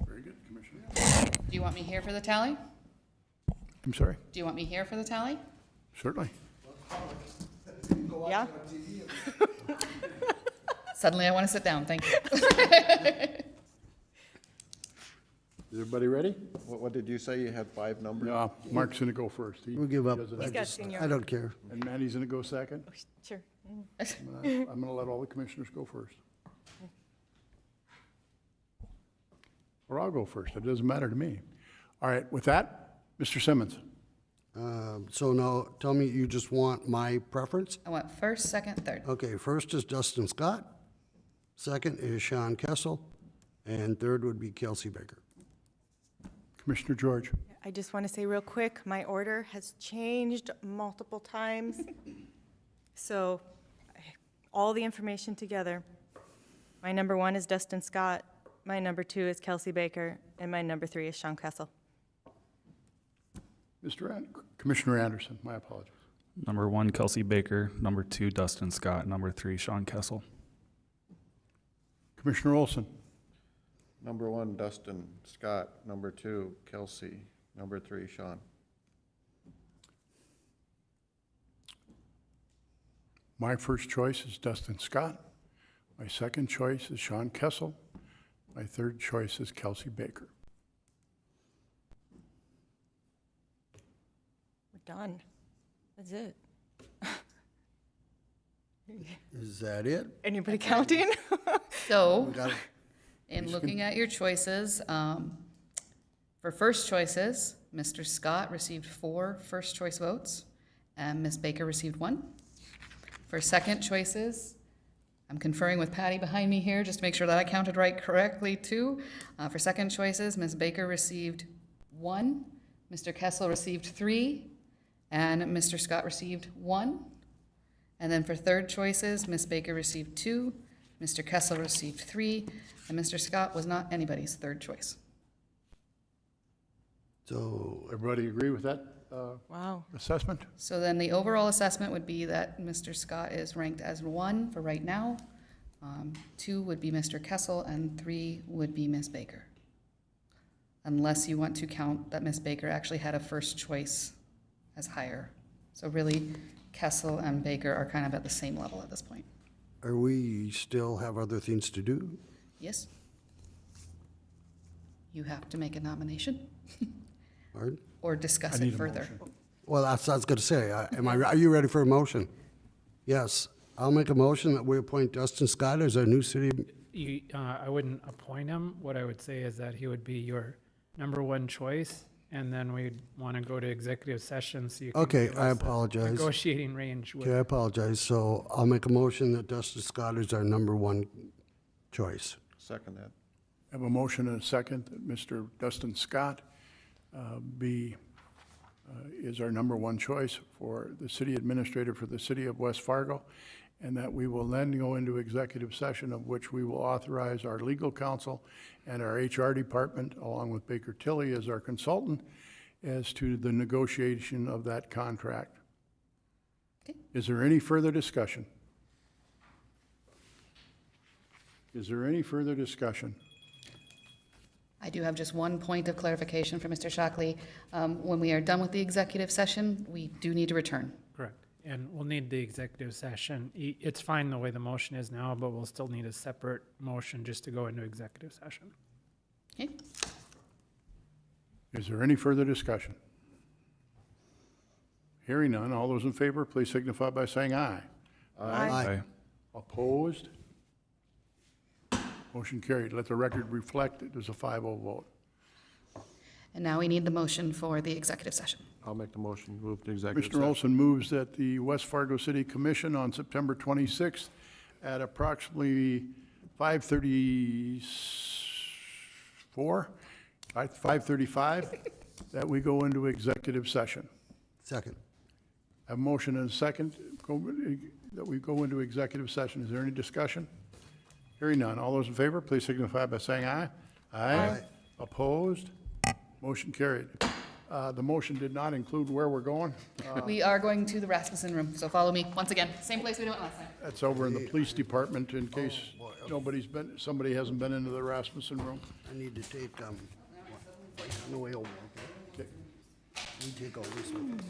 Very good, Commissioner. Do you want me here for the tally? I'm sorry? Do you want me here for the tally? Certainly. Yeah? Suddenly I want to sit down, thank you. Is everybody ready? What did you say? You had 5 numbers? No, Mark's gonna go first. We'll give up. doesn't I have- got just- senior. I don't care. And Mandy's gonna go second. Sure. I'm gonna let all the commissioners go first. Or I'll go first, it doesn't matter to me. All right, with that, Mr. Simmons. So now, tell me, you just want my preference? I want first, second, third. Okay, first is Dustin Scott, second is Sean Kessel, and third would be Kelsey Baker. Commissioner George. I just want to say real quick, my order has changed multiple times. So all the information together. My number 1 is Dustin Scott, my number 2 is Kelsey Baker, and my number 3 is Sean Kessel. Commissioner Anderson, my apologies. Number 1, Kelsey Baker. Number 2, Dustin Scott. Number 3, Sean Kessel. Commissioner Olson. Number 1, Dustin Scott. Number 2, Kelsey. Number 3, Sean. My first choice is Dustin Scott. My second choice is Sean Kessel. My third choice is Kelsey Baker. We're done. That's it. Is that it? Anybody counting? So, We got it. in looking at your choices, for first choices, Mr. Scott received 4 first choice votes, and Ms. Baker received 1. For second choices, I'm conferring with Patty behind me here, just to make sure that I counted right correctly too. For second choices, Ms. Baker received 1, Mr. Kessel received 3, and Mr. Scott received 1. And then for third choices, Ms. Baker received 2, Mr. Kessel received 3, and Mr. Scott was not anybody's third choice. So, Everybody agree with that Wow. assessment? So then the overall assessment would be that Mr. Scott is ranked as 1 for right now, 2 would be Mr. Kessel, and 3 would be Ms. Baker. Unless you want to count that Ms. Baker actually had a first choice as higher. So really, Kessel and Baker are kind of at the same level at this point. are we still have other things to do? Yes? You have to make a nomination Pardon? or discuss I need it a further. Well, that's what I was gonna say. Are you ready for a motion? Yes. I'll make a motion that we appoint Dustin Scott as our new city. I wouldn't appoint him. What I would say is that he would be your number 1 choice, and then we'd want to go to executive session so you can Okay, give I us a apologize. negotiating range with Okay, I apologize. So I'll make a motion that Dustin Scott is our number 1 choice. Second that. I have a motion and a second that Mr. Dustin Scott is our number 1 choice for the city administrator for the city of West Fargo, and that we will then go into executive session of which we will authorize our legal counsel and our HR department, along with Baker Tilly as our consultant, as to the negotiation of that contract. Okay. Is there any further discussion? Is there any further discussion? I do have just one point of clarification for Mr. Shockley. When we are done with the executive session, we do need to return. Correct. And we'll need the executive session. It's fine the way the motion is now, but we'll still need a separate motion just to go into executive session. Okay? Is there any further discussion? Hearing none, all those in favor, please signify by saying aye. Aye. Opposed? Motion carried. Let the record reflect it was a 5-0 vote. And now we need the motion for the executive session. I'll make the motion, move to executive Commissioner session. Olson moves that the West Fargo City Commission on September 26th at approximately 5:35, that we go into executive session. Second. Have a motion and a second that we go into executive session. Is there any discussion? Hearing none. All those in favor, please signify by saying aye. Aye. Opposed? Motion carried. The motion did not include where we're going. We are going to the Rasmussen room, so follow me. Once again, same place we went last time. That's over in the police department in case somebody hasn't been into the Rasmussen room. I need to take, on the way over, okay? We take all this with us.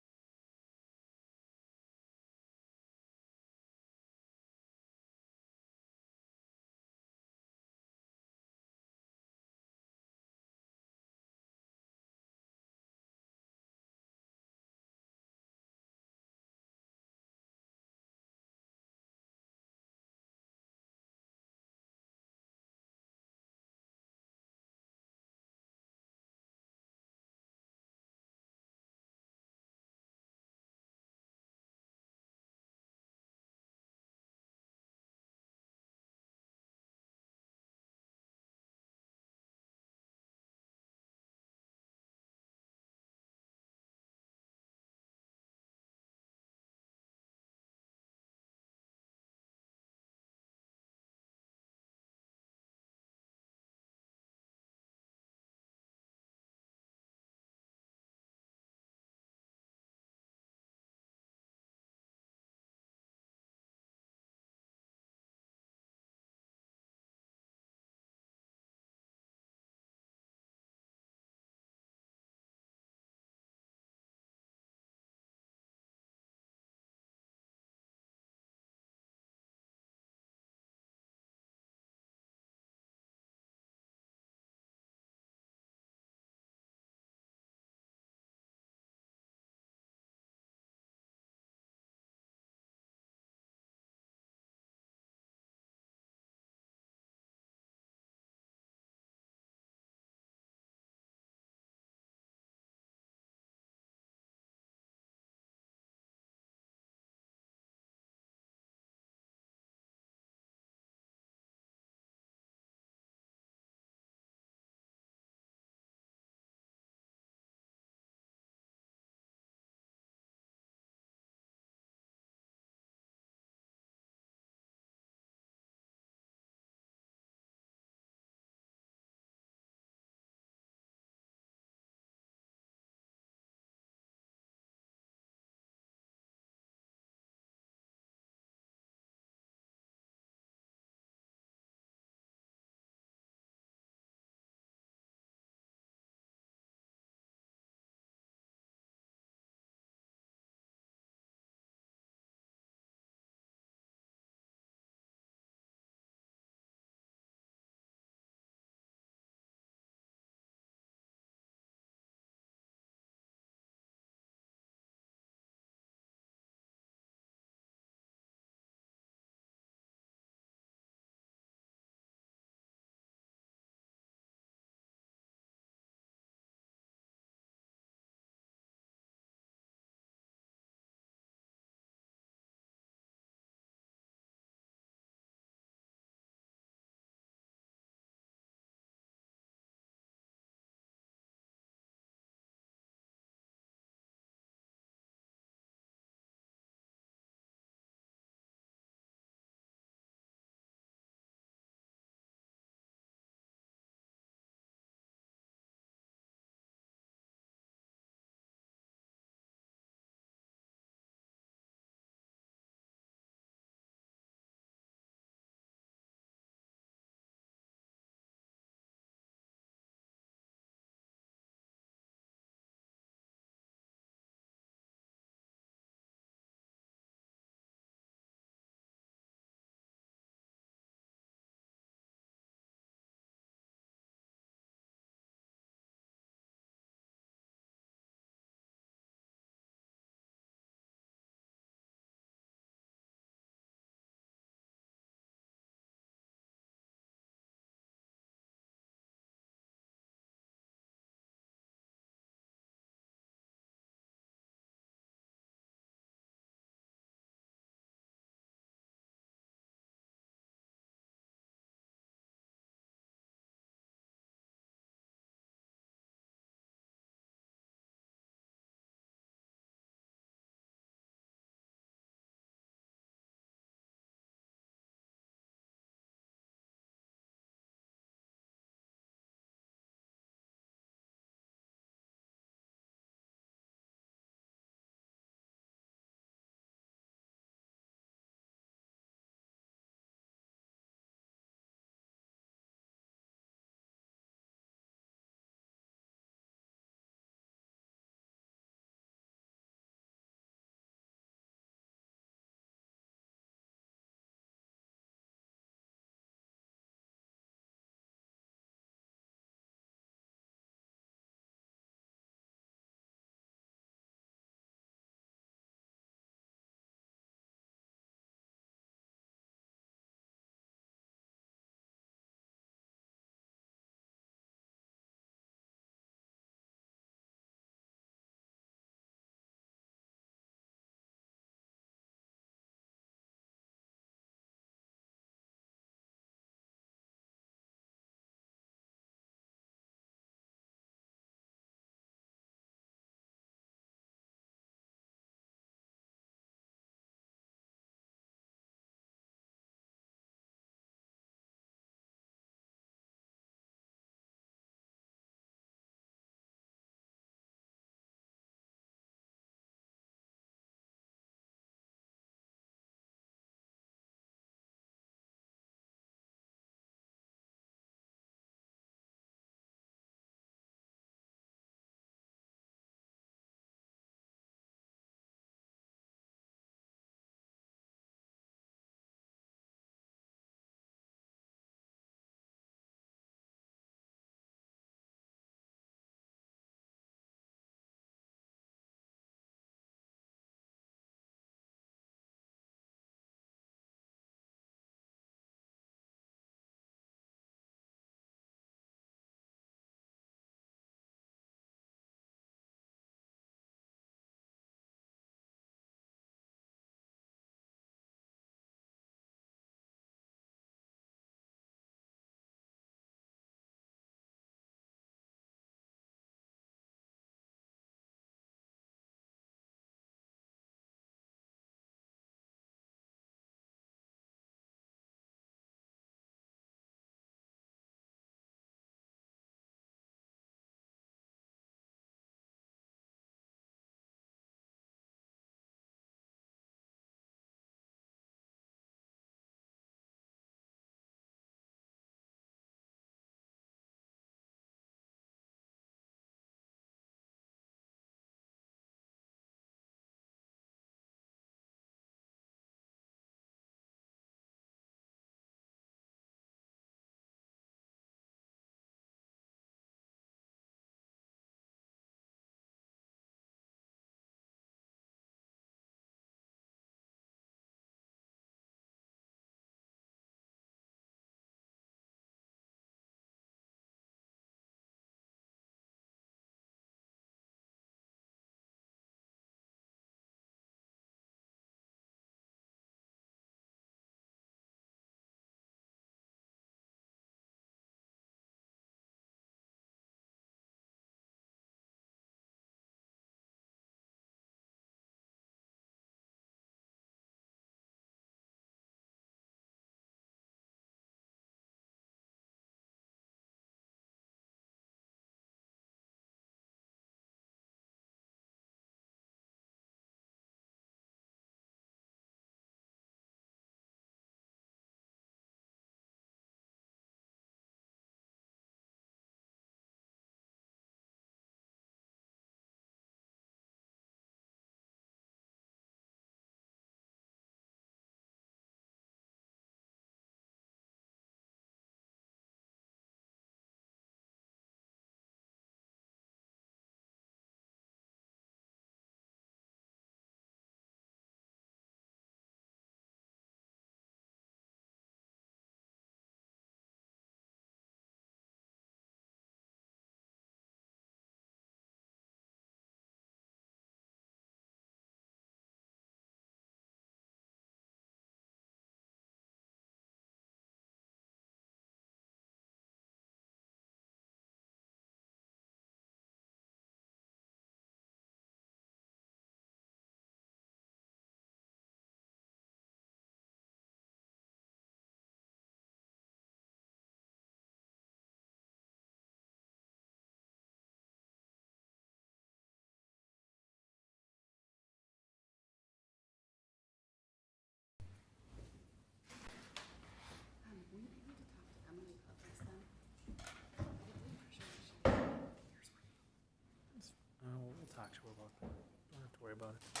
Don't have to worry about it.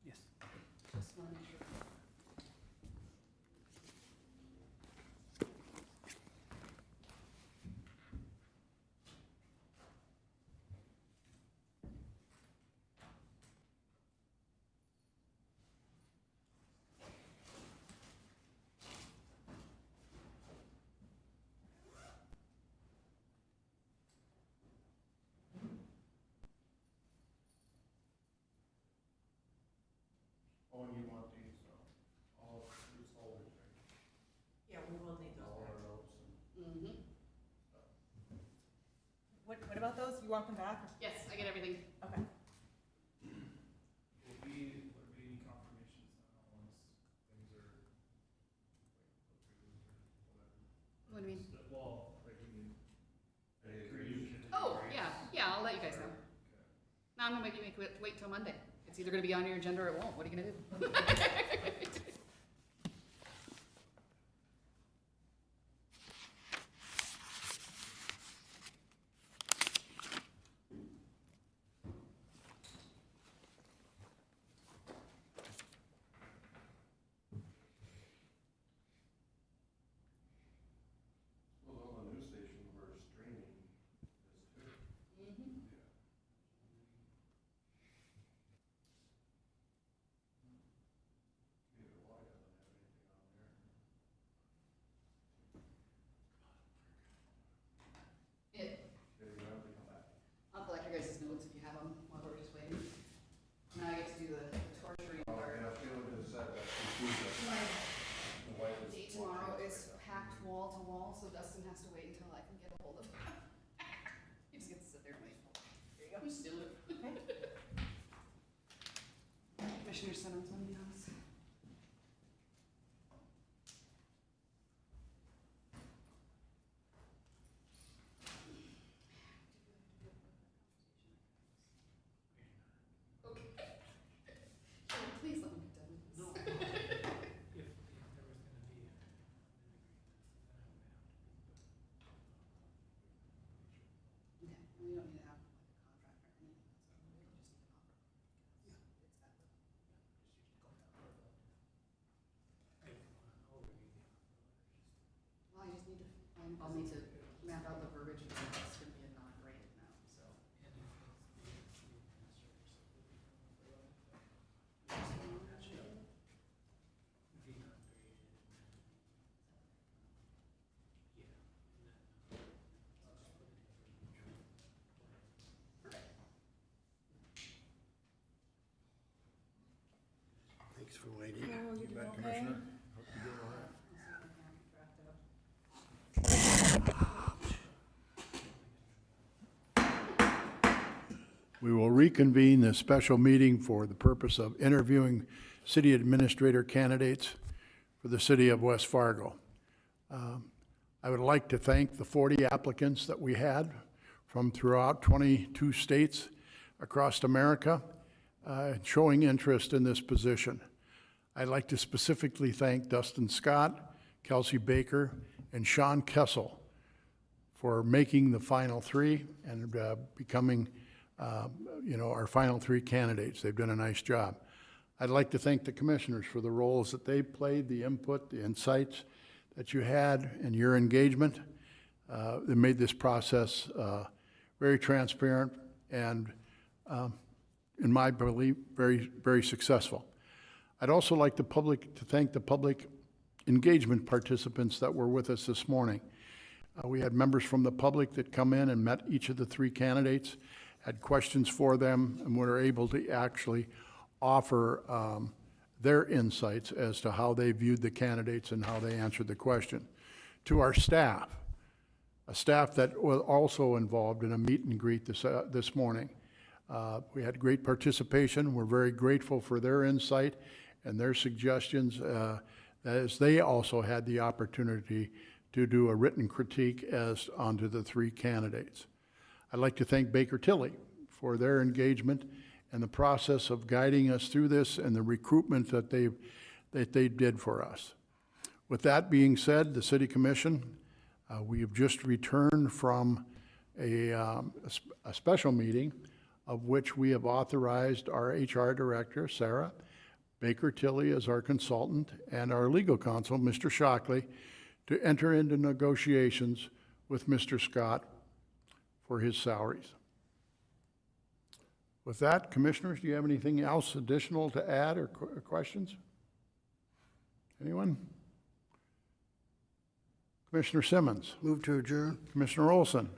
Yes. Yeah, we will need those back. What about those? You want them back? Yes, I get everything. Okay. Would be any confirmations once things are What do you mean? well, like when you. Oh, yeah, yeah, I'll let you guys know. No, I'm gonna make you wait till Monday. It's either gonna be on your agenda or it won't. What are you gonna do? I'll collect your guys' notes if you have them while we're just waiting. Now I get to do the torturing part. Date tomorrow is packed wall to wall, so Dustin has to wait until I can get a hold of him. He just gets to sit there and wait. There you go. Just do it. Commissioner Simmons, when he knows. Please let me get done with this. If there was gonna be an agreement, then I would have to. Yeah, and we don't need to have like a contract or anything, so we just need an offer. It's at the. Well, I just need to, I'll need to map out the verbiage because it's gonna be a non-graded now, so. Thanks for waiting. You doing okay? We will reconvene this special meeting for the purpose of interviewing city administrator candidates for the city of West Fargo. I would like to thank the 40 applicants that we had from throughout 22 states across America showing interest in this position. I'd like to specifically thank Dustin Scott, Kelsey Baker, and Sean Kessel for making the final three and becoming our final three candidates. They've done a nice job. I'd like to thank the commissioners for the roles that they played, the input, the insights that you had, and your engagement. They made this process very transparent and, in my belief, very, very successful. I'd also like to thank the public engagement participants that were with us this morning. We had members from the public that come in and met each of the three candidates, had questions for them, and were able to actually offer their insights as to how they viewed the candidates and how they answered the question. To our staff, a staff that was also involved in a meet and greet this morning. We had great participation. We're very grateful for their insight and their suggestions, as they also had the opportunity to do a written critique as onto the three candidates. I'd like to thank Baker Tilly for their engagement and the process of guiding us through this and the recruitment that they did for us. With that being said, the City Commission, we have just returned from a special meeting of which we have authorized our HR Director, Sarah, Baker Tilly as our consultant, and our legal counsel, Mr. Shockley, to enter into negotiations with Mr. Scott for his salaries. With that, Commissioners, do you have anything else additional to add or questions? Anyone? Commissioner Simmons? Move to adjourn. Commissioner Olson?